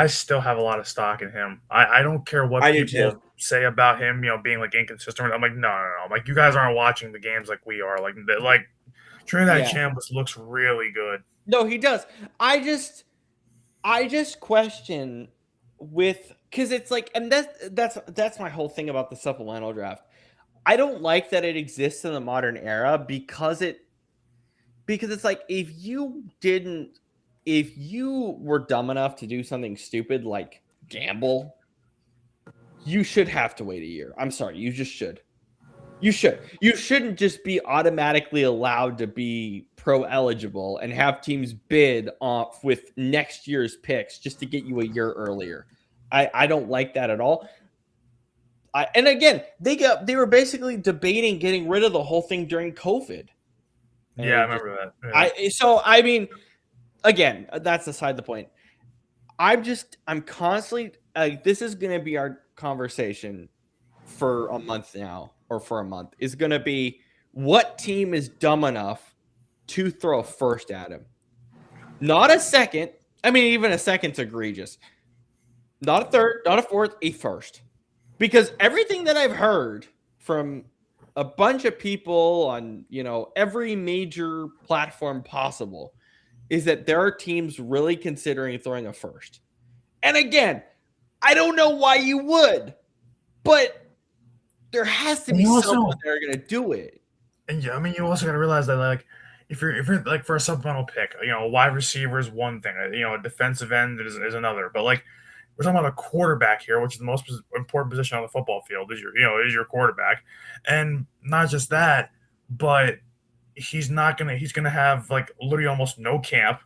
still have a lot of stock in him. I don't care what people say about him, being like inconsistent. I'm like, no. Like, you guys aren't watching the games like we are. Like Trinidad Chambliss looks really good. No, he does. I just question because it's like, and that's my whole thing about the supplemental draft. I don't like that it exists in the modern era because it's like if you were dumb enough to do something stupid like gamble, you should have to wait a year. I'm sorry, you just should. You shouldn't just be automatically allowed to be pro eligible and have teams bid off with next year's picks just to get you a year earlier. I don't like that at all. And again, they were basically debating getting rid of the whole thing during COVID. Yeah, I remember that. Yeah. I mean, again, that's aside the point. I'm constantly this is going to be our conversation for a month now, or for a month, is going to be what team is dumb enough to throw a first at him. Not a second. I mean, even a second's egregious. Not a third, not a fourth, a first. Because everything that I've heard from a bunch of people on, every major platform possible is that there are teams really considering throwing a first. And again, I don't know why you would, but there has to be someone that are going to do it. And yeah, I mean, you also got to realize that, like, if you're like for a supplemental pick, wide receiver is one thing, a defensive end is another. But like, we're talking about a quarterback here, which is the most important position on the football field. Is your quarterback, and not just that, but he's gonna have like literally almost no camp.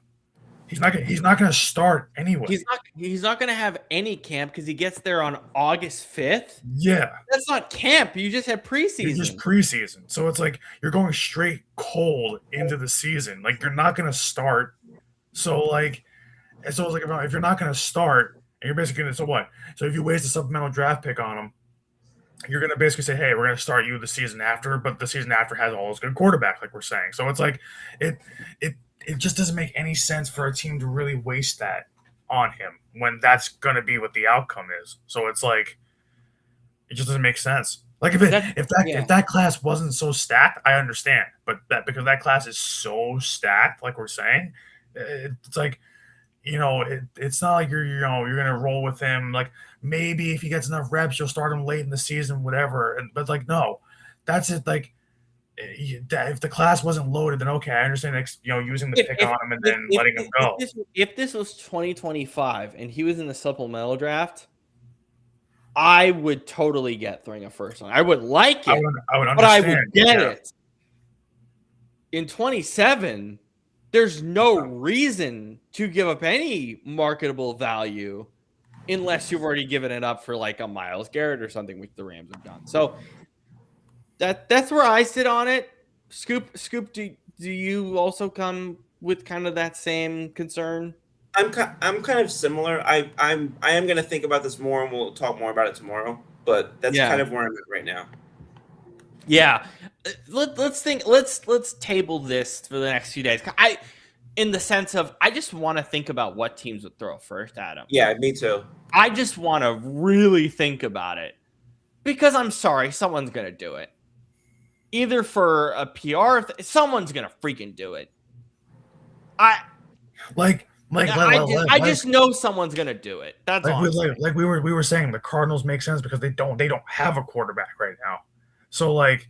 He's not gonna start anyway. He's not gonna have any camp because he gets there on August 5th. Yeah, that's not camp. You just have preseason. It's just preseason, so it's like you're going straight cold into the season. Like, you're not gonna start. So it's like if you're not gonna start, and you're basically gonna, so what? So if you waste a supplemental draft pick on him, you're gonna basically say, hey, we're gonna start you the season after, but the season after has all those good quarterbacks, like we're saying. So it's like it just doesn't make any sense for a team to really waste that on him when that's going to be what the outcome is. So it's like, it just doesn't make sense. Like if that class wasn't so stacked, I understand, but because that class is so stacked, like we're saying, it's like, it's not like you're going to roll with him. Like, maybe if he gets enough reps, you'll start him late in the season, whatever. But like, no, that's it. Like, if the class wasn't loaded, then okay, I understand. Using the pick on him and then letting him go. If this was 2025 and he was in the supplemental draft, I would totally get throwing a first one. I would like it, I would understand, but I would get it. In 27, there's no reason to give up any marketable value unless you've already given it up for like a Myles Garrett or something, which the Rams have done. So That's where I sit on it. Scoop, do you also come with kind of that same concern? I'm kind of similar. I am gonna think about this more, and we'll talk more about it tomorrow. But that's Yeah. kind of where I'm at right now. Yeah. Let's think. Let's table this for the next few days. In the sense of, I just want to think about what teams would throw first at him. Yeah, me too. I just want to really think about it, because I'm sorry, someone's gonna do it. Either for a PR, someone's gonna freaking do it. I just know someone's gonna do it. That's all. We were saying, the Cardinals make sense because they don't have a quarterback right now. So like,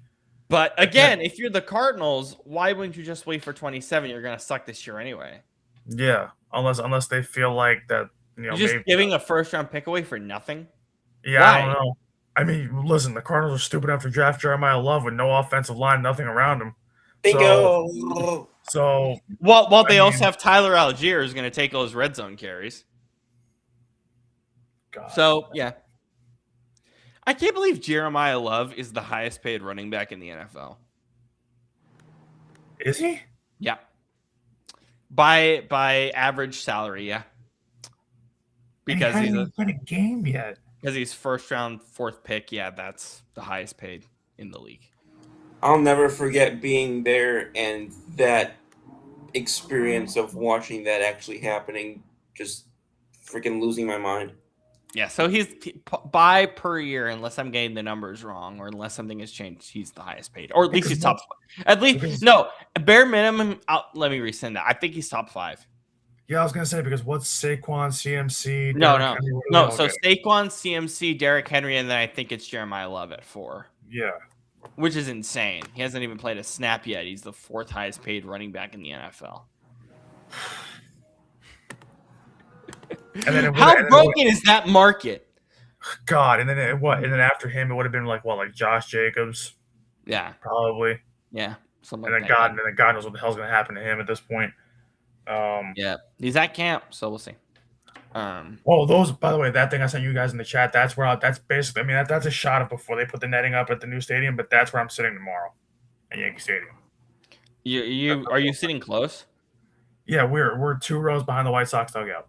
but again, if you're the Cardinals, why wouldn't you just wait for 27? You're gonna suck this year anyway. Yeah, unless they feel like that, you're just giving a first round pick away for nothing. Yeah, why? I don't know. I mean, listen, the Cardinals are stupid enough to draft Jeremiah Love with no offensive line, nothing around him. Bingo. So well, they also have Tyler Algier who's going to take those red zone carries. God. So yeah, I can't believe Jeremiah Love is the highest paid running back in the NFL. Is he? Yeah. By average salary, yeah. Because he's not played a game yet. Because he's first round, fourth pick. Yeah, that's the highest paid in the league. I'll never forget being there and that experience of watching that actually happening, just freaking losing my mind. Yeah, so he's by per year, unless I'm getting the numbers wrong or unless something has changed, he's the highest paid. Or at least he's top 5. At least, no, bare minimum, let me rescind that. I think he's top 5. Yeah, I was going to say, because what's Saquon, CMC? No. So Saquon, CMC, Derrick Henry, and then I think it's Jeremiah Love at 4. Yeah. Which is insane. He hasn't even played a snap yet. He's the 4th highest paid running back in the NFL. How broken is that market? God, and then And then after him, it would have been like Josh Jacobs? Yeah. Probably. Yeah. And then God knows what the hell's going to happen to him at this point. Yeah, he's at camp, so we'll see. Those, by the way, that thing I sent you guys in the chat, that's basically, I mean, that's a shot of before they put the netting up at the new stadium, but that's where I'm sitting tomorrow at Yankee Stadium. Are you sitting close? Yeah, we're 2 rows behind the White Sox dugout.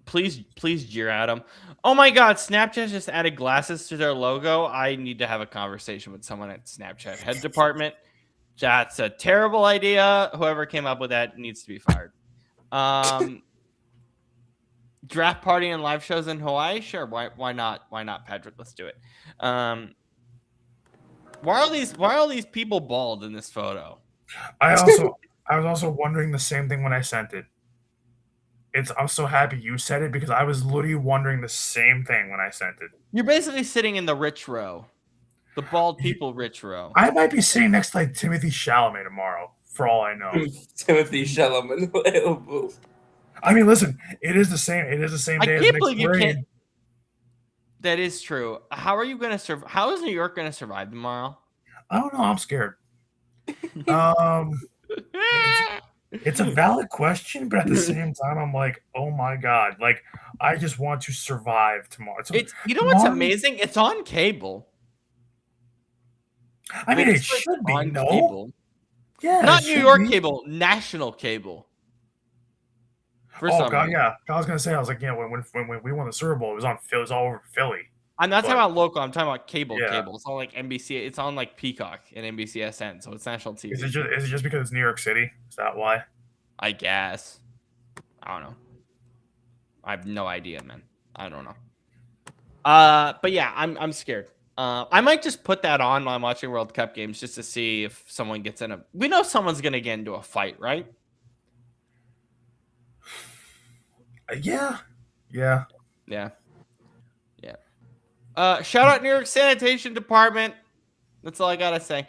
Please jeer at them. Oh my God, Snapchat just added glasses to their logo. I need to have a conversation with someone at Snapchat head department. That's a terrible idea. Whoever came up with that needs to be fired. Draft party and live shows in Hawaii? Sure. Why not? Why not, Patrick? Let's do it. Why are all these people bald in this photo? I was also wondering the same thing when I sent it. I'm so happy you said it, because I was literally wondering the same thing when I sent it. You're basically sitting in the rich row. The bald people rich row. I might be sitting next to Timothy Chalamet tomorrow, for all I know. Timothy Chalamet. I mean, listen, it is the same day as next grade. That is true. How are you going to survive? How is New York going to survive tomorrow? I don't know. I'm scared. It's a valid question, but at the same time, I'm like, oh my God. Like, I just want to survive tomorrow. You know what's amazing? It's on cable. I mean, it should be, no? Cable. Yeah. Not New York cable, national cable. God, yeah. I was gonna say, when we won the Super Bowl, it was all over Philly. I'm not talking about local. I'm talking about cable. It's on like NBC. It's on like Peacock and NBCSN, so it's national TV. Is it just because it's New York City? Is that why? I guess. I don't know. I have no idea, man. I don't know. But yeah, I'm scared. I might just put that on while I'm watching World Cup games just to see if someone gets in we know someone's gonna get into a fight, right? Yeah. Shout out New York Sanitation Department. That's all I gotta say.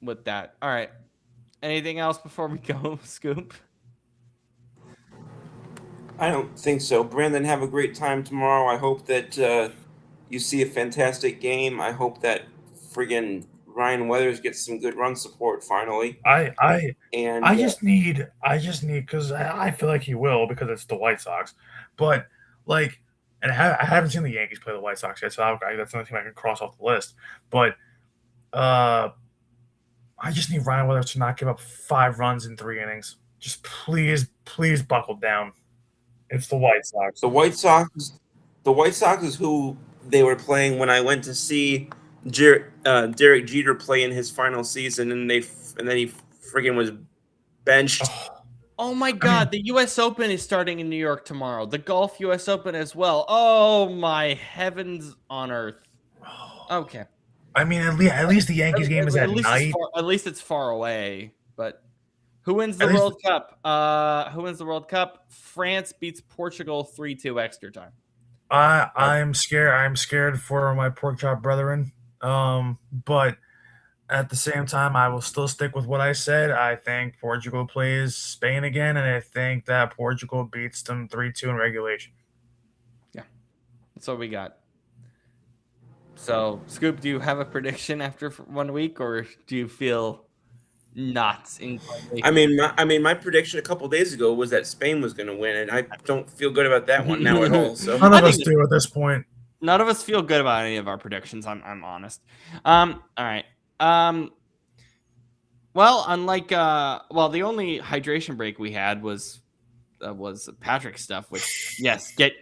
With that, all right. Anything else before we go, Scoop? I don't think so. Brandon, have a great time tomorrow. I hope that you see a fantastic game. I hope that friggin' Ryan Weathers gets some good run support finally. I just need, because I feel like he will, because it's the White Sox. But and I haven't seen the Yankees play the White Sox yet, so that's another team I can cross off the list. But I just need Ryan Weathers to not give up 5 runs in 3 innings. Just please buckle down. It's the White Sox. The White Sox is who they were playing when I went to see Derek Jeter play in his final season, and then he friggin' was benched. Oh my God, the U.S. Open is starting in New York tomorrow. The Golf U.S. Open as well. Oh my heavens on earth. Okay. I mean, at least the Yankees game is at night. At least it's far away. But who wins the World Cup? Who wins the World Cup? France beats Portugal 3-2 extra time. I'm scared. I'm scared for my pork chop brethren. But at the same time, I will still stick with what I said. I think Portugal plays Spain again, and I think that Portugal beats them 3-2 in regulation. Yeah, that's what we got. So, Scoop, do you have a prediction after 1 week, or do you feel not inclined? I mean, my prediction a couple days ago was that Spain was going to win, and I don't feel good about that one now at all. So none of us do at this point. None of us feel good about any of our predictions. I'm honest. All right. Well, unlike the only hydration break we had was Patrick's stuff. Which yes, get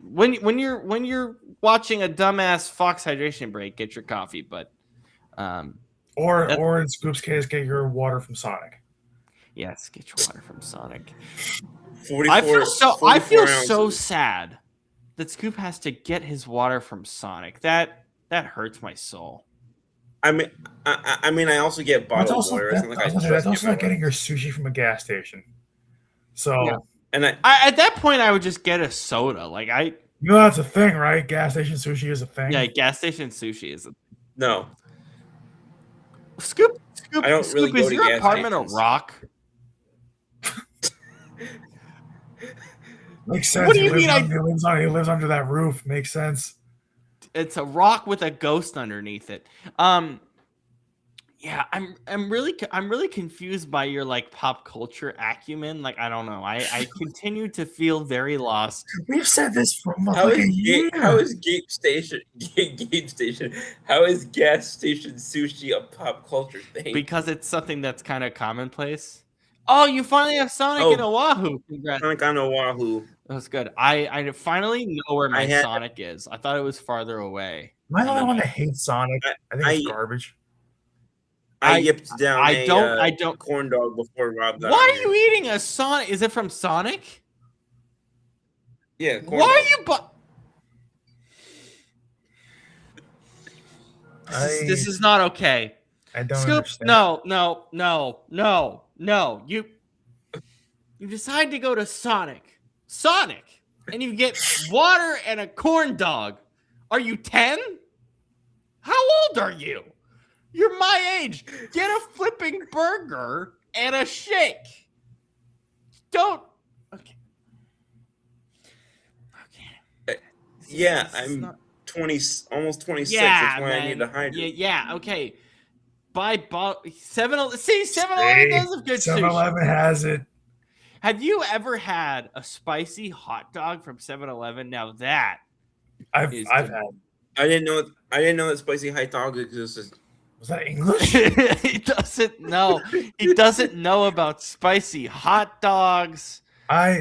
when you're watching a dumbass Fox hydration break, get your coffee. But or in Scoop's case, get your water from Sonic. Yes, get your water from Sonic. I feel so sad that Scoop has to get his water from Sonic. That hurts my soul. I mean, I also get bottled water. That's also like getting your sushi from a gas station. So, yeah. And I at that point, I would just get a soda. Like that's a thing, right? Gas station sushi is a thing. Yeah, gas station sushi is a thing. No. Scoop, I don't really go is to your gas apartment stations. a rock? Makes sense. What do you mean? He lives under that roof. Makes sense. It's a rock with a ghost underneath it. Yeah, I'm really confused by your like pop culture acumen. Like I don't know. I continue to feel very lost. We've said this for How is Gape Station? How is gas station sushi a pop culture thing? Because it's something that's kind of commonplace. Oh, you finally have Sonic in Oahu. Congrats. Sonic on Oahu. That was good. I finally know where my Sonic is. I thought it was farther away. Am I the only one that hates Sonic? I think it's garbage. I yipped down I don't corn dog before Rob got Why are you eating a Sonic? Is it from Sonic? Yeah. Why are you This is not okay. I don't Scoop, understand. No. You decide to go to Sonic, and you get water and a corn dog. Are you 10? How old are you? You're my age. Get a flipping burger and a shake. Don't. Okay. Yeah, I'm 20, almost 26. That's why I need to hydrate. Yeah. Okay. Buy 7-Eleven. See, 7-Eleven does have good sushi. 7-Eleven has it. Have you ever had a spicy hot dog from 7-Eleven? Now that I've had. I didn't know that spicy hot dog existed. Was that English? He doesn't know. He doesn't know about spicy hot dogs. I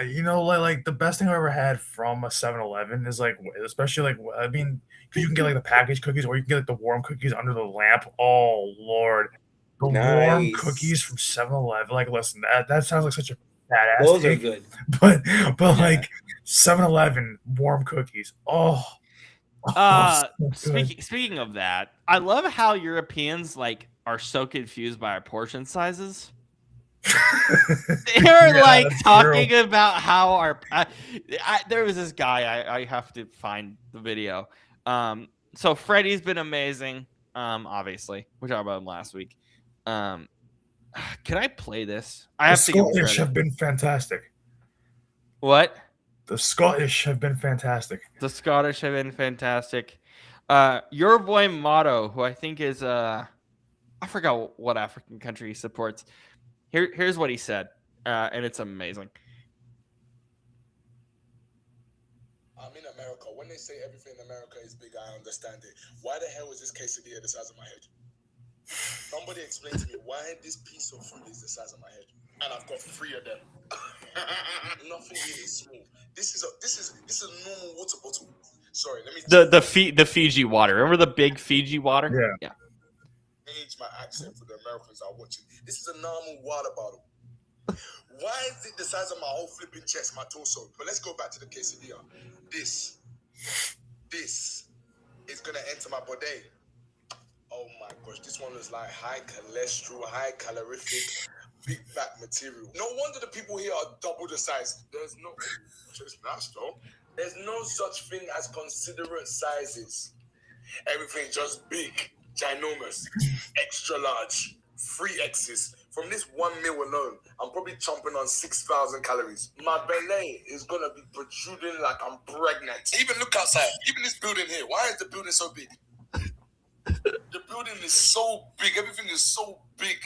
you know, like the best thing I've ever had from a 7-Eleven is like, especially like, I mean, because you can get like the packaged cookies or you can get like the warm cookies under the lamp. Oh Lord, the warm cookies from 7-Eleven. Like, listen, that sounds like such a badass. Those are good. But like 7-Eleven warm cookies. So speaking of that, I love how Europeans like are so confused by our portion sizes. They're like talking about how our there was this guy, I have to find the video. So Freddie's been amazing, obviously we talked about him last week. Can I play this? I have the to Scottish have been fantastic. What? The Scottish have been fantastic. The Scottish have been fantastic. Your boy Motto, who I think is I forgot what African country he supports. Here's what he said, and it's amazing. I'm in America. When they say everything in America is big, I understand it. Why the hell is this quesadilla the size of my head? Somebody explain to me why this piece of food is the size of my head, and I've got 3 of them. Nothing here is small. This is a normal water bottle. Sorry, let me The Fiji water. Remember the big Fiji water? Yeah. change my accent for the Americans that are watching. This is a normal water bottle. Why is it the size of my whole flipping chest, my torso? But let's go back to the quesadilla. This is gonna enter my body. Oh my gosh, this one is like high cholesterol, high calorific, big fat material. No wonder the people here are double the size. There's no such thing as considerate sizes. Everything just big, ginormous, extra large, 3Xs. From this 1 meal alone, I'm probably chomping on 6,000 calories. My belly is gonna be protruding like I'm pregnant. Even look outside, even this building here. Why is the building so big? The building is so big. Everything is so big.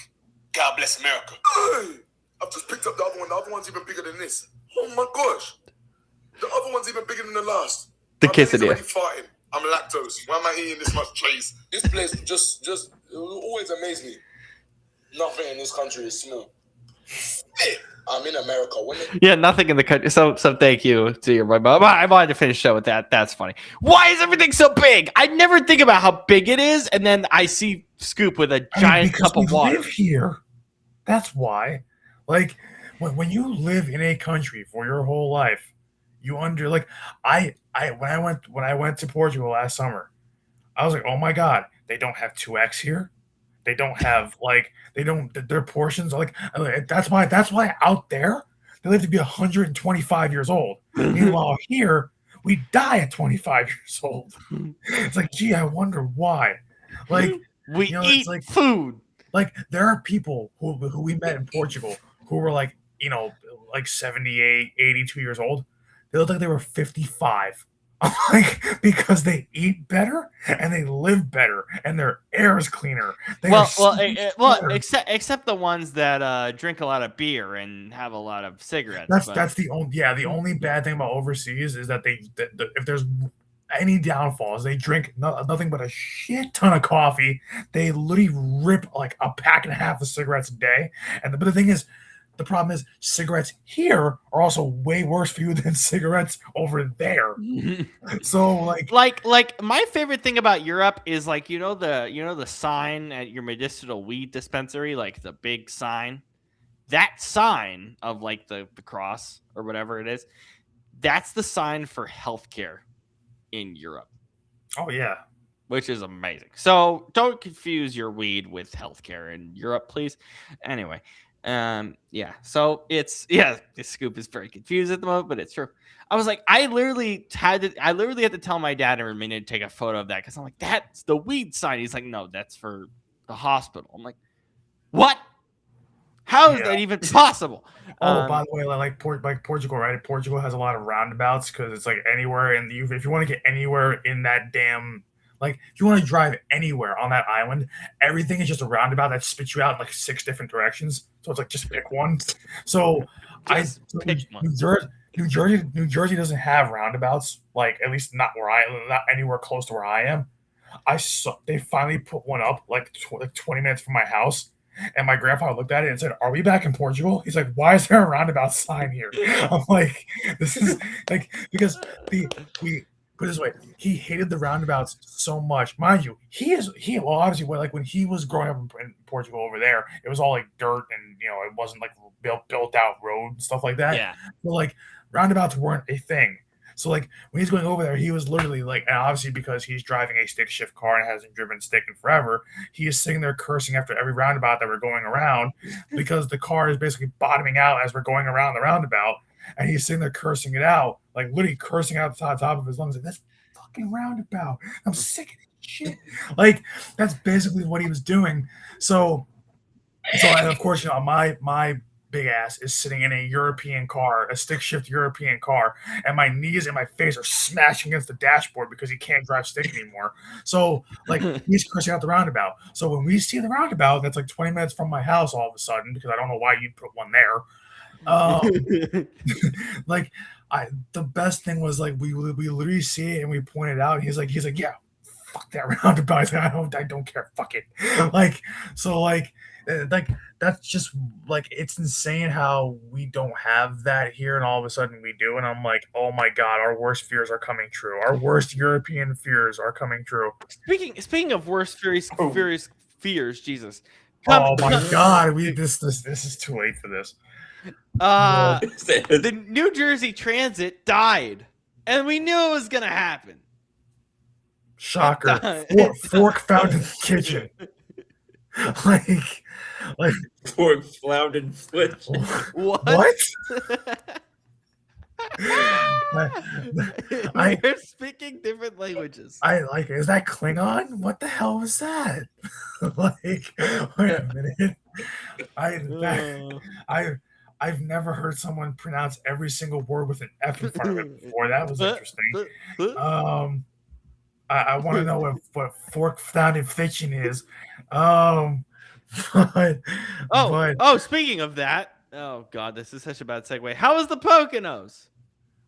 God bless America. Hey, I've just picked up the other one. The other one's even bigger than this. Oh my gosh. The other one's even bigger than the last. The My belly's quesadilla. already farting. I'm lactose. Why am I eating this much cheese? This place just it will always amaze me. Nothing in this country is small. I'm in America. Yeah, nothing in the country. So thank you to your boy. I wanted to finish the show with that. That's funny. Why is everything so big? I never think about how big it is, and then I see Scoop with a giant cup of water. Live here. That's why. Like when you live in a country for your whole life, you when I went to Portugal last summer, I was like, oh my god, they don't have 2X here. They don't have their portions are that's why out there they live to be 125 years old. Meanwhile here we die at 25 years old. It's like, gee, I wonder why. Like we eat food. Like there are people who we met in Portugal who were like 78, 82 years old. They look like they were 55. Because they eat better and they live better and their air is cleaner. Except the ones that drink a lot of beer and have a lot of cigarettes. That's the only bad thing about overseas is that if there's any downfalls, they drink nothing but a shit ton of coffee. They literally rip like a pack and a half of cigarettes a day. But the thing is, the problem is cigarettes here are also way worse for you than cigarettes over there. So like my favorite thing about Europe is the sign at your medicinal weed dispensary, like the big sign. That sign of like the cross or whatever it is, that's the sign for healthcare in Europe. Oh yeah. Which is amazing. So don't confuse your weed with healthcare in Europe, please. Anyway. So this Scoop is very confused at the moment, but it's true. I was like, I literally had to tell my dad every minute to take a photo of that because I'm like, that's the weed sign. He's like, no, that's for the hospital. I'm like, what? How is that even possible? By the way, like Portugal, right? Portugal has a lot of roundabouts because it's like anywhere, and if you want to get anywhere in that damn. Like, if you want to drive anywhere on that island, everything is just a roundabout that spits you out in like 6 different directions. So it's like, just pick one. So New Jersey doesn't have roundabouts. Like, at least not anywhere close to where I am. They finally put one up like 20 minutes from my house. And my grandfather looked at it and said, "Are we back in Portugal?" He's like, "Why is there a roundabout sign here?" I'm like, "This is like because we." Put it this way, he hated the roundabouts so much. Mind you, obviously when he was growing up in Portugal over there, it was all like dirt and it wasn't like built out road and stuff like that. Yeah. But like roundabouts weren't a thing. So like when he's going over there, he was literally like, and obviously because he's driving a stick shift car and hasn't driven stick in forever, he is sitting there cursing after every roundabout that we're going around because the car is basically bottoming out as we're going around the roundabout. And he's sitting there cursing it out, like literally cursing out the top of his lungs. Like, that's fucking roundabout. I'm sick of this shit. Like, that's basically what he was doing. So and of course, my big ass is sitting in a European car, a stick shift European car, and my knees and my face are smashing against the dashboard because he can't drive stick anymore. So like he's cursing out the roundabout. So when we see the roundabout, that's like 20 minutes from my house all of a sudden, because I don't know why you'd put one there. Um, like the best thing was like we literally see it and we point it out. And he's like, yeah, fuck that roundabout. He's like, I don't care. Fuck it. Like so like that's just like it's insane how we don't have that here and all of a sudden we do. And I'm like, oh my god, our worst fears are coming true. Our worst European fears are coming true. Speaking of worst fears, Jesus. Oh my god, this is too late for this. The New Jersey Transit died, and we knew it was gonna happen. Shocker! Fork found in the kitchen. like Fork found in Flitch. What? We're speaking different languages. Is that Klingon? What the hell was that? Like, wait a minute. I've never heard someone pronounce every single word with an F in front of it before. That was interesting. I want to know what fork found in fiction is. Speaking of that, oh god, this is such a bad segue. How was the Poconos?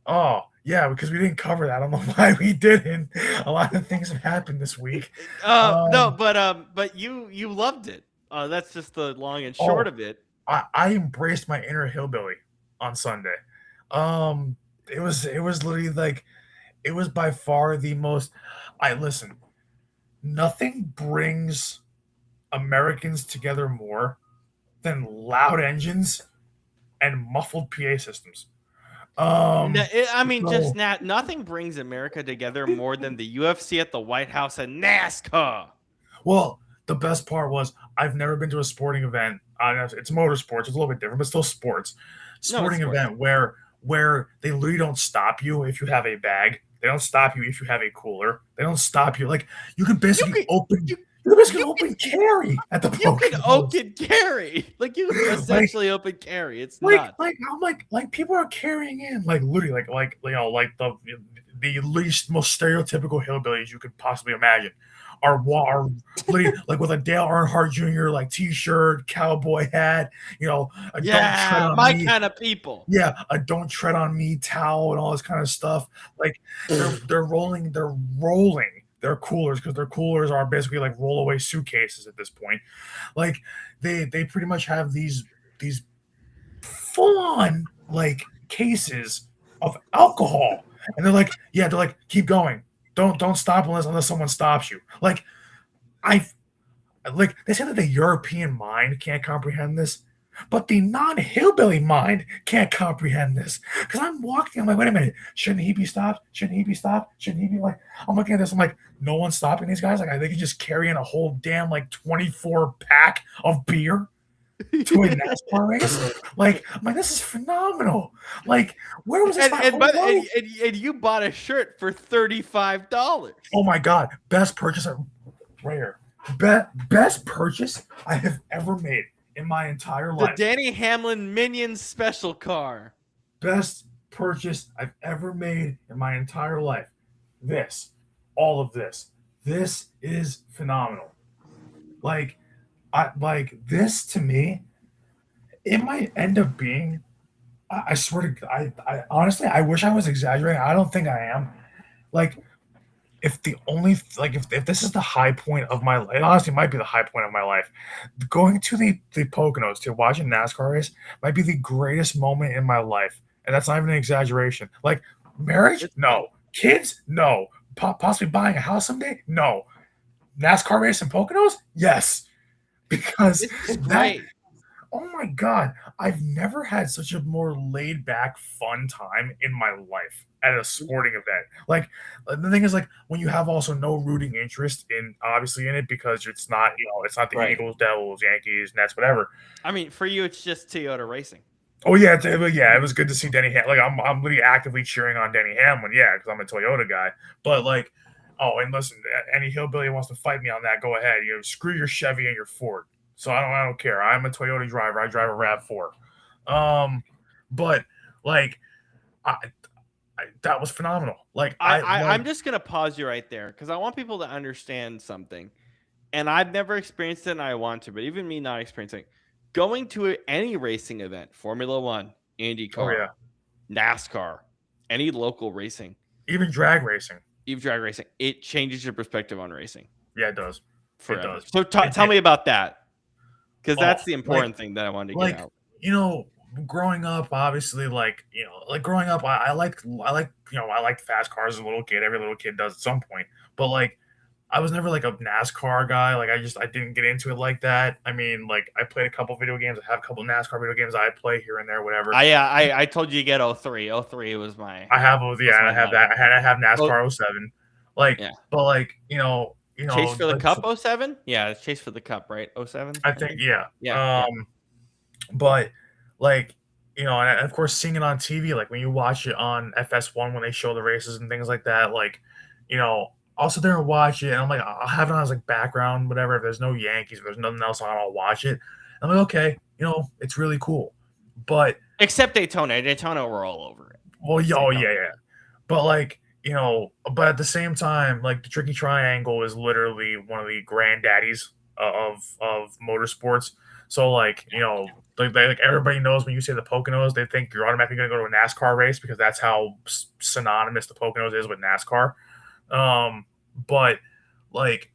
Oh yeah, because we didn't cover that. I don't know why we didn't. A lot of things have happened this week. No, but you loved it. That's just the long and short of it. I embraced my inner hillbilly on Sunday. It was literally like it was by far the most. Listen. Nothing brings Americans together more than loud engines and muffled PA systems. Nothing brings America together more than the UFC at the White House and NASCAR. Well, the best part was I've never been to a sporting event. It's motorsports. It's a little bit different, but still sports. Event where they literally don't stop you if you have a bag. They don't stop you if you have a cooler. They don't stop you. Like you can basically open carry at the Poconos. You can open carry. Like you can essentially open carry. It's not like people are carrying in like literally like the least most stereotypical hillbillies you could possibly imagine are literally like with a Dale Earnhardt Jr. like t-shirt, cowboy hat, don't tread on my me. Kind of people. Yeah, a don't tread on me towel and all this kind of stuff. Like they're rolling their coolers because their coolers are basically like rollaway suitcases at this point. Like they pretty much have these full on like cases of alcohol, and they're like keep going. Don't stop unless someone stops you. Like they say that the European mind can't comprehend this, but the non-hillbilly mind can't comprehend this. Because I'm walking, I'm like, wait a minute, shouldn't he be stopped? Shouldn't he be stopped? Shouldn't he be like? I'm looking at this, I'm like, no one's stopping these guys. Like they can just carry in a whole damn like 24 pack of beer to a NASCAR race. Like, I'm like, this is phenomenal. Like, where was this? And you bought a shirt for $35. Oh my god, best purchase rare. Best purchase I have ever made in my entire life. The Danny Hamlin Minions special car. Best purchase I've ever made in my entire life. All of this. This is phenomenal. Like this to me, it might end up being. I swear to I honestly, I wish I was exaggerating. I don't think I am. Like, if this is the high point of my life, it honestly might be the high point of my life. Going to the Poconos to watch a NASCAR race might be the greatest moment in my life, and that's not even an exaggeration. Like marriage, no. Kids, no. Possibly buying a house someday, no. NASCAR race in Poconos, yes. Because right. Oh my god, I've never had such a more laid back, fun time in my life at a sporting event. Like the thing is, like when you have also no rooting interest in it because it's not the Eagles, Devils, Yankees, Nets, whatever. I mean, for you, it's just Toyota racing. Oh yeah, it was good to see Denny Hamlin. Like I'm really actively cheering on Denny Hamlin, yeah, because I'm a Toyota guy. But like, and listen, any hillbilly wants to fight me on that, go ahead. Screw your Chevy and your Ford. So I don't care. I'm a Toyota driver. I drive a RAV4. But like, that was phenomenal. Like I'm just gonna pause you right there because I want people to understand something. And I've never experienced it, and I want to. But even me not experiencing, going to any racing event, Formula One, IndyCar, Oh yeah, NASCAR, any local racing, even drag racing. it changes your perspective on racing Yeah, it does. forever. It does. So tell me about that, because that's the like, important thing that I wanted to get out. Growing up, obviously, growing up, I liked fast cars as a little kid. Every little kid does at some point. But like, I was never like a NASCAR guy. Like, I didn't get into it like that. I mean, like, I played a couple video games. I have a couple NASCAR video games I play here and there, whatever. I told you to get 03. 03 was my. I have that. I have NASCAR 07. Like, Yeah. but like, Chase for the like, Cup 07? Yeah, it's Chase for the Cup, right? 07? I think, yeah. Yeah. But like, and of course seeing it on TV, like when you watch it on FS1 when they show the races and things like that, like, I'll sit there and watch it and I'm like, I'll have it on as like background, whatever. If there's no Yankees, if there's nothing else on, I'll watch it. I'm like, okay, it's really cool. But Except Daytona. Daytona, we're all over it. well, yeah. But like, but at the same time, like the Tricky Triangle is literally one of the granddaddies of motorsports. So like, like everybody knows when you say the Poconos, they think you're automatically going to go to a NASCAR race because that's how synonymous the Poconos is with NASCAR. But like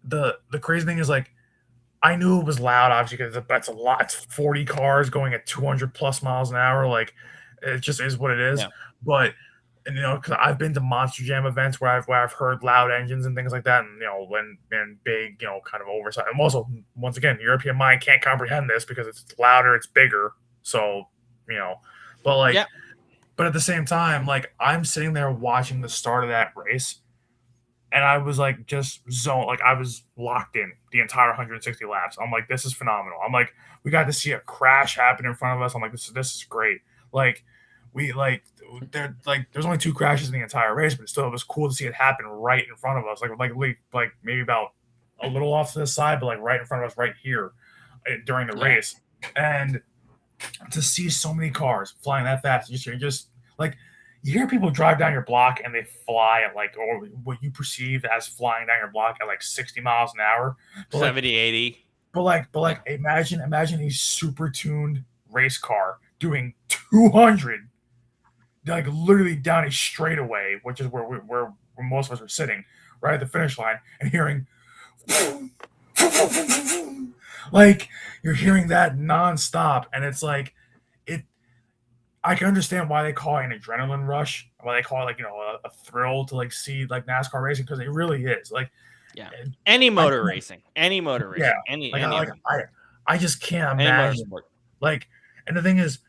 the crazy thing is like, I knew it was loud, obviously, because that's a lot. It's 40 cars going at 200 plus miles an hour. Like, it just is what it is. Yeah. But, because I've been to Monster Jam events where I've heard loud engines and things like that, and and big, kind of oversized. And also, once again, European mind can't comprehend this because it's louder, it's bigger. So, but like, Yeah. but at the same time, like I'm sitting there watching the start of that race. And I was like, just zoned, like I was locked in the entire 160 laps. I'm like, this is phenomenal. I'm like, we got to see a crash happen in front of us. I'm like, this is great. Like, there's only 2 crashes in the entire race, but still, it was cool to see it happen right in front of us. Like maybe about a little off to the side, but like right in front of us, right here during the race. And to see so many cars flying that fast, you're just like. You hear people drive down your block and they fly at like, or what you perceive as flying down your block at like 60 miles an hour. But 70, 80. But like, imagine a super tuned race car doing 200, like literally down a straightaway, which is where most of us are sitting, right at the finish line, and hearing, like you're hearing that nonstop, and it's like, I can understand why they call it an adrenaline rush, why they call it like a thrill to like see like NASCAR racing, because it really is. Like, yeah, any motor racing, yeah, any I just can't imagine. Like, and the thing is,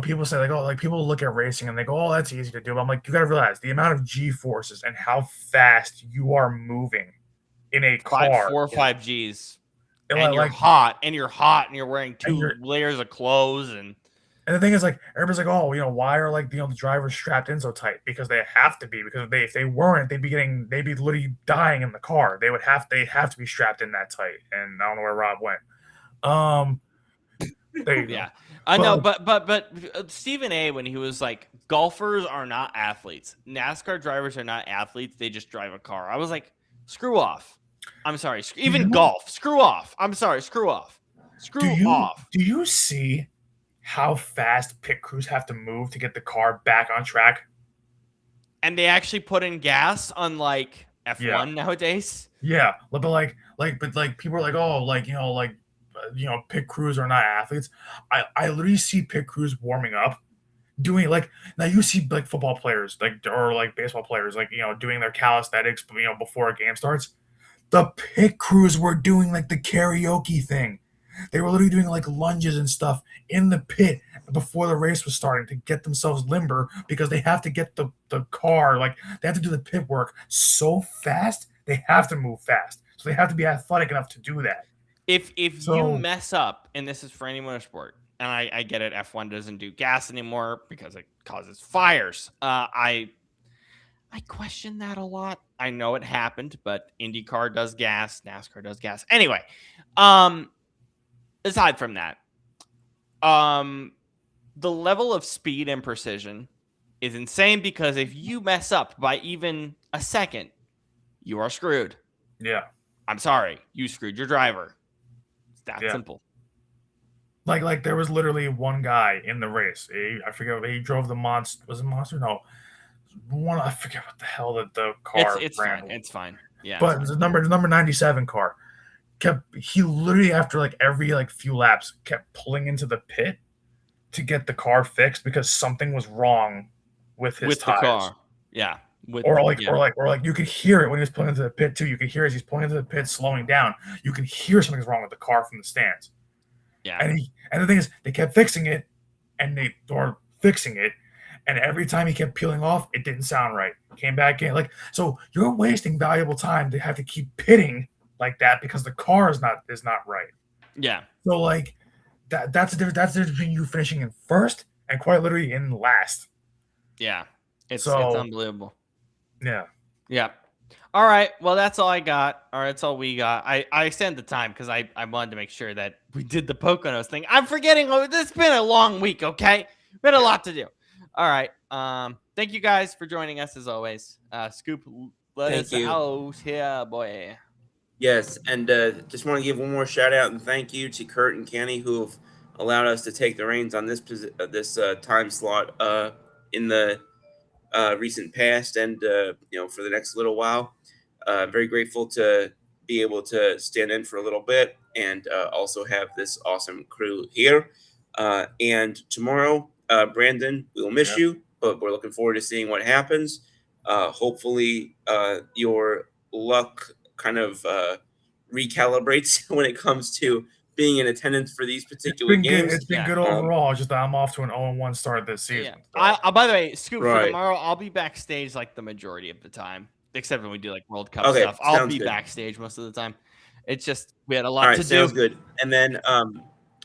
people say like, oh, like people look at racing and they go, oh, that's easy to do. But I'm like, you got to realize the amount of G forces and how fast you are moving in a car, 4 or 5 Gs, and you're like, hot, and you're wearing 2 layers of clothes and. And the thing is, like, everybody's like, oh, why are like the drivers strapped in so tight? Because they have to be. Because if they weren't, they'd be literally dying in the car. They have to be strapped in that tight. And I don't know where Rob went. There you go. I know, but Stephen A. when he was like, golfers are not athletes. NASCAR drivers are not athletes. They just drive a car. I was like, screw off. I'm sorry. Even golf. Screw off. I'm sorry. Screw off. Screw off. Do you see how fast pit crews have to move to get the car back on track? And they actually put in gas on like F1 nowadays. Yeah, but people are like, oh, pit crews are not athletes. I literally see pit crews warming up, doing like, now you see like football players or like baseball players doing their calisthenics before a game starts. The pit crews were doing like the karaoke thing. They were literally doing like lunges and stuff in the pit before the race was starting to get themselves limber, because they have to get the car, like they have to do the pit work so fast. They have to move fast. So they have to be athletic enough to do that. If you mess up, and this is for any motorsport, and I get it, F1 doesn't do gas anymore because it causes fires. I question that a lot. I know it happened, but IndyCar does gas, NASCAR does gas. Anyway, aside from that, the level of speed and precision is insane, because if you mess up by even a second, you are screwed. Yeah. I'm sorry. You screwed your driver. It's that simple. Like there was literally one guy in the race. I forget. He drove the monster. Was it Monster? No, one. I forget what the hell that the car It's ran. fine. It's fine. Yeah. But the number 97 car he literally after like every like few laps kept pulling into the pit to get the car fixed because something was wrong with his tires. The car. Yeah. Or like you could hear it when he was pulling into the pit too. You could hear as he's pulling into the pit, slowing down. You can hear something's wrong with the car from the stands. Yeah. And the thing is, they kept fixing it, and they were fixing it, and every time he kept peeling off, it didn't sound right. Came back in so you're wasting valuable time to have to keep pitting like that because the car is not right. Yeah. So like that's the difference between you finishing in first and quite literally in last. Yeah. It's unbelievable. Yeah. Yeah. All right. Well, that's all I got. All right, that's all we got. I extended the time because I wanted to make sure that we did the Poconos thing. I'm forgetting. It's been a long week. Okay, we had a lot to do. All right. Thank you guys for joining us as always. Scoop, let us out here, boy. Yes, and just want to give one more shout out and thank you to Kurt and Kenny who have allowed us to take the reins on this time slot in the recent past and for the next little while. Very grateful to be able to stand in for a little bit and also have this awesome crew here. And tomorrow, Brandon, we will miss you, but we're looking forward to seeing what happens. Hopefully, your luck kind of recalibrates when it comes to being in attendance for these particular games. It's been good overall. It's just that I'm off to an 0-1 start this season. Yeah. By the way, Scoop, for tomorrow, I'll be backstage like the majority of the time, except when we do like World Cup stuff. I'll be backstage most of the time. It's just we had a lot to do. Sounds good. And then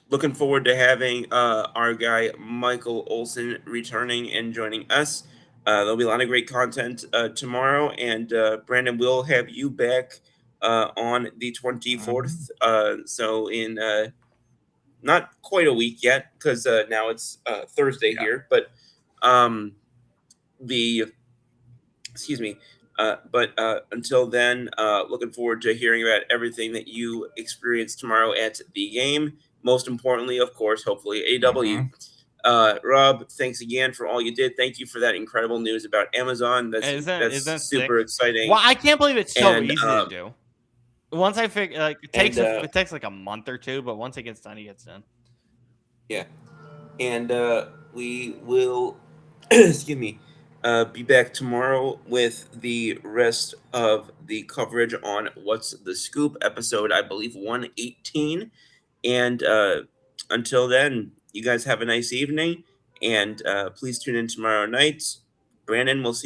looking forward to having our guy Michael Olson returning and joining us. There'll be a lot of great content tomorrow, and Brandon will have you back on the 24th. So in not quite a week yet, because now it's Thursday here, but until then, looking forward to hearing about everything that you experience tomorrow at the game. Most importantly, of course, hopefully a W. Rob, thanks again for all you did. Thank you for that incredible news about Amazon. That's super exciting. Well, I can't believe it's so easy to do. Once I figure, it takes like a month or two, but once it gets done, it gets done. Yeah, and we will, excuse me, be back tomorrow with the rest of the coverage on What's the Scoop, episode, I believe, 118. And until then, you guys have a nice evening, and please tune in tomorrow night. Brandon, we'll see you.